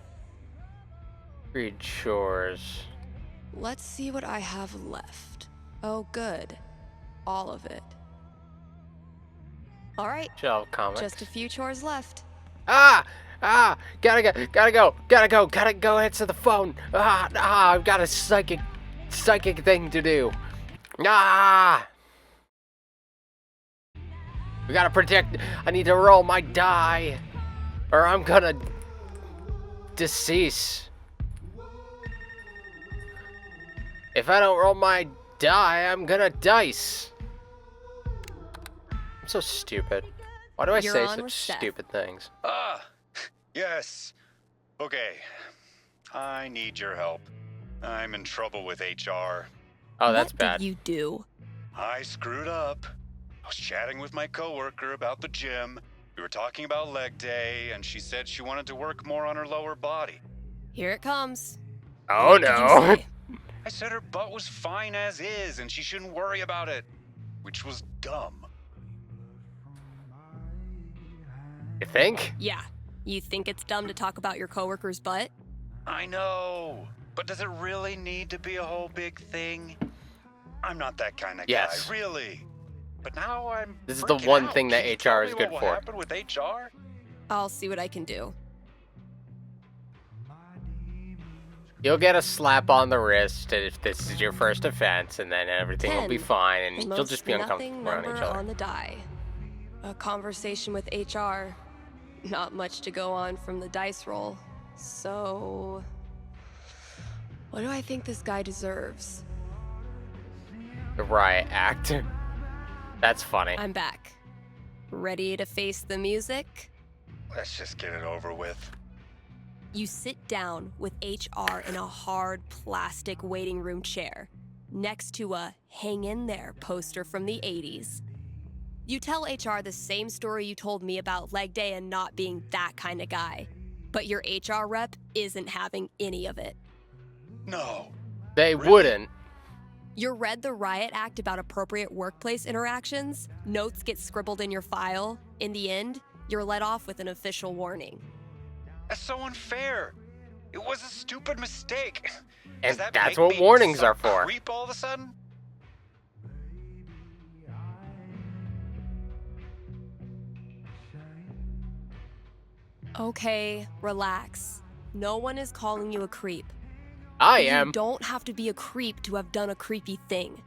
Read chores. Let's see what I have left. Oh, good. All of it. All right. Shelf comics. Just a few chores left. Gotta go answer the phone. I've got a psychic thing to do. We gotta protect. I need to roll my die, or I'm gonna decease. If I don't roll my die, I'm gonna dice. I'm so stupid. Why do I You're say on such with Steph. stupid things? Yes. Okay. I need your help. I'm in trouble with HR. Oh, that's What bad. did you do? I screwed up. I was chatting with my coworker about the gym. We were talking about leg day, and she said she wanted to work more on her lower body. Here it comes. Oh What did you no. say? I said her butt was fine as is and she shouldn't worry about it, which was dumb. You think? Yeah. You think it's dumb to talk about your coworker's butt? I know, but does it really need to be a whole big thing? I'm not that kind of guy, really. But now I'm This is the freaking one out. thing that Can you HR tell is me good what for. will happen with HR? I'll see what I can do. You'll get a slap on the wrist if this is your first offense, and then everything will be 10. fine, and The you'll most just be nothing uncomfortable around number each other. on the die. A conversation with HR. Not much to go on from the dice roll. So, what do I think this guy deserves? The riot act. That's funny. I'm back. Ready to face the music? Let's just get it over with. You sit down with HR in a hard plastic waiting room chair next to a hang in there poster from the 80s. You tell HR the same story you told me about leg day and not being that kind of guy, but your HR rep isn't having any of it. No. They wouldn't. You read the riot act about appropriate workplace interactions, notes get scribbled in your file. In the end, you're let off with an official warning. That's so unfair. It was a stupid mistake. And Does that that's make what me warnings some are for. Creep all of a sudden? Okay, relax. No one is calling you a creep. I You am. don't have to be a creep to have done a creepy thing.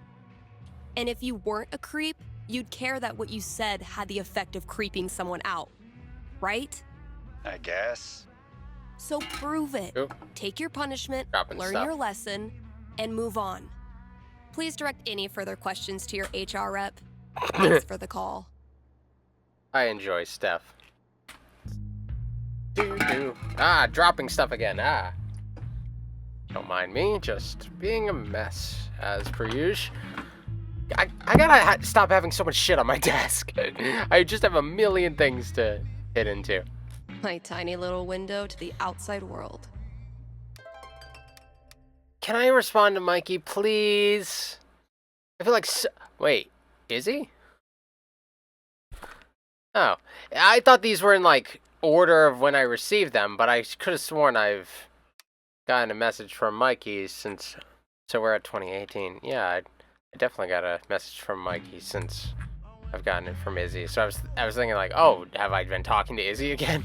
And if you weren't a creep, you'd care that what you said had the effect of creeping someone out, right? I guess. So prove it. Oop. Take your punishment, Dropping learn stuff. your lesson, and move on. Please direct any further questions to your HR rep. Thanks for the call. I enjoy Steph. Ah, dropping stuff again. Ah. Don't mind me, just being a mess, as per usual. I gotta stop having so much shit on my desk. I just have a million things to hit into. My tiny little window to the outside world. Can I respond to Mikey, please? I feel like wait, is he? Oh, I thought these were in, like, order of when I received them, but I could have sworn I've gotten a message from Mikey since... So we're at 2018. Yeah, I definitely got a message from Mikey since I've gotten it from Izzy. So I was thinking, like, oh, have I been talking to Izzy again?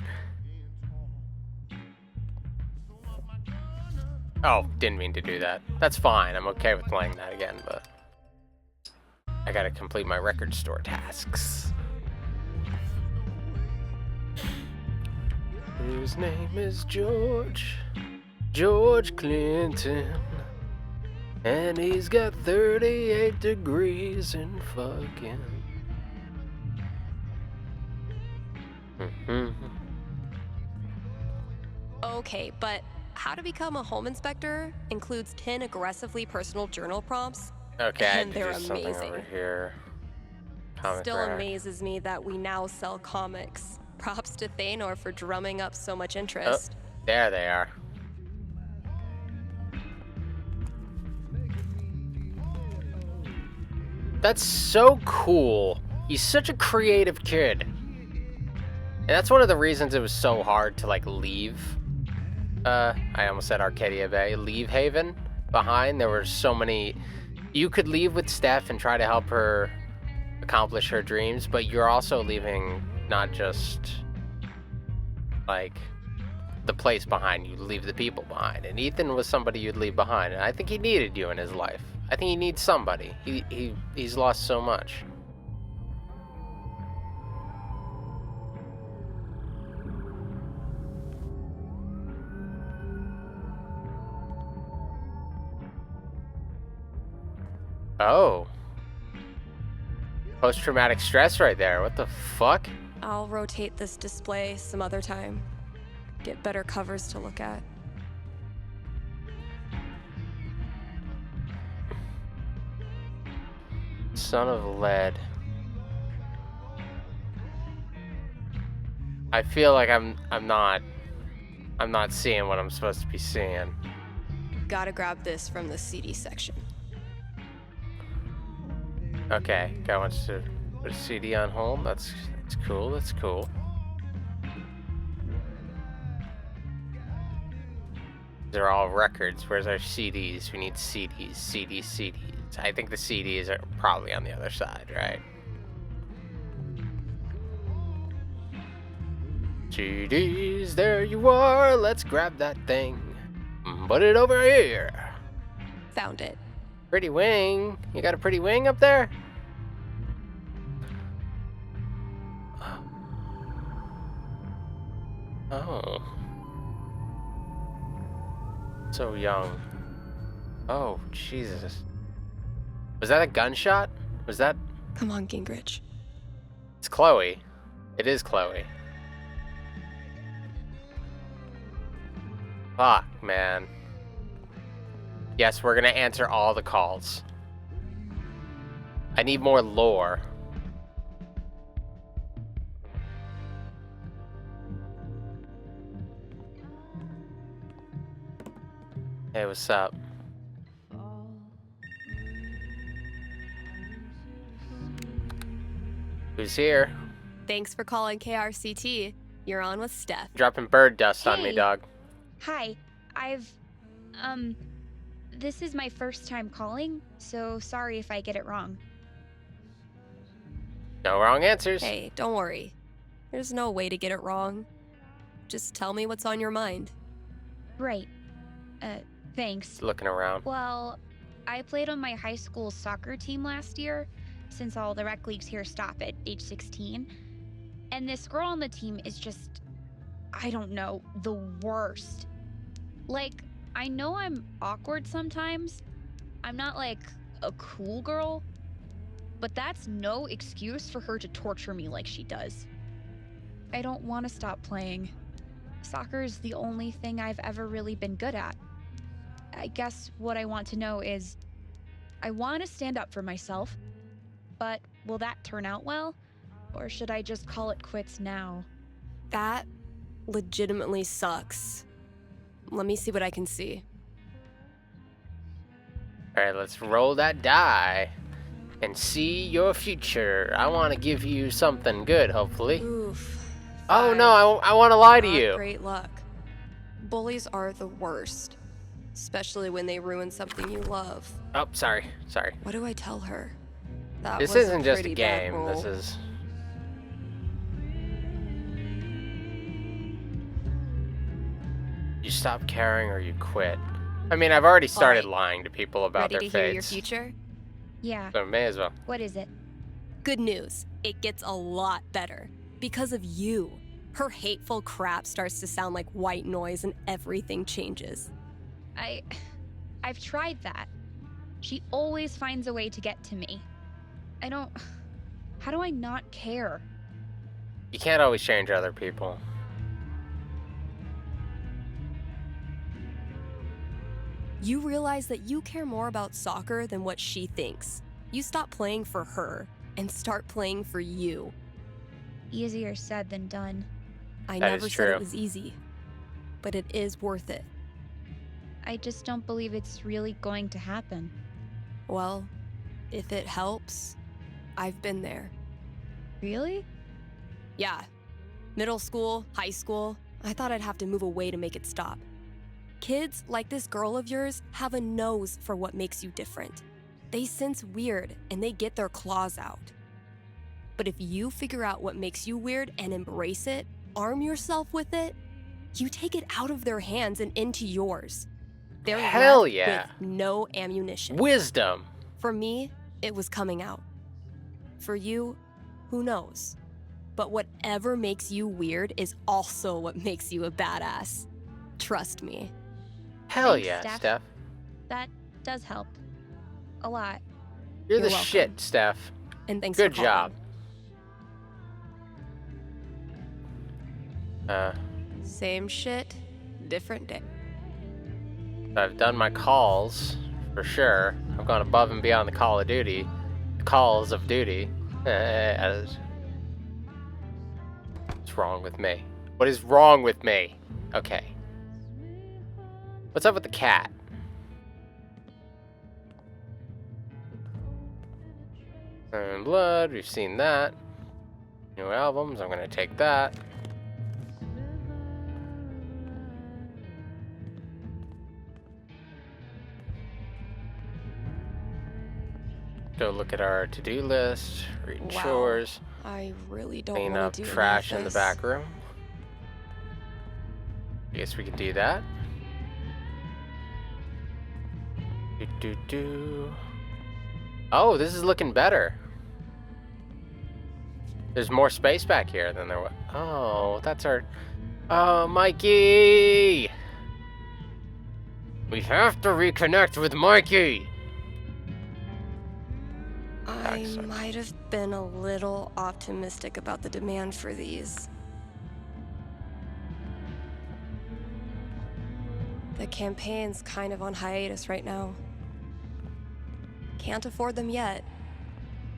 Oh, didn't mean to do that. That's fine. I'm okay with playing that again, but... I gotta complete my record store tasks. His name is George Clinton, and he's got 38 degrees in fucking. Okay, but how to become a home inspector includes 10 aggressively personal journal prompts. Okay, I had and to they're do something amazing. over here. Comic Still rack. amazes me that we now sell comics. Props to Thanor for drumming up so much interest. Oh, there they are. That's so cool. He's such a creative kid. And that's one of the reasons it was so hard to, like, leave. I almost said Arcadia Bay. Leave Haven behind. There were so many... You could leave with Steph and try to help her accomplish her dreams, but you're also leaving not just, like, the place behind. You leave the people behind. And Ethan was somebody you'd leave behind. And I think he needed you in his life. I think he needs somebody. He's lost so much. Oh. Post-traumatic stress right there. What the fuck? I'll rotate this display some other time. Get better covers to look at. Son of lead. I feel like I'm not seeing what I'm supposed to be seeing. Gotta grab this from the CD section. Okay, guy wants to put a CD on home. That's cool. That's cool. They're all records. Where's our CDs? We need CDs. CDs. I think the CDs are probably on the other side, right? CDs, there you are. Let's grab that thing. Put it over here. Found it. Pretty wing. You got a pretty wing up there? Oh. So young. Oh, Jesus. Was that a gunshot? Was that... Come on, Gingrich. It's Chloe. It is Chloe. Fuck, man. Yes, we're gonna answer all the calls. I need more lore. Hey, what's up? Who's here? Thanks for calling KRCT. You're on with Steph. Dropping bird dust on me, Hey. dog. Hi, this is my first time calling, so sorry if I get it wrong. No wrong answers. Hey, don't worry. There's no way to get it wrong. Just tell me what's on your mind. Right. Thanks. Looking around. Well, I played on my high school soccer team last year, since all the rec leagues here stop at age 16. And this girl on the team is just, I don't know, the worst. Like, I know I'm awkward sometimes. I'm not like a cool girl, but that's no excuse for her to torture me like she does. I don't want to stop playing. Soccer is the only thing I've ever really been good at. I guess what I want to know is, I want to stand up for myself, but will that turn out well? Or should I just call it quits now? That legitimately sucks. Let me see what I can see. Alright, let's roll that die and see your future. I want to give you something good, hopefully. Oof. Oh no, I want to lie to Not you. great luck. Bullies are the worst, especially when they ruin something you love. Oh, sorry. What do I tell her? That This was isn't just a pretty bad game. roll. This is... You stop caring or you quit. I mean, I've already started lying to people about Ready their to fates. hear your future? Yeah. So may as well. What is it? Good news. It gets a lot better. Because of you. Her hateful crap starts to sound like white noise and everything changes. I've tried that. She always finds a way to get to me. How do I not care? You can't always change other people. You realize that you care more about soccer than what she thinks. You stop playing for her and start playing for you. Easier said than done. I That never is said true. it was easy, but it is worth it. I just don't believe it's really going to happen. Well, if it helps, I've been there. Really? Yeah. Middle school, high school, I thought I'd have to move away to make it stop. Kids like this girl of yours have a nose for what makes you different. They sense weird and they get their claws out. But if you figure out what makes you weird and embrace it, arm yourself with it, you take it out of their hands and into yours. They're Hell left yeah. with no ammunition. Wisdom. For me, it was coming out. For you, who knows? But whatever makes you weird is also what makes you a badass. Trust me. Hell Thanks, yeah, Steph. Steph. That does help. A lot. You're the You're welcome. shit, Steph. And thanks Good for job. Same shit, different day. I've done my calls, for sure. I've gone above and beyond the Call of Duty. Calls of Duty. What's wrong with me? What is wrong with me? Okay. What's up with the cat? And Blood, we've seen that. New albums, I'm gonna take that. Go look at our to-do list, reading Wow. chores, I really don't clean want up to do trash any in the of back this. room. I guess we can do that. Do. Oh, this is looking better. There's more space back here than there was. Oh, that's our... Oh, Mikey! We have to reconnect with Mikey! I might have been a little optimistic about the demand for these. The campaign's kind of on hiatus right now. Can't afford them yet.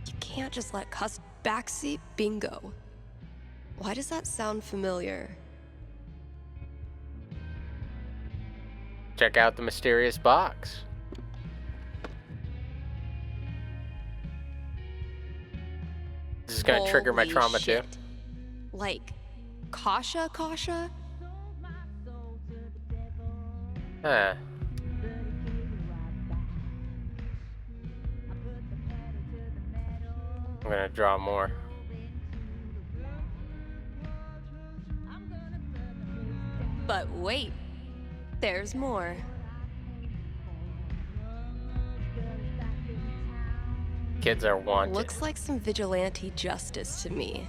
You can't just let backseat bingo. Why does that sound familiar? Check out the mysterious box. This is gonna trigger my Holy trauma shit. too. Like, Kasha? Huh. I'm gonna draw more. But wait, there's more. Kids are wanted. Looks like some vigilante justice to me.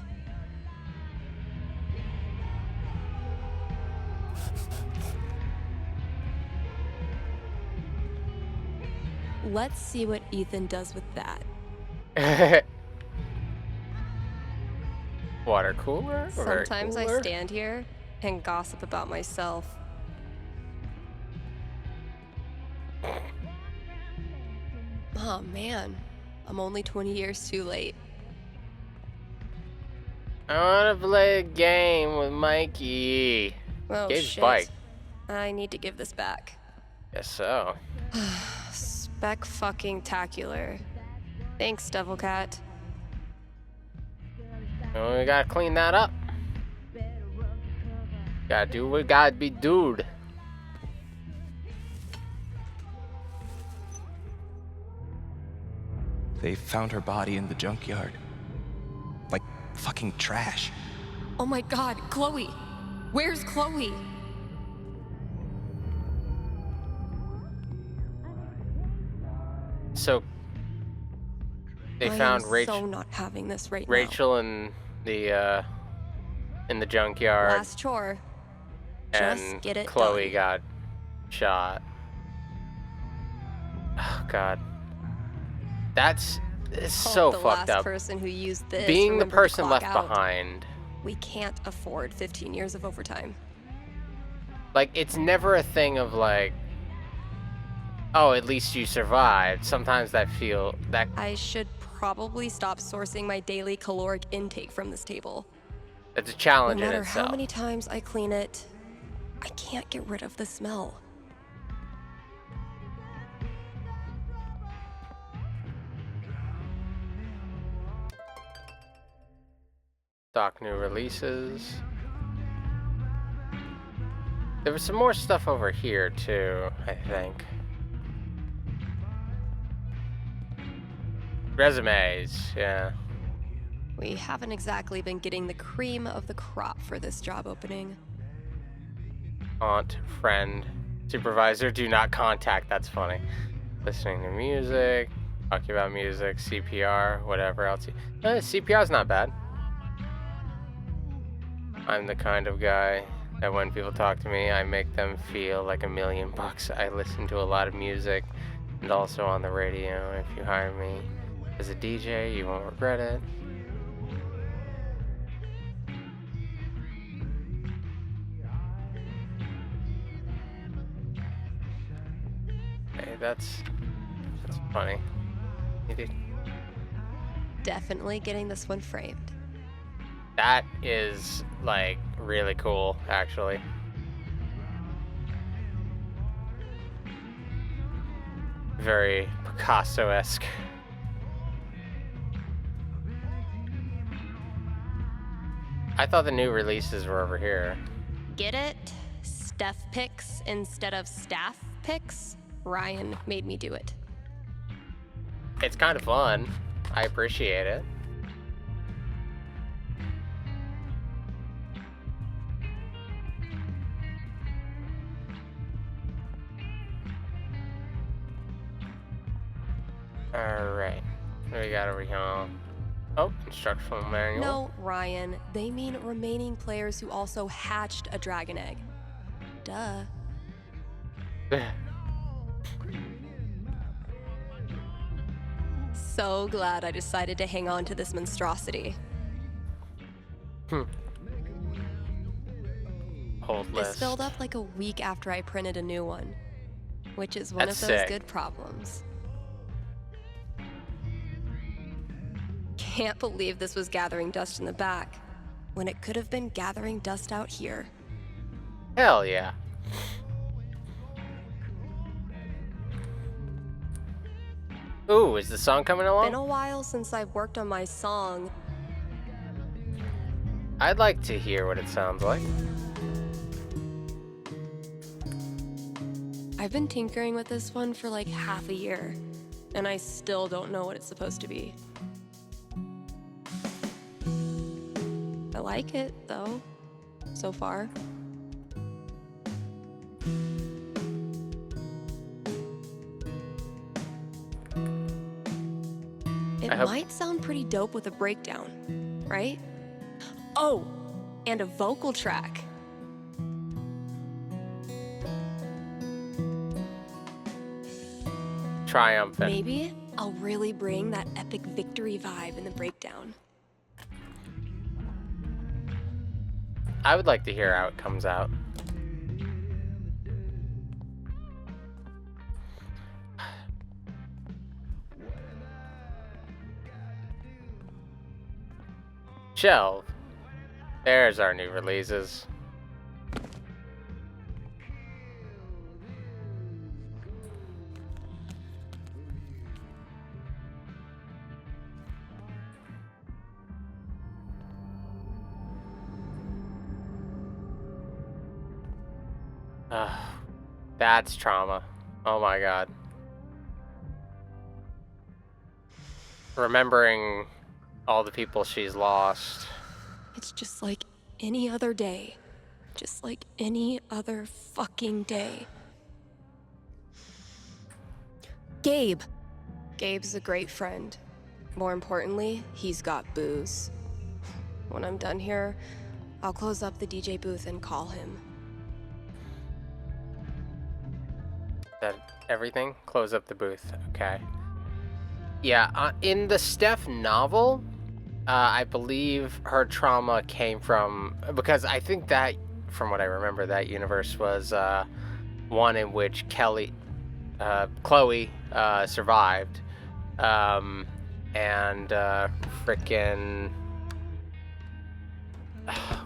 Let's see what Ethan does with that. Water cooler? Very Sometimes I cooler. stand here and gossip about myself. Oh man, I'm only 20 years too late. I wanna play a game with Mikey. Oh Gabe's shit. bike. I need to give this back. Guess so. Spec-fucking-tacular. Thanks, Devil Cat. Well, we gotta clean that up. Gotta do what gotta be dude. They found her body in the junkyard. Like fucking trash. Oh my god, Chloe! Where's Chloe? So they I found am Rachel. so not having this right Rachel in the junkyard. Last chore. and Just get it Chloe done. got shot. Oh god, it's so the fucked last up. person who used this Being the remembered to person clock left out. behind. We can't afford 15 years of overtime. Like, it's never a thing of like, oh, at least you survived. Sometimes that I should probably stop sourcing my daily caloric intake from this table. it's a challenge No in matter itself. how many times I clean it, I can't get rid of the smell. Stock new releases. There was some more stuff over here too, I think. Resumes, yeah. We haven't exactly been getting the cream of the crop for this job opening. Aunt, friend, supervisor, do not contact. That's funny. Listening to music, talking about music, CPR, whatever else. CPR's not bad. I'm the kind of guy that when people talk to me, I make them feel like $1,000,000. I listen to a lot of music and also on the radio. If you hire me as a DJ, you won't regret it. Hey, that's funny. You did. Definitely getting this one framed. That is like really cool, actually. Very Picasso-esque. I thought the new releases were over here. Get it? Steph picks instead of staff picks? Ryan made me do it. It's kind of fun. I appreciate it. Alright. What do we got over here? Oh, instructional manual. No, Ryan. They mean remaining players who also hatched a dragon egg. Duh. So glad I decided to hang on to this monstrosity. Hold list. This filled up like a week after I printed a new one, which is one That's of those sick. good problems. Can't believe this was gathering dust in the back, when it could have been gathering dust out here. Hell yeah. Ooh, is the song coming along? Been a while since I've worked on my song. I'd like to hear what it sounds like. I've been tinkering with this one for like half a year, and I still don't know what it's supposed to be. I like it, though, so far. It might sound pretty dope with a breakdown, right? Oh, and a vocal track. Triumphant. Maybe I'll really bring that epic victory vibe in the breakdown. I would like to hear how it comes out. Shelve. There's our new releases. That's trauma. Oh my god. Remembering all the people she's lost. It's just like any other day. Just like any other fucking day. Gabe. Gabe's a great friend. More importantly, he's got booze. When I'm done here, I'll close up the DJ booth and call him. That everything? Close up the booth. Okay. Yeah, in the Steph novel, I believe her trauma came from, because I think that, from what I remember, that universe was one in which Chloe survived, and frickin'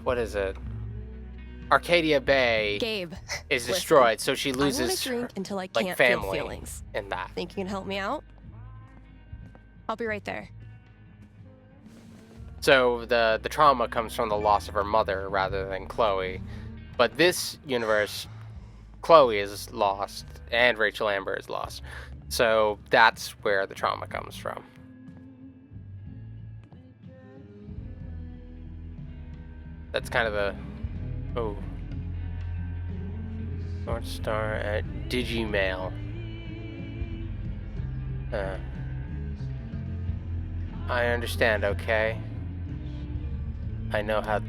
what is it? Arcadia Bay Gabe, is destroyed, so she I want loses to drink until I like can't family feel feelings. in that. Think you can help me out? I'll be right there. So the trauma comes from the loss of her mother rather than Chloe. But this universe, Chloe is lost and Rachel Amber is lost. So that's where the trauma comes from. That's kind of the... Oh. North Star at Digimail. I understand, okay? I know how...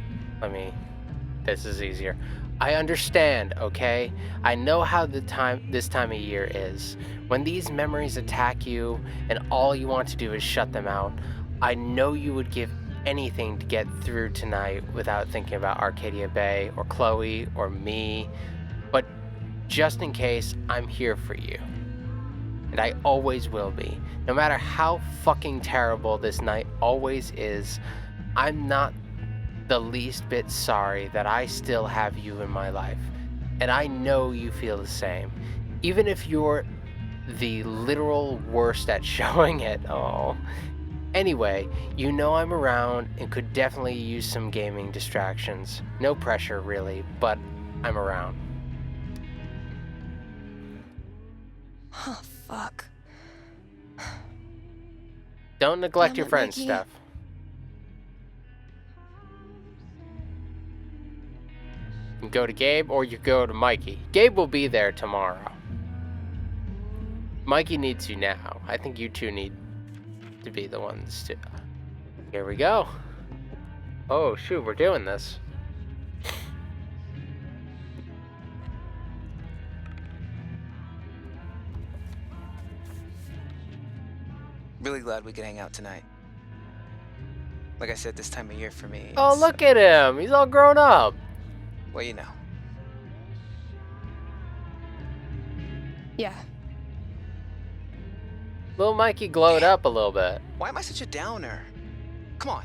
This is easier. I understand, okay? I know how this time of year is. When these memories attack you and all you want to do is shut them out, I know you would give anything to get through tonight without thinking about Arcadia Bay or Chloe or me. But just in case, I'm here for you. And I always will be. No matter how fucking terrible this night always is, I'm not the least bit sorry that I still have you in my life. And I know you feel the same. Even if you're the literal worst at showing it, Anyway, you know I'm around and could definitely use some gaming distractions. No pressure, really, but I'm around. Oh, fuck. Don't neglect Damn your it, friends, Mikey. Steph. You can go to Gabe or you go to Mikey. Gabe will be there tomorrow. Mikey needs you now. I think you two need to be the ones to... Here we go. Oh, shoot, we're doing this. Really glad we could hang out tonight. Like I said, this time of year for me. Oh, look at him. He's all grown up. Well, you know. Yeah. Little Mikey glowed up a little bit. Why am I such a downer? Come on.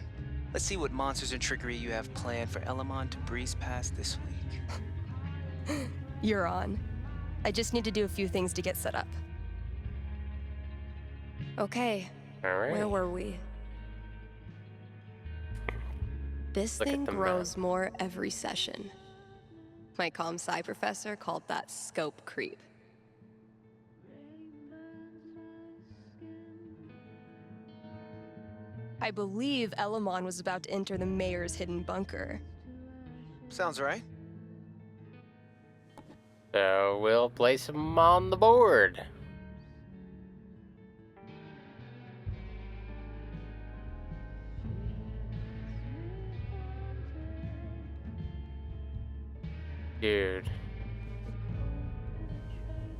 Let's see what monsters and trickery you have planned for Elamon to breeze past this week. You're on. I just need to do a few things to get set up. Okay. All right. Where were we? This Look at thing the grows more every session. My comp-sci professor called that scope creep. I believe Elamon was about to enter the mayor's hidden bunker. Sounds right. So we'll place him on the board. Dude.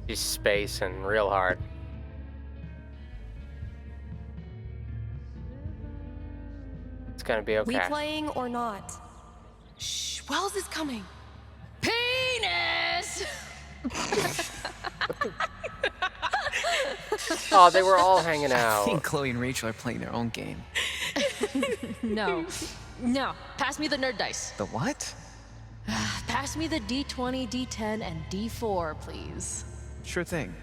He's spacing real hard. It's gonna be okay. We playing or not? Shh, Wells is coming. Penis! Oh, they were all hanging I out. think Chloe and Rachel are playing their own game. No. No. Pass me the nerd dice. The what? Pass me the D20, D10, and D4, please. Sure thing.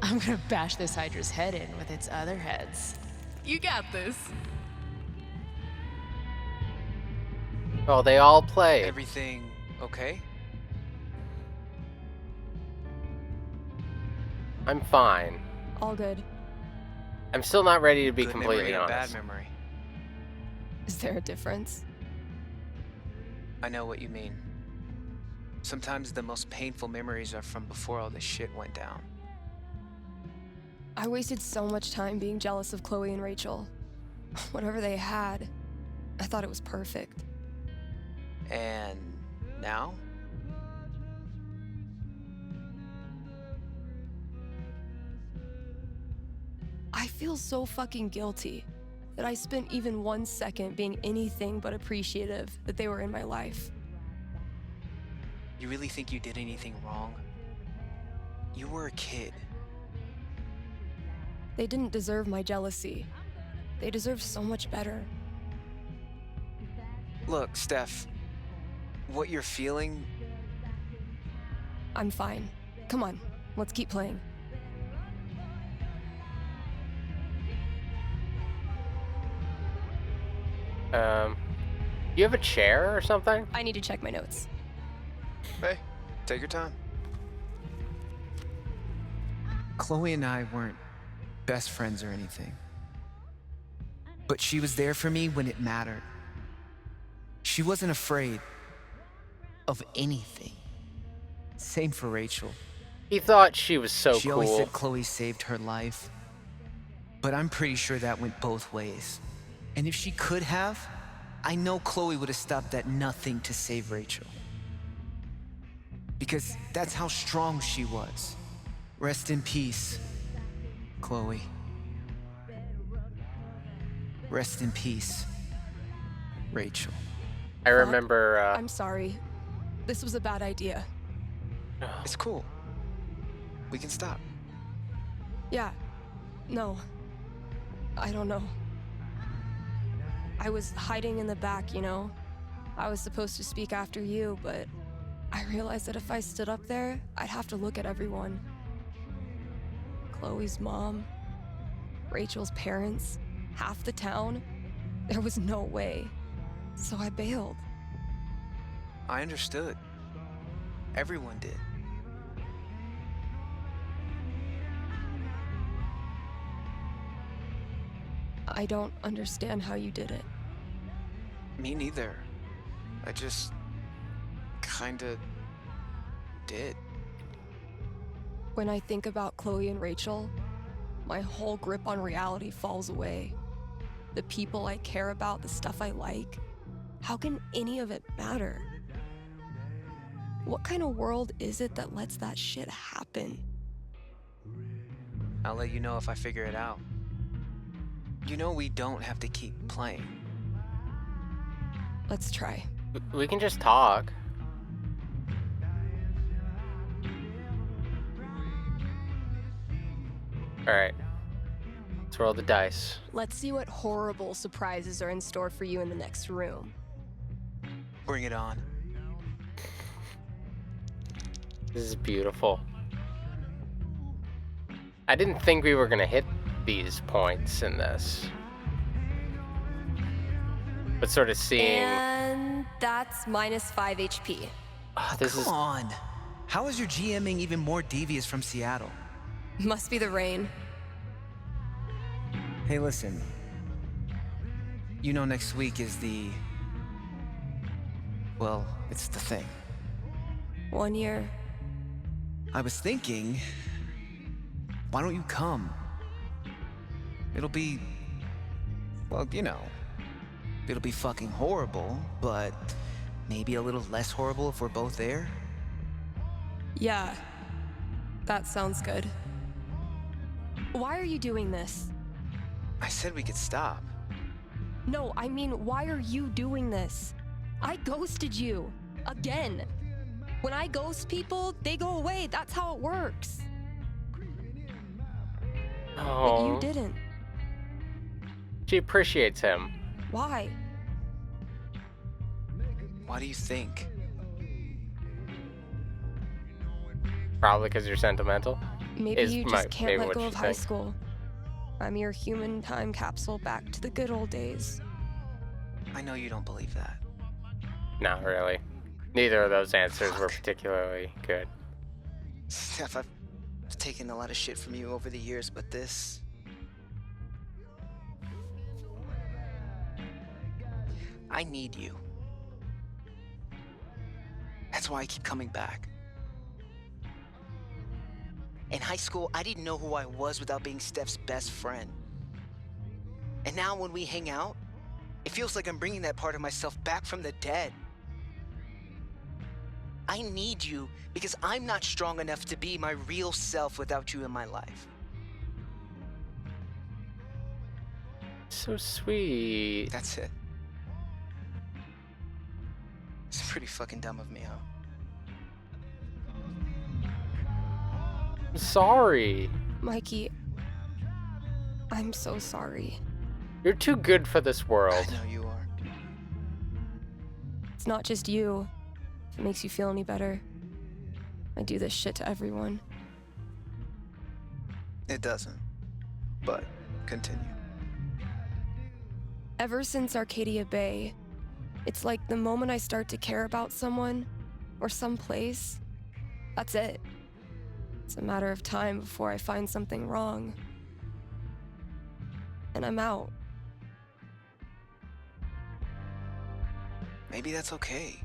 I'm gonna bash this Hydra's head in with its other heads. You got this. Oh, they all play. Everything okay? I'm fine. All good. I'm still not ready to be Good completely memory and honest. bad memory. Is there a difference? I know what you mean. Sometimes the most painful memories are from before all this shit went down. I wasted so much time being jealous of Chloe and Rachel. Whatever they had, I thought it was perfect. And now? I feel so fucking guilty that I spent even 1 second being anything but appreciative that they were in my life. You really think you did anything wrong? You were a kid. They didn't deserve my jealousy. They deserve so much better. Look, Steph, what you're feeling... I'm fine. Come on, let's keep playing. You have a chair or something? I need to check my notes. Hey, take your time. Chloe and I weren't best friends or anything. But she was there for me when it mattered. She wasn't afraid of anything. Same for Rachel. He thought she was so She cool. always said Chloe saved her life. But I'm pretty sure that went both ways. And if she could have, I know Chloe would have stopped at nothing to save Rachel. Because that's how strong she was. Rest in peace, Chloe. Rest in peace, Rachel. I remember, I'm sorry. This was a bad idea. It's cool. We can stop. Yeah. No. I don't know. I was hiding in the back, you know? I was supposed to speak after you, but I realized that if I stood up there, I'd have to look at everyone. Chloe's mom, Rachel's parents, half the town, there was no way. So I bailed. I understood. Everyone did. I don't understand how you did it. Me neither. I just kinda did. When I think about Chloe and Rachel, my whole grip on reality falls away. The people I care about, the stuff I like, how can any of it matter? What kind of world is it that lets that shit happen? I'll let you know if I figure it out. You know we don't have to keep playing. Let's try. We can just talk. Alright. Let's roll the dice. Let's see what horrible surprises are in store for you in the next room. Bring it on. This is beautiful. I didn't think we were gonna hit these points in this. But sort of seeing... And that's -5 HP. Come on. How is your GMing even more devious from Seattle? Must be the rain. Hey, listen. You know next week is the... Well, it's the thing. 1 year. I was thinking... Why don't you come? It'll be... Well, you know... It'll be fucking horrible, but... maybe a little less horrible if we're both there? Yeah. That sounds good. Why are you doing this? I said we could stop. No, I mean, why are you doing this? I ghosted you. Again. When I ghost people, they go away. That's how it works. But you didn't. She appreciates him. Why? Why do you think? Probably because you're sentimental. Maybe you just can't maybe let what go you of high think. school. I'm your human time capsule back to the good old days. I know you don't believe that. Not really. Neither of those answers were particularly good. Steph, I've taken a lot of shit from you over the years, but this... I need you. That's why I keep coming back. In high school, I didn't know who I was without being Steph's best friend. And now when we hang out, it feels like I'm bringing that part of myself back from the dead. I need you because I'm not strong enough to be my real self without you in my life. So sweet. That's it. It's pretty fucking dumb of me, huh? I'm sorry. Mikey, I'm so sorry. You're too good for this world. I know you are. It's not just you. If it makes you feel any better. I do this shit to everyone. It doesn't. But continue. Ever since Arcadia Bay, it's like the moment I start to care about someone or someplace, that's it. It's a matter of time before I find something wrong. And I'm out. Maybe that's okay.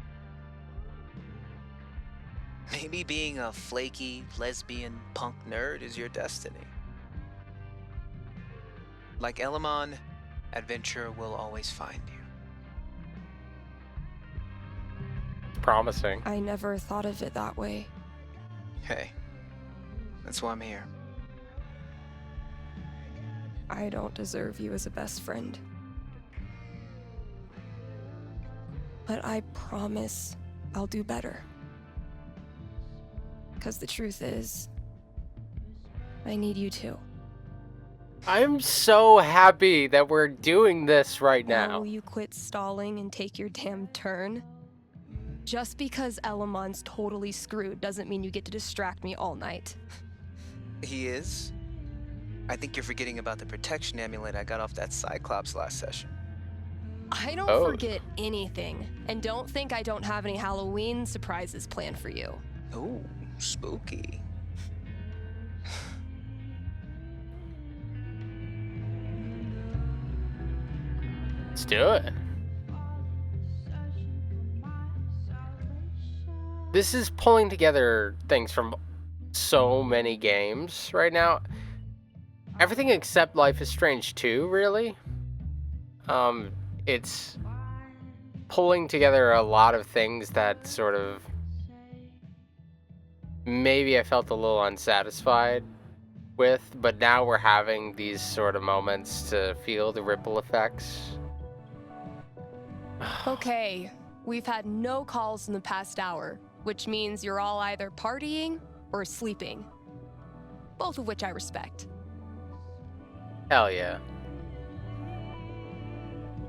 Maybe being a flaky, lesbian, punk nerd is your destiny. Like Elamon, adventure will always find you. Promising. I never thought of it that way. Hey, that's why I'm here. I don't deserve you as a best friend. But I promise I'll do better. Because the truth is, I need you too. I'm so happy that we're doing this right now. Will you quit stalling and take your damn turn? Just because Elamon's totally screwed doesn't mean you get to distract me all night. He is. I think you're forgetting about the protection amulet I got off that Cyclops last session. I don't forget anything. And don't think I don't have any Halloween surprises planned for you. Ooh, spooky. Let's do it. This is pulling together things from so many games right now. Everything except Life is Strange 2, really. It's pulling together a lot of things that sort of maybe I felt a little unsatisfied with, but now we're having these sort of moments to feel the ripple effects. Okay, we've had no calls in the past hour, which means you're all either partying or sleeping. Both of which I respect. Hell yeah.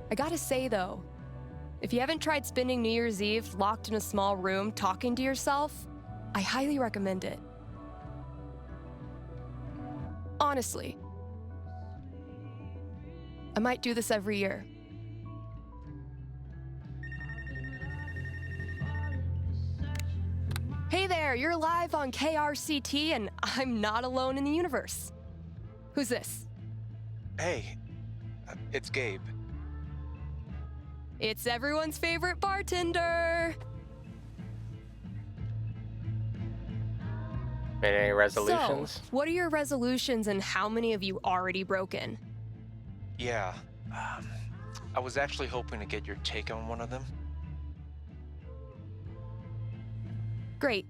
I gotta say though, if you haven't tried spending New Year's Eve locked in a small room talking to yourself, I highly recommend it. Honestly. I might do this every year. Hey there, you're live on KRCT and I'm not alone in the universe. Who's this? Hey, it's Gabe. It's everyone's favorite bartender. Made any resolutions? So, what are your resolutions and how many have you already broken? Yeah, I was actually hoping to get your take on one of them. Great.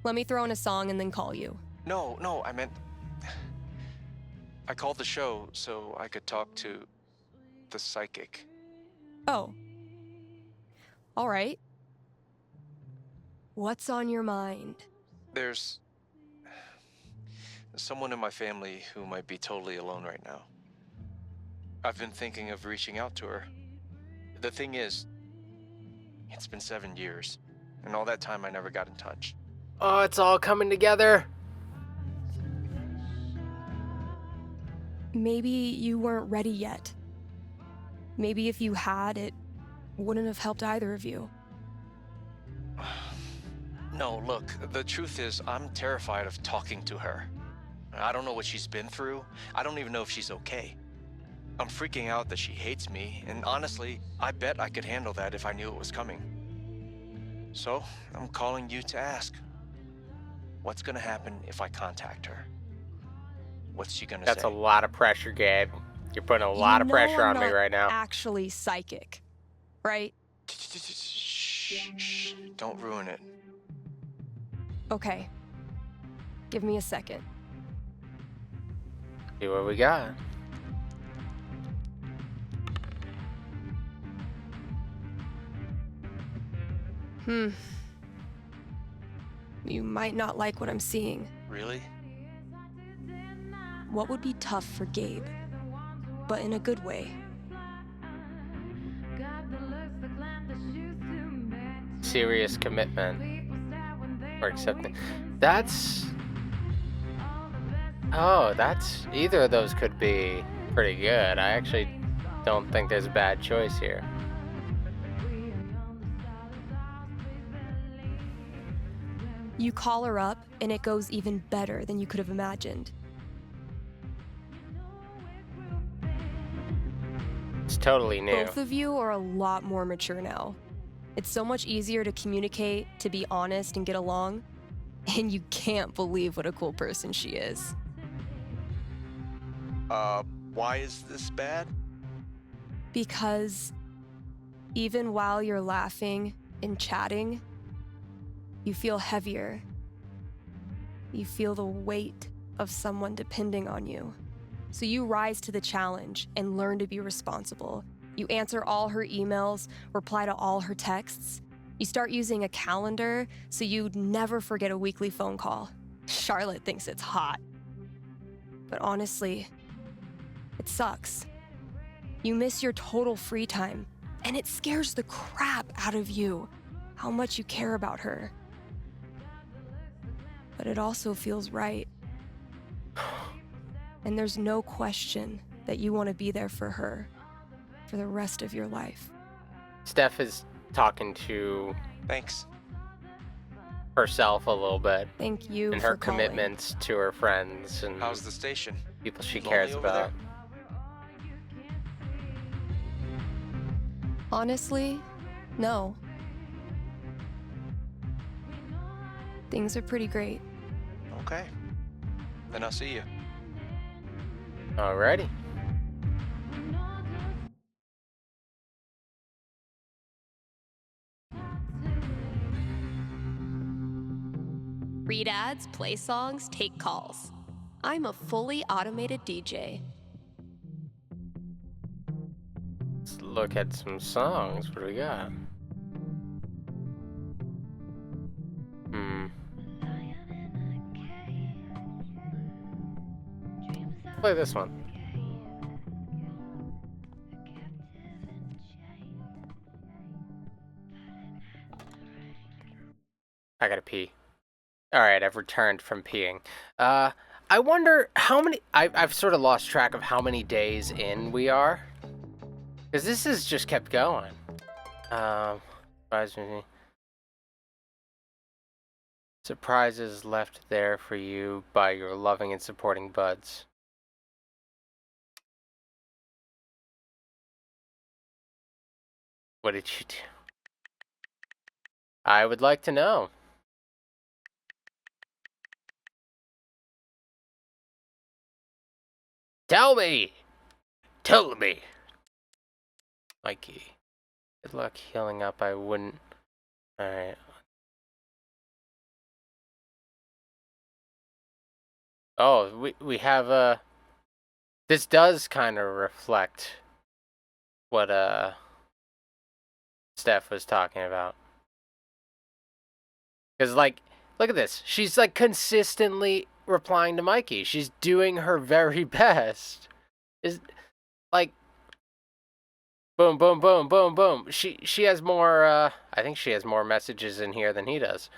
Let me throw in a song and then call you. No, I meant... I called the show so I could talk to the psychic. Oh. All right. What's on your mind? There's someone in my family who might be totally alone right now. I've been thinking of reaching out to her. The thing is, it's been 7 years, and all that time I never got in touch. Oh, it's all coming together. Maybe you weren't ready yet. Maybe if you had, it wouldn't have helped either of you. No, look, the truth is I'm terrified of talking to her. I don't know what she's been through. I don't even know if she's okay. I'm freaking out that she hates me, and honestly, I bet I could handle that if I knew it was coming. So, I'm calling you to ask, what's gonna happen if I contact her? What's she gonna say? That's a lot of pressure, Gabe. You're putting a lot of pressure on me right now. Actually psychic, right? Shh, don't ruin it. Okay. Give me a second. See what we got. You might not like what I'm seeing. Really? What would be tough for Gabe, but in a good way? Serious commitment. Or acceptance. That's... Oh, that's... Either of those could be pretty good. I actually don't think there's a bad choice here. You call her up, and it goes even better than you could have imagined. It's totally new. Both of you are a lot more mature now. It's so much easier to communicate, to be honest, and get along. And you can't believe what a cool person she is. Why is this bad? Because even while you're laughing and chatting, you feel heavier. You feel the weight of someone depending on you. So you rise to the challenge and learn to be responsible. You answer all her emails, reply to all her texts. You start using a calendar so you never forget a weekly phone call. Charlotte thinks it's hot. But honestly, it sucks. You miss your total free time, and it scares the crap out of you how much you care about her. But it also feels right. And there's no question that you want to be there for her for the rest of your life. Steph is talking to Thanks. herself a little bit. Thank you and for her calling. commitments to her friends and How's the station? people she Lonely cares over about. Honestly, no. Things are pretty great. Okay. Then I'll see you. Alrighty. Read ads, play songs, take calls. I'm a fully automated DJ. Let's look at some songs. What do we got? Play this one. I gotta pee. Alright, I've returned from peeing. I wonder how many... I've sort of lost track of how many days in we are. Because this has just kept going. Surprises left there for you by your loving and supporting buds. What did you do? I would like to know. Tell me! Tell me! Mikey. Good luck healing up, I wouldn't... Alright. Oh, we have a... This does kind of reflect what, Steph was talking about. Because, like, look at this. She's, like, consistently replying to Mikey. She's doing her very best. Is, like... Boom, boom, boom, boom, boom. She has more, I think she has more messages in here than he does.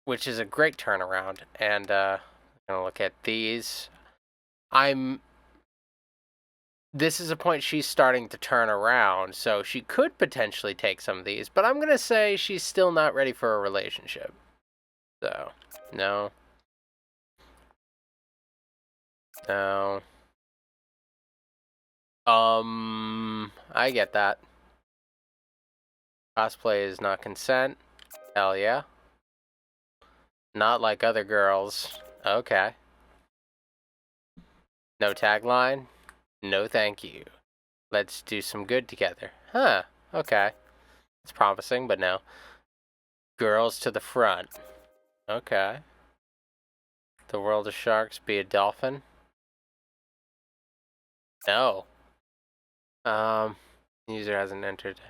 Which is a great turnaround. And, I'm gonna look at these. This is a point she's starting to turn around, so she could potentially take some of these, but I'm gonna say she's still not ready for a relationship. So, no. No. I get that. Cosplay is not consent. Hell yeah. Not like other girls. Okay. No tagline. No thank you. Let's do some good together. Huh. Okay. It's promising, but no. Girls to the front. Okay. The world of sharks, be a dolphin. No. User hasn't entered.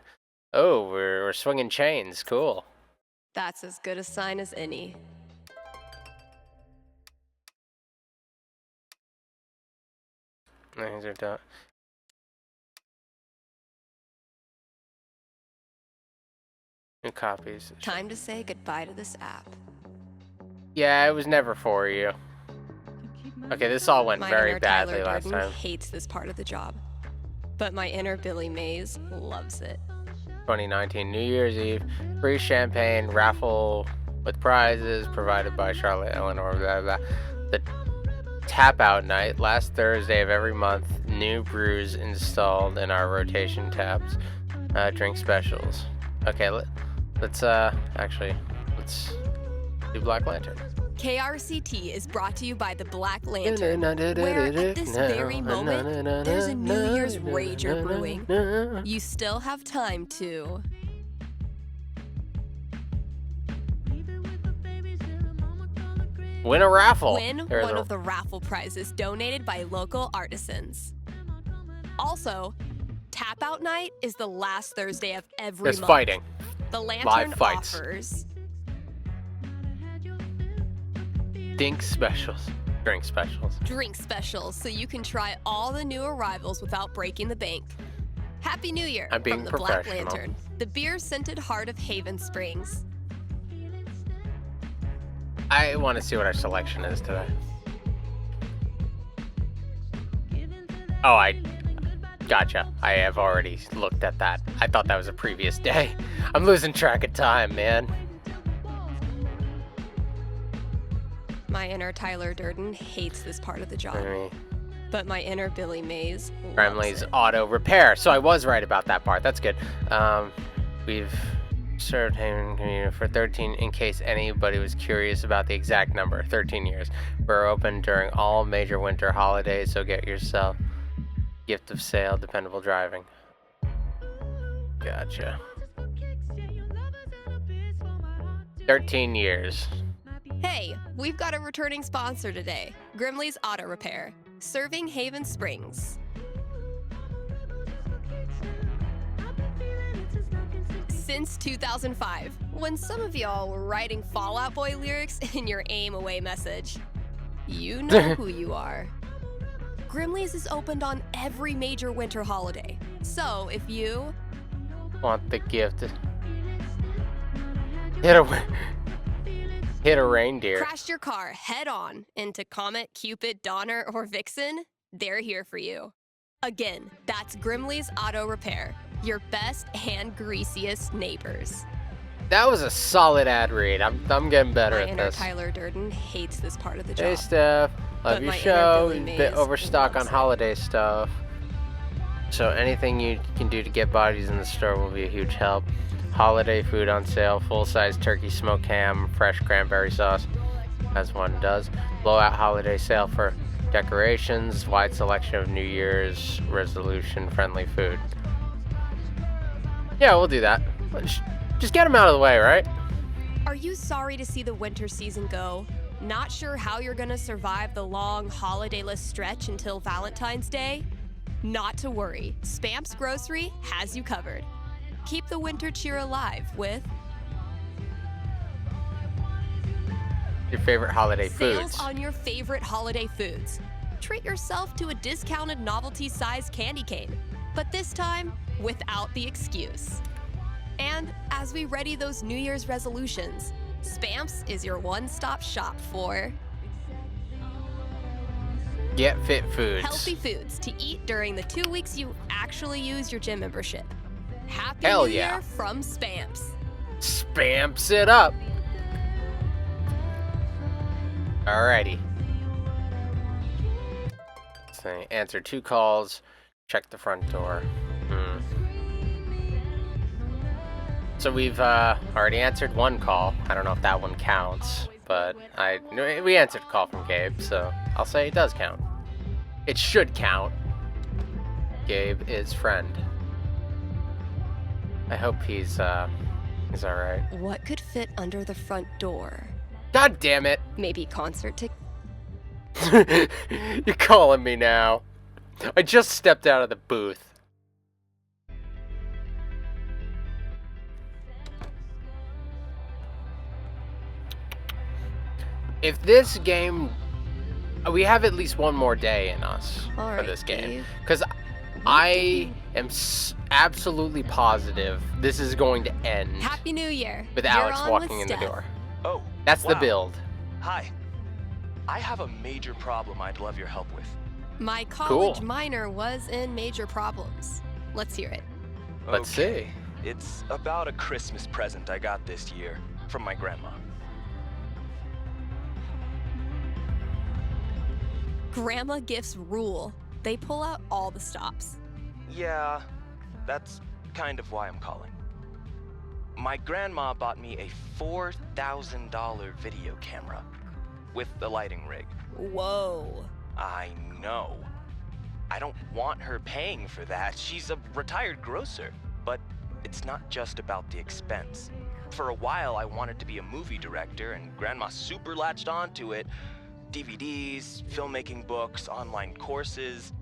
Oh, we're swinging chains. Cool. That's as good a sign as any. These are done. New copies. Time to say goodbye to this app. Yeah, it was never for you. Okay, this all went My very inner badly Tyler last Durden time. hates this part of the job, but my inner Billy Mays loves it. 2019 New Year's Eve, free champagne raffle with prizes provided by Charlotte Eleanor. Blah, blah. The tap out night last Thursday of every month. New brews installed in our rotation taps. Drink specials. Okay, let's do Black Lantern. KRCT is brought to you by the Black Lantern, where at this very moment, there's a New Year's Rager brewing. You still have time to... Win a raffle. Win one of the raffle prizes donated by local artisans. Also, Tap Out Night is the last Thursday of every There's month. fighting. The Lantern Live fights. offers... Drink specials. Drink specials. So you can try all the new arrivals without breaking the bank. Happy New Year I'm being from the Black professional. Lantern, the beer-scented heart of Haven Springs. I want to see what our selection is today. Oh, I gotcha. I have already looked at that. I thought that was a previous day. I'm losing track of time, man. My inner Tyler Durden hates this part of the job. But my inner Billy Mays loves Gremley's it. auto repair. So I was right about that part. That's good. We've served Haven Community for 13, in case anybody was curious about the exact number, 13 years. We're open during all major winter holidays, so get yourself gift of sale, dependable driving. Gotcha. 13 years. Hey, we've got a returning sponsor today, Grimley's Auto Repair, serving Haven Springs. Since 2005, when some of y'all were writing Fall Out Boy lyrics in your aim away message. You know who you are. Grimley's is opened on every major winter holiday. So if you Want the gift. Hit a reindeer. crashed your car head on into Comet, Cupid, Donner, or Vixen, they're here for you. Again, that's Grimley's Auto Repair, your best and greasiest neighbors. That was a solid ad read. I'm getting better My at inner this. Tyler Durden hates this part of the job. Hey, Steph. Love But your my inner show. Billy A bit Mays overstock on loves it. holiday stuff. So anything you can do to get bodies in the store will be a huge help. Holiday food on sale, full-size turkey smoked ham, fresh cranberry sauce, as one does. Blowout holiday sale for decorations, wide selection of New Year's resolution-friendly food. Yeah, we'll do that. Just get them out of the way, right? Are you sorry to see the winter season go? Not sure how you're gonna survive the long holidayless stretch until Valentine's Day? Not to worry, Spamps Grocery has you covered. Keep the winter cheer alive with Your favorite holiday sales foods. on your favorite holiday foods. Treat yourself to a discounted novelty-sized candy cane, but this time without the excuse. And as we ready those New Year's resolutions, Spamps is your one-stop shop for Get Fit Foods. healthy foods to eat during the 2 weeks you actually use your gym membership. Happy Hell New yeah. Year from Spamps. Spamps it up. Alrighty. So answer 2 calls. Check the front door. So we've already answered 1 call. I don't know if that one counts, but we answered a call from Gabe, so I'll say it does count. It should count. Gabe is friend. I hope he's alright. What could fit under the front door? God damn it! Maybe concert tickets? You're calling me now. I just stepped out of the booth. If this game... We have at least 1 more day in us for Alright, this game. Dave. Because I am absolutely positive this is going to end Happy New Year. with You're Alex on walking with in the Steph. door. Oh, That's the wow. build. Hi. I have a major problem I'd love your help with. My college Cool. minor was in major problems. Let's hear it. Let's see. It's about a Christmas present I got this year from my grandma. Grandma gifts rule. They pull out all the stops. Yeah, that's kind of why I'm calling. My grandma bought me a $4,000 video camera with the lighting rig. Whoa. I know. I don't want her paying for that. She's a retired grocer. But it's not just about the expense. For a while, I wanted to be a movie director, and Grandma super latched onto it. DVDs, filmmaking books, online courses.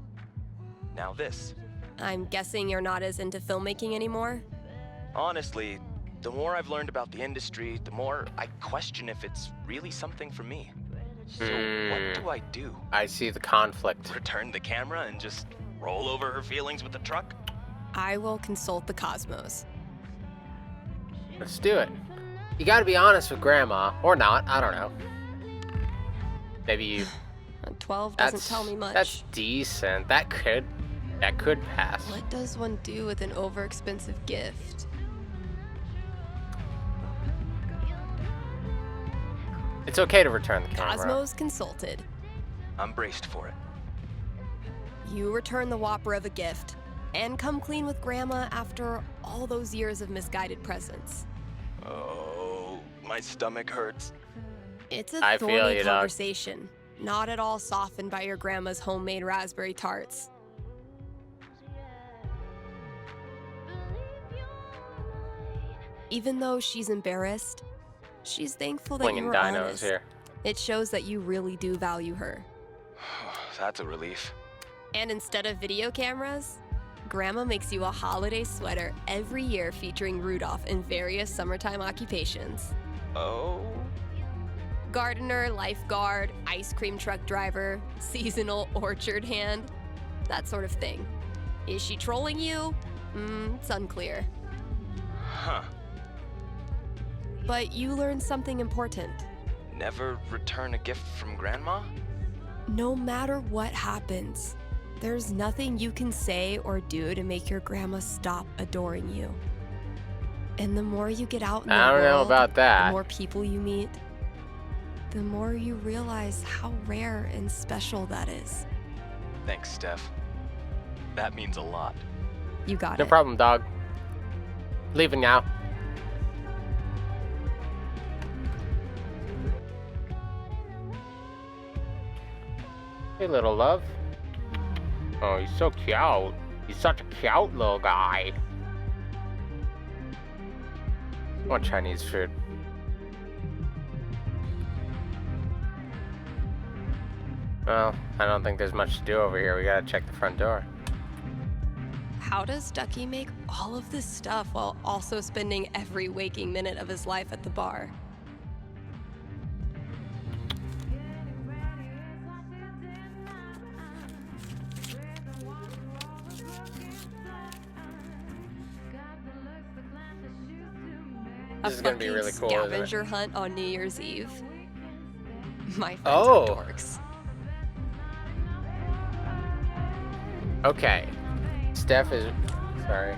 Now this. I'm guessing you're not as into filmmaking anymore? Honestly, the more I've learned about the industry, the more I question if it's really something for me. So what do I do? I see the conflict. Return the camera and just roll over her feelings with the truck? I will consult the cosmos. Let's do it. You gotta be honest with Grandma. Or not, I don't know. Maybe you A 12 doesn't tell me much. That's decent. That could pass. What does one do with an overexpensive gift? It's okay to return the camera. Cosmos consulted. I'm braced for it. You return the whopper of a gift and come clean with Grandma after all those years of misguided presents. Oh, my stomach hurts. It's a I feel thorny you, dog. conversation, not at all softened by your grandma's homemade raspberry tarts. Even though she's embarrassed, she's thankful that you Flinging were dinos honest. here. It shows that you really do value her. That's a relief. And instead of video cameras, Grandma makes you a holiday sweater every year featuring Rudolph in various summertime occupations. Oh? Gardener, lifeguard, ice cream truck driver, seasonal orchard hand, that sort of thing. Is she trolling you? It's unclear. Huh. But you learned something important. Never return a gift from Grandma? No matter what happens, there's nothing you can say or do to make your grandma stop adoring you. And the more you get out in the I don't know world, about that. the more people you meet, the more you realize how rare and special that is. Thanks, Steph. That means a lot. You got No it. problem, dog. Leaving now. Hey, little love. Oh, he's so cute. He's such a cute little guy. I want Chinese food. Well, I don't think there's much to do over here. We gotta check the front door. How does Ducky make all of this stuff while also spending every waking minute of his life at the bar? This is gonna be really cool, isn't it? Scavenger hunt on New Year's Eve. My friends Oh. are dorks. Okay. Steph is... Sorry.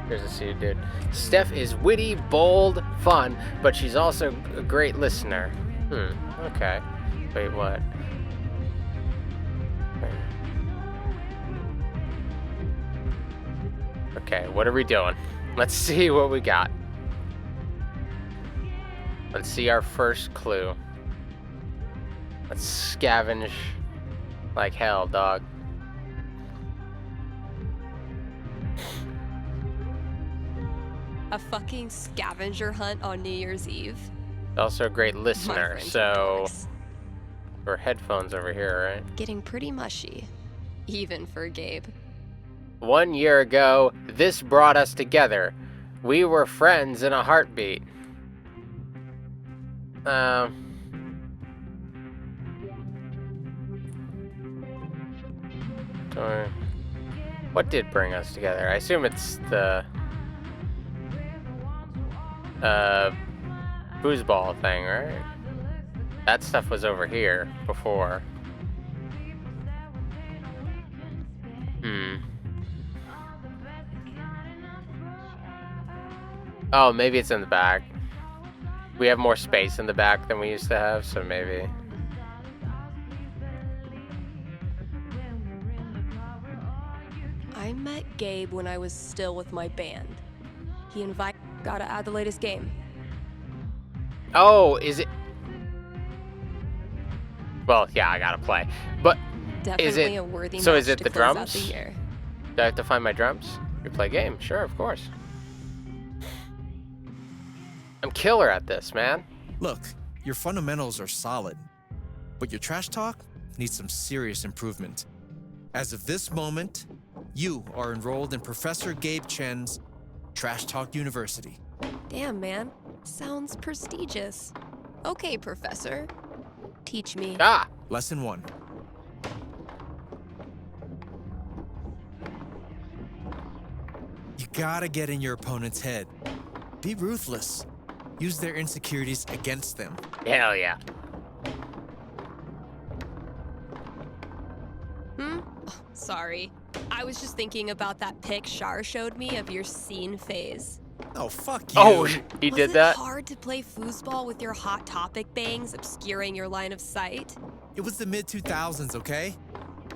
Here's a seed, dude. Steph is witty, bold, fun, but she's also a great listener. Okay. Wait, what? Okay, what are we doing? Let's see what we got. Let's see our first clue. Let's scavenge like hell, dog. A fucking scavenger hunt on New Year's Eve. Also a great listener, friends are so... dorks. For headphones over here, right? Getting pretty mushy. Even for Gabe. 1 year ago, this brought us together. We were friends in a heartbeat. What did bring us together? I assume it's the foosball thing, right? That stuff was over here before. Oh, maybe it's in the back. We have more space in the back than we used to have, so maybe. I met Gabe when I was still with my band. He invited. Gotta add the latest game. Oh, is it? Well, yeah, I gotta play. But is Definitely it? a worthy So match is it to the close out drums? the year. Do I have to find my drums? We play game, sure, of course. I'm killer at this, man. Look, your fundamentals are solid, but your trash talk needs some serious improvement. As of this moment, you are enrolled in Professor Gabe Chen's Trash Talk University. Damn, man. Sounds prestigious. Okay, Professor. Teach me. Lesson 1. You gotta get in your opponent's head. Be ruthless. Use their insecurities against them. Hell yeah. Sorry. I was just thinking about that pic Shar showed me of your scene phase. Oh, fuck you. Oh, he did that? Was it hard to play foosball with your Hot Topic bangs obscuring your line of sight? It was the mid-2000s, okay?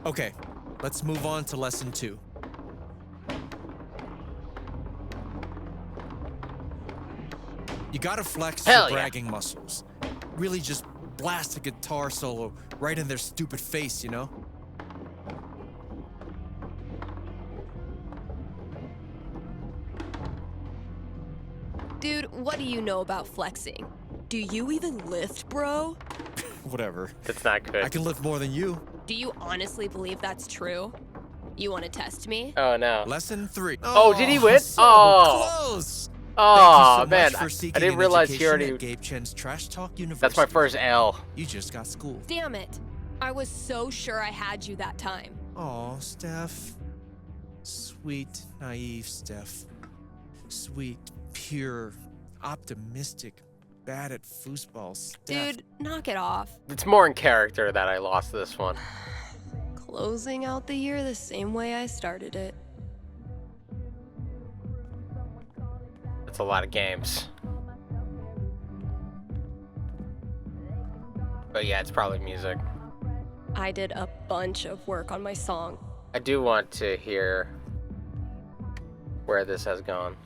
Okay, let's move on to lesson 2. You gotta flex your bragging muscles. Really just blast a guitar solo right in their stupid face, you know? Dude, what do you know about flexing? Do you even lift, bro? Whatever. That's not good. I can lift more than you. Do you honestly believe that's true? You want to test me? Oh, no. Lesson 3. Oh, did he win? So close. Oh, Thank you so man. much for seeking I didn't an realize he education already... at Gabe Chen's Trash Talk University. That's my first L. You just got schooled. Damn it. I was so sure I had you that time. Aw, Steph. Sweet, naive Steph. Sweet, pure, optimistic, bad at foosball Steph. Dude, knock it off. It's more in character that I lost this one. Closing out the year the same way I started it. That's a lot of games. But yeah, it's probably music. I did a bunch of work on my song. I do want to hear where this has gone.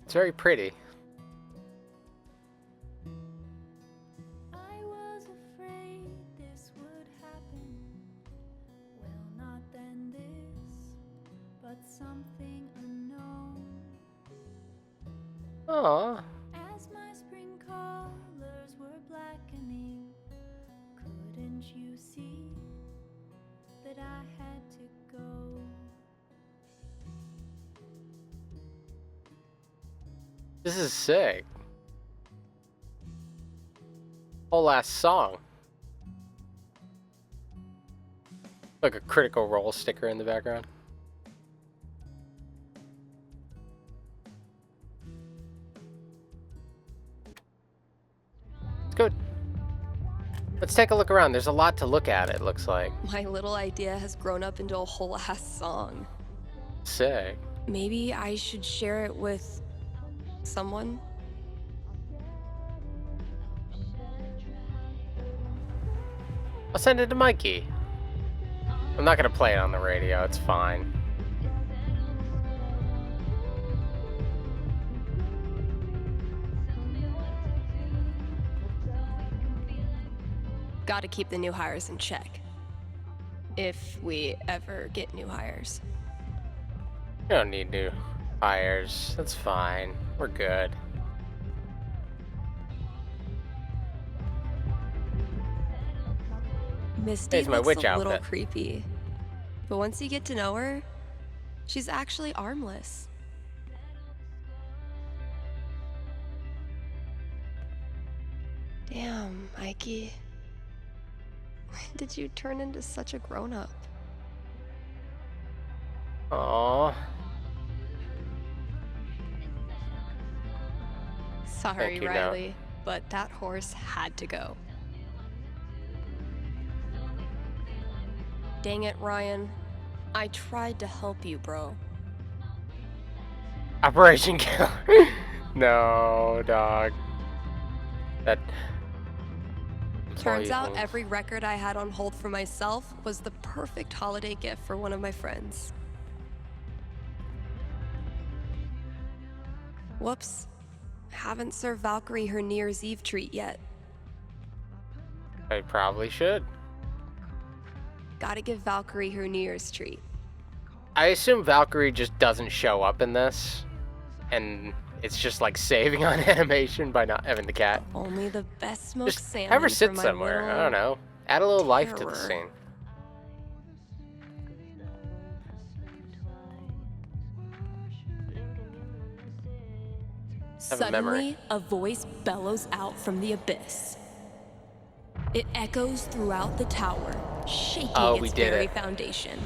It's very pretty. I was afraid this would happen. Well, not then this, but something unknown. Aww. As my spring colors were blackening, couldn't you see that I had to go? This is sick. Whole ass song. Like a Critical Role sticker in the background. It's good. Let's take a look around. There's a lot to look at, it looks like. My little idea has grown up into a whole ass song. Sick. Maybe I should share it with someone? I'll send it to Mikey. I'm not gonna play it on the radio, it's fine. Gotta keep the new hires in check. If we ever get new hires. You don't need new hires. That's fine. We're good. Misty It's my looks witch a little outfit. creepy. But once you get to know her, she's actually armless. Damn, Mikey. When did you turn into such a grown-up? Aww. Sorry, Thank you, Riley, but that horse had to go. Dang it, Ryan. I tried to help you, bro. Operation Killer. No, dog. That. Turns out every record I had on hold for myself was the perfect holiday gift for one of my friends. Whoops. Haven't served Valkyrie her New Year's Eve treat yet. I probably should. Gotta give Valkyrie her New Year's treat. I assume Valkyrie just doesn't show up in this, and it's just like saving on animation by not having the cat. Only the best smoked Just salmon have her for sit my somewhere. I little don't know. Add a little life to the terror. scene. Have a memory. Suddenly, a voice bellows out from the abyss. It echoes throughout the tower, shaking we its did very it. foundation.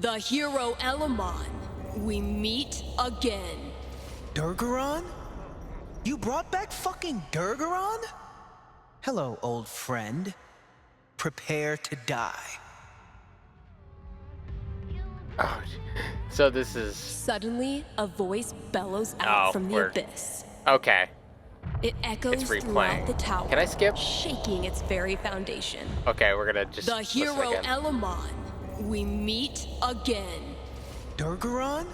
The hero Elamon, we meet again. Durgaron? You brought back fucking Durgaron? Hello, old friend. Prepare to die. Oh, so this is... Suddenly, a voice bellows out from the abyss. Okay. It echoes It's replaying. throughout the tower. Can I skip? Shaking its very foundation. Okay, we're gonna just The listen hero again. Elamon, we meet again. Durgaron?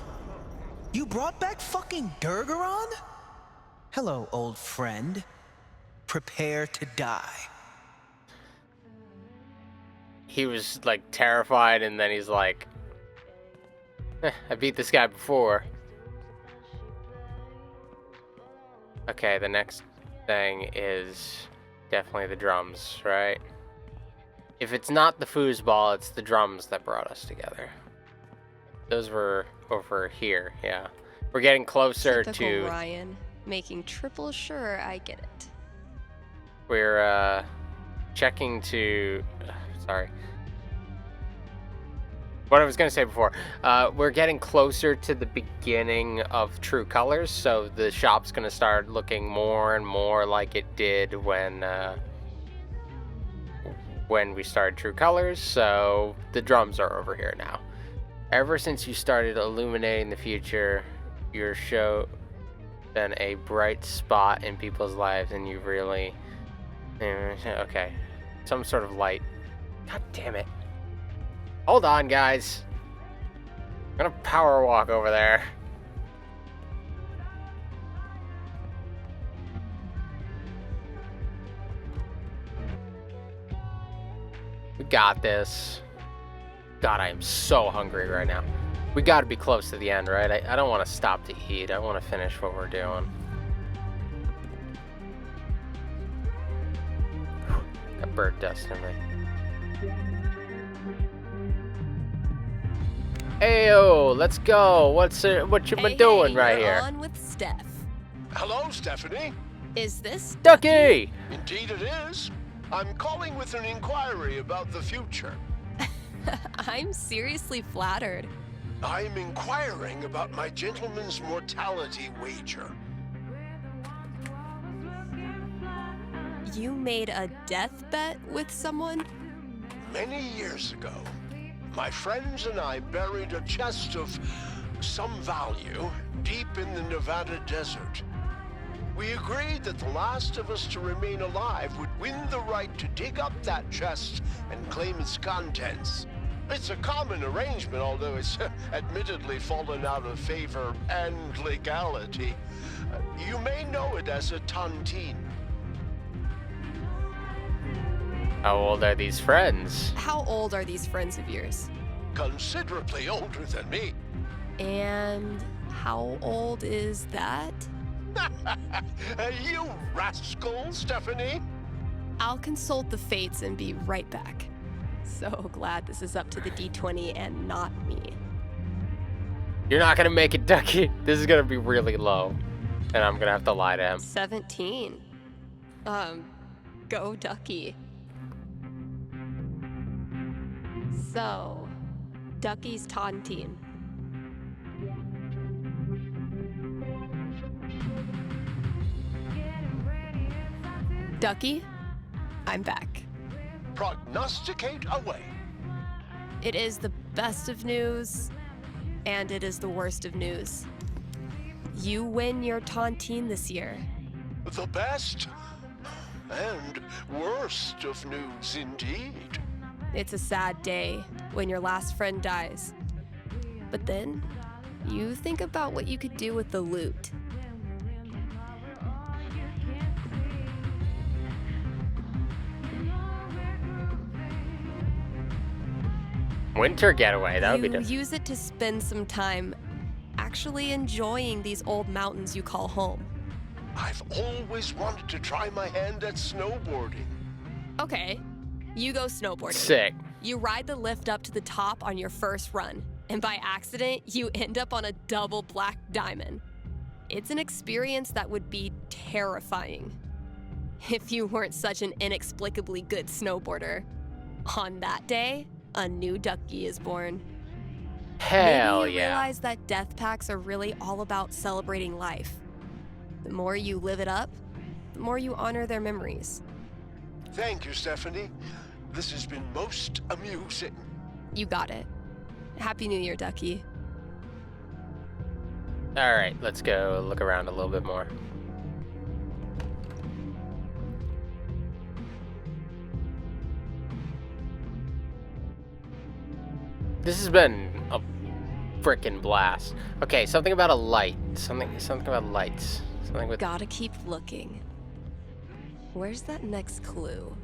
You brought back fucking Durgaron? Hello, old friend. Prepare to die. He was like terrified, and then he's like, I beat this guy before. Okay, the next thing is definitely the drums, right? If it's not the foosball, it's the drums that brought us together. Those were over here, yeah. We're getting closer Typical to... Ryan, making triple sure I get it. We're checking to... sorry. What I was going to say before, we're getting closer to the beginning of True Colors, so the shop's going to start looking more and more like it did when we started True Colors, so the drums are over here now. Ever since you started illuminating the future, your show been a bright spot in people's lives, and you've really... Okay. Some sort of light. God damn it. Hold on, guys. I'm gonna power walk over there. We got this. God, I am so hungry right now. We gotta be close to the end, right? I don't want to stop to eat. I want to finish what we're doing. Got bird dust in me. Ayo, let's go. What you been doing right you're here? On with Steph. Hello, Stephanie. Is this Ducky? Indeed it is. I'm calling with an inquiry about the future. I'm seriously flattered. I'm inquiring about my gentleman's mortality wager. You made a death bet with someone? Many years ago, my friends and I buried a chest of some value deep in the Nevada desert. We agreed that the last of us to remain alive would win the right to dig up that chest and claim its contents. It's a common arrangement, although it's admittedly fallen out of favor and legality. You may know it as a tontine. How old are these friends? How old are these friends of yours? Considerably older than me. And how old is that? You rascal, Stephanie. I'll consult the fates and be right back. So glad this is up to the D20 and not me. You're not gonna make it, Ducky. This is gonna be really low, and I'm gonna have to lie to him. 17. Go Ducky. So, Ducky's Tontine. Ducky, I'm back. Prognosticate away. It is the best of news, and it is the worst of news. You win your Tontine this year. The best and worst of news indeed. It's a sad day when your last friend dies. But then, you think about what you could do with the loot. Winter getaway, that would be You different. use it to spend some time actually enjoying these old mountains you call home. I've always wanted to try my hand at snowboarding. Okay, you go snowboarding. Sick. You ride the lift up to the top on your first run, and by accident, you end up on a double black diamond. It's an experience that would be terrifying. If you weren't such an inexplicably good snowboarder. On that day, a new ducky is born. Hell Maybe you yeah. realize that death packs are really all about celebrating life. The more you live it up, the more you honor their memories. Thank you, Stephanie. This has been most amusing. You got it. Happy New Year, Ducky. All right, let's go look around a little bit more. This has been a frickin' blast. Okay, something about a light. Something about lights. Something with. Gotta keep looking. Where's that next clue?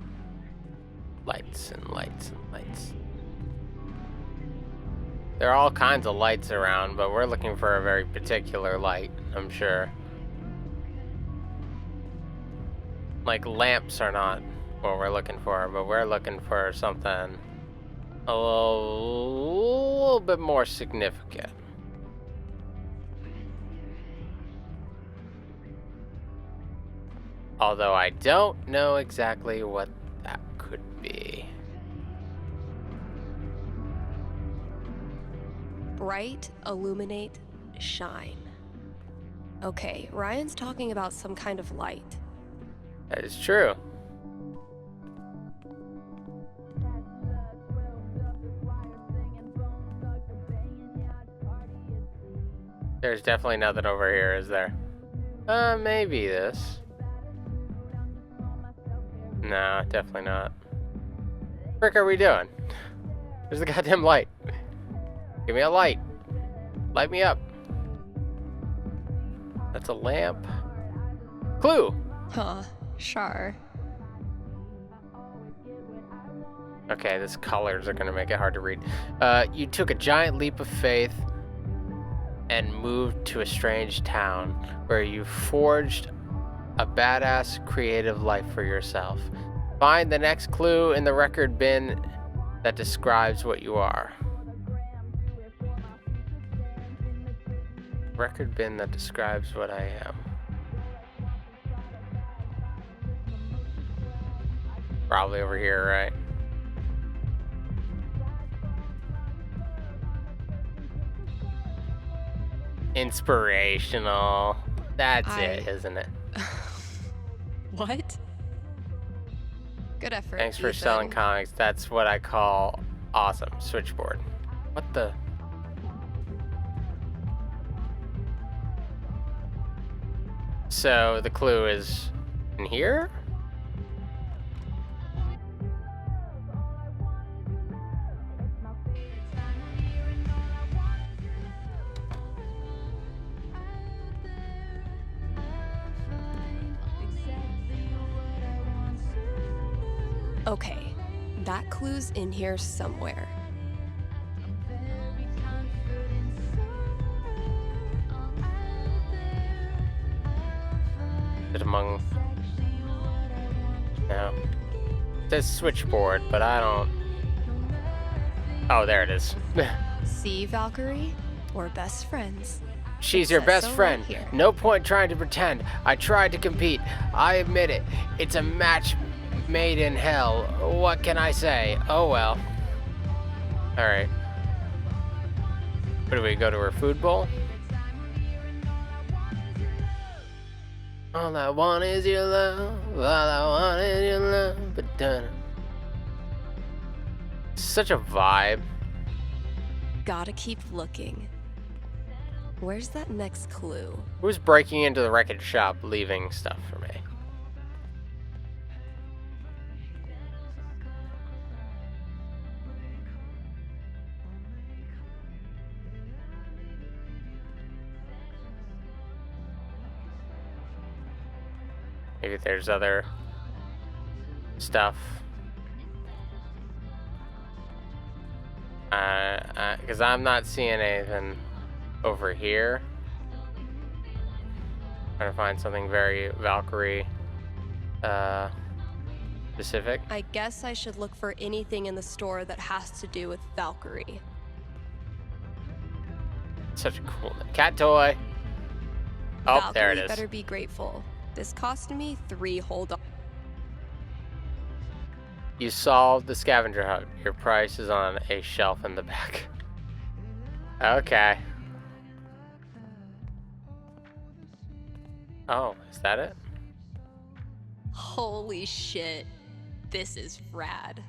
Lights and lights and lights. There are all kinds of lights around, but we're looking for a very particular light, I'm sure. Like, lamps are not what we're looking for, but we're looking for something a little bit more significant. Although I don't know exactly what that could be. Bright, illuminate, shine. Okay, Ryan's talking about some kind of light. That is true. There's definitely nothing over here, is there? Maybe this. No, definitely not. Frick are we doing? There's the goddamn light. Give me a light. Light me up. That's a lamp. Clue. Huh, sure. Okay, these colors are gonna make it hard to read. You took a giant leap of faith and moved to a strange town where you forged a badass creative life for yourself. Find the next clue in the record bin that describes what you are. Record bin that describes what I am. Probably over here, right? Inspirational. That's it, isn't it? What? Good effort. Thanks for Ethan. selling comics. That's what I call awesome. Switchboard. What the? So the clue is in here? Okay, that clue's in here somewhere. Is it among? No. It says switchboard, but I don't. Oh, there it is. See, Valkyrie? We're best friends. She's It your says best so right friend. here. No point trying to pretend. I tried to compete. I admit it. It's a match made in hell. What can I say? Oh well. Alright. Where do we go to her food bowl? All I want is your love. All I want is your love. But done. Such a vibe. Gotta keep looking. Where's that next clue? Who's breaking into the record shop, leaving stuff for me? Maybe there's other stuff. Because I'm not seeing anything over here. Trying to find something very Valkyrie specific. I guess I should look for anything in the store that has to do with Valkyrie. Such a cool name. Cat toy. Oh, Valkyrie there it is. better be grateful. This cost me 3 whole dollars. You solved the scavenger hunt. Your price is on a shelf in the back. Okay. Oh, is that it? Holy shit. This is rad.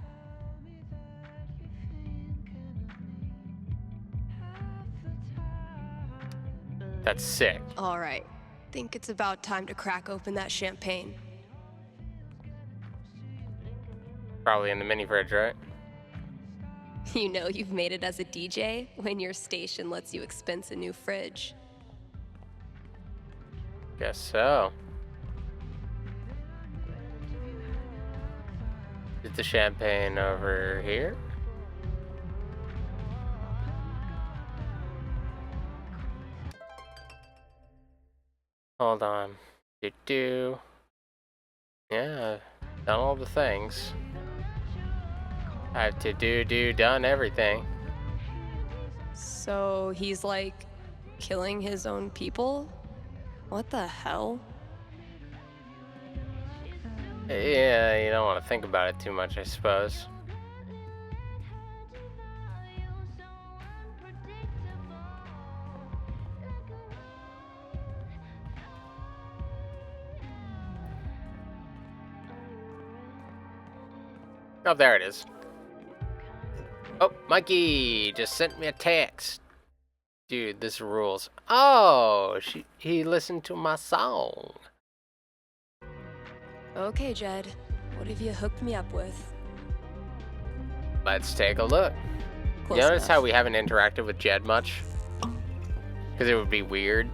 That's sick. All right. Think it's about time to crack open that champagne. Probably in the mini fridge, right? You know you've made it as a DJ when your station lets you expense a new fridge. Guess so. Is the champagne over here? Hold on. Do. Yeah, done all the things. I have to done everything. So he's like killing his own people? What the hell? Yeah, you don't want to think about it too much, I suppose. Oh, there it is. Oh, Mikey just sent me a text. Dude, this rules. Oh, he listened to my song. Okay, Jed. What have you hooked me up with? Let's take a look. Close You notice enough. how we haven't interacted with Jed much? Because it would be weird.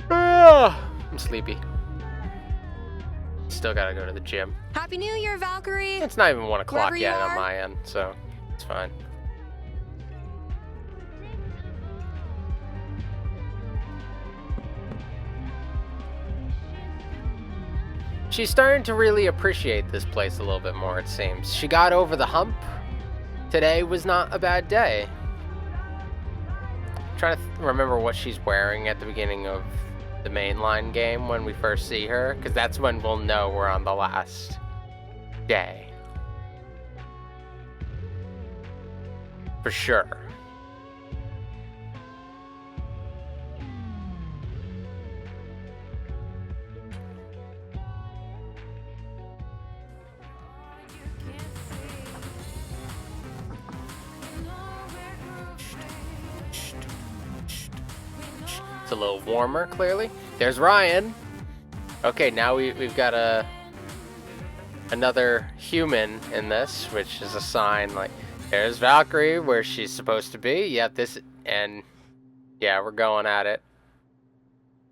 I'm sleepy. Still gotta go to the gym. Happy New Year, Valkyrie! It's not even 1 o'clock Wherever you yet on are. my end, so it's fine. She's starting to really appreciate this place a little bit more, it seems. She got over the hump. Today was not a bad day. I'm trying to remember what she's wearing at the beginning of the mainline game when we first see her, because that's when we'll know we're on the last day. For sure. It's a little warmer, clearly. There's Ryan. Okay, now we've got another human in this, which is a sign like, there's Valkyrie where she's supposed to be. Yep, and yeah, we're going at it.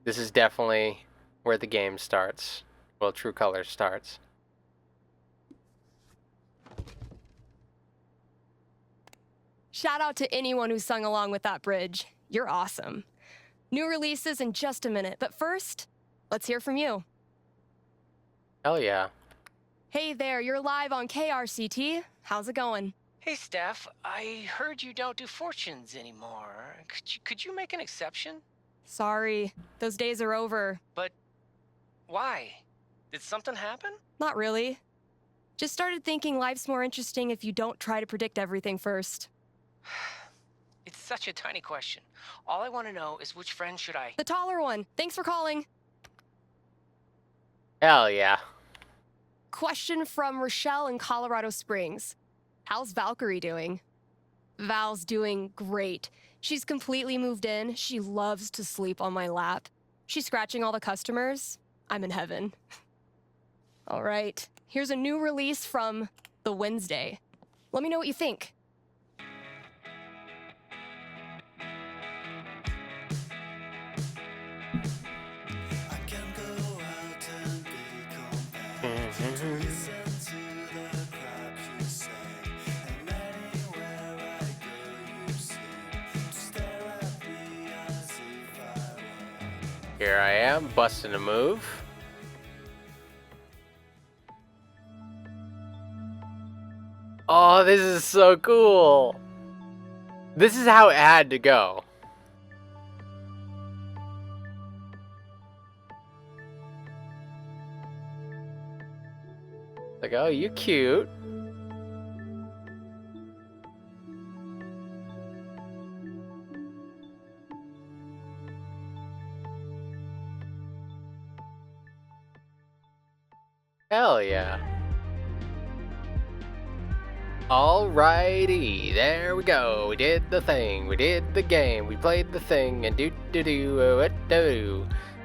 This is definitely where the game starts. Well, True Colors starts. Shout out to anyone who sung along with that bridge. You're awesome. New releases in just a minute, but first, let's hear from you. Hell yeah. Hey there, you're live on KRCT. How's it going? Hey, Steph, I heard you don't do fortunes anymore. Could you make an exception? Sorry, those days are over. But why? Did something happen? Not really. Just started thinking life's more interesting if you don't try to predict everything first. It's such a tiny question. All I want to know is which friend should I... The taller one. Thanks for calling. Hell yeah. Question from Rochelle in Colorado Springs. How's Valkyrie doing? Val's doing great. She's completely moved in. She loves to sleep on my lap. She's scratching all the customers. I'm in heaven. All right. Here's a new release from The Wednesday. Let me know what you think. Here I am, busting a move. Oh, this is so cool. This is how it had to go. Like, oh, you cute. Hell yeah. Alrighty, there we go. We did the thing. We did the game. We played the thing and do.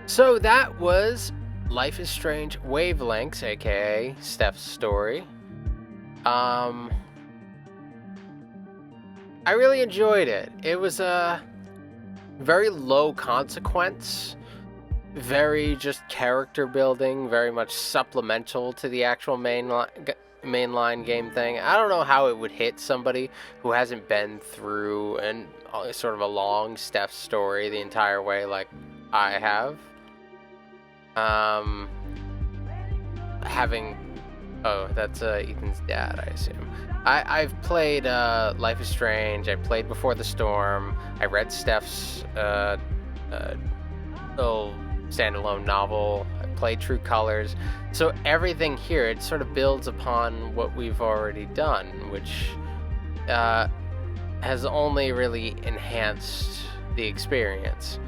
So that was Life is Strange Wavelengths, aka Steph's story. I really enjoyed it. It was a very low consequence, very just character building, very much supplemental to the actual mainline game thing. I don't know how it would hit somebody who hasn't been through and sort of a long Steph story the entire way like I have. That's Ethan's dad, I assume. I've played Life is Strange. I played Before the Storm. I read Steph's little standalone novel. I played True Colors. So everything here, it sort of builds upon what we've already done, which has only really enhanced the experience.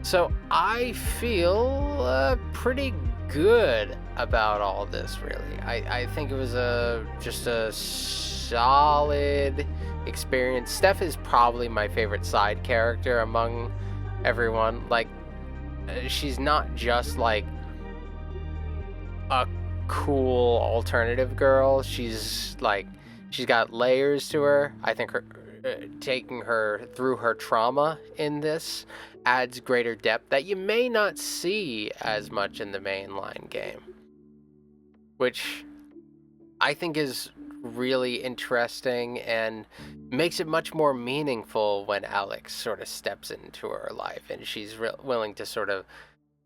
So I feel pretty good about all this, really. I think it was just a solid experience. Steph is probably my favorite side character among everyone. Like, she's not just like a cool alternative girl. She's got layers to her. I think taking her through her trauma in this adds greater depth that you may not see as much in the mainline game, which I think is really interesting and makes it much more meaningful when Alex sort of steps into her life and she's willing to sort of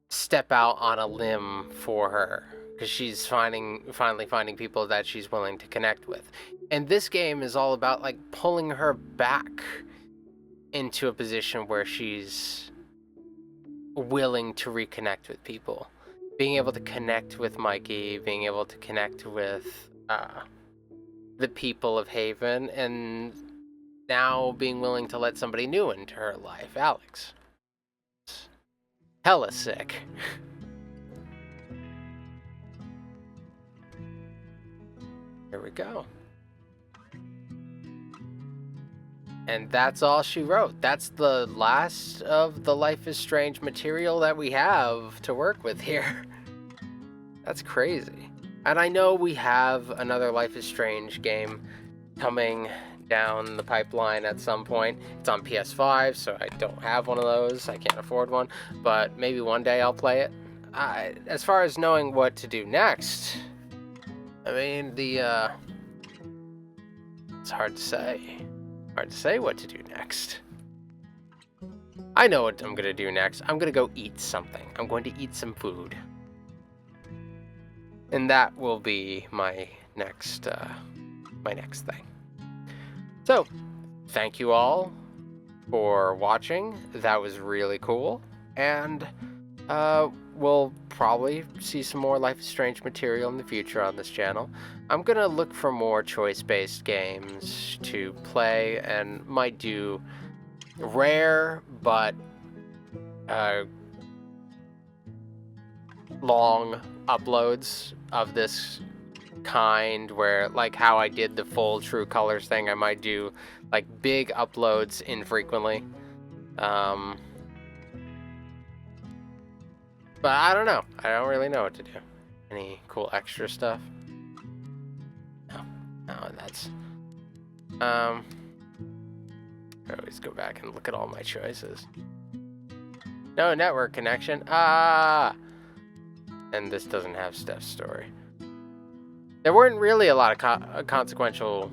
step out on a limb for her, because she's finally finding people that she's willing to connect with. And this game is all about like pulling her back into a position where she's willing to reconnect with people, being able to connect with Mikey, being able to connect with the people of Haven, and now being willing to let somebody new into her life, Alex. Hella sick. Here we go. And that's all she wrote. That's the last of the Life is Strange material that we have to work with here. That's crazy. And I know we have another Life is Strange game coming down the pipeline at some point. It's on PS5, so I don't have one of those. I can't afford one, but maybe one day I'll play it. As far as knowing what to do next, I mean, it's hard to say. Hard to say what to do next. I know what I'm gonna do next. I'm gonna go eat something. I'm going to eat some food. And that will be my next thing. So, thank you all for watching. That was really cool. And we'll probably see some more Life is Strange material in the future on this channel. I'm gonna look for more choice-based games to play and might do rare but long uploads of this kind, where like how I did the full True Colors thing, I might do like big uploads infrequently. But I don't know. I don't really know what to do. Any cool extra stuff? No, that's I always go back and look at all my choices. No network connection. And this doesn't have Steph's story. There weren't really a lot of consequential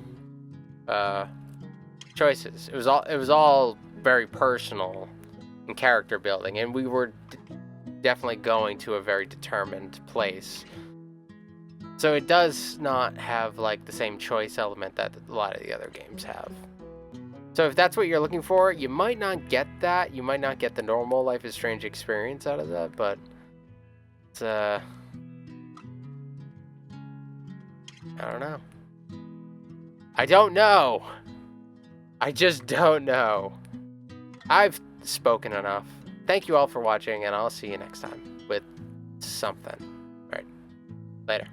choices. It was all very personal and character building, and we were definitely going to a very determined place. So it does not have like the same choice element that a lot of the other games have. So if that's what you're looking for, you might not get that. You might not get the normal Life is Strange experience out of that, but it's I don't know. I don't know. I just don't know. I've spoken enough. Thank you all for watching, and I'll see you next time with something. All right. Later.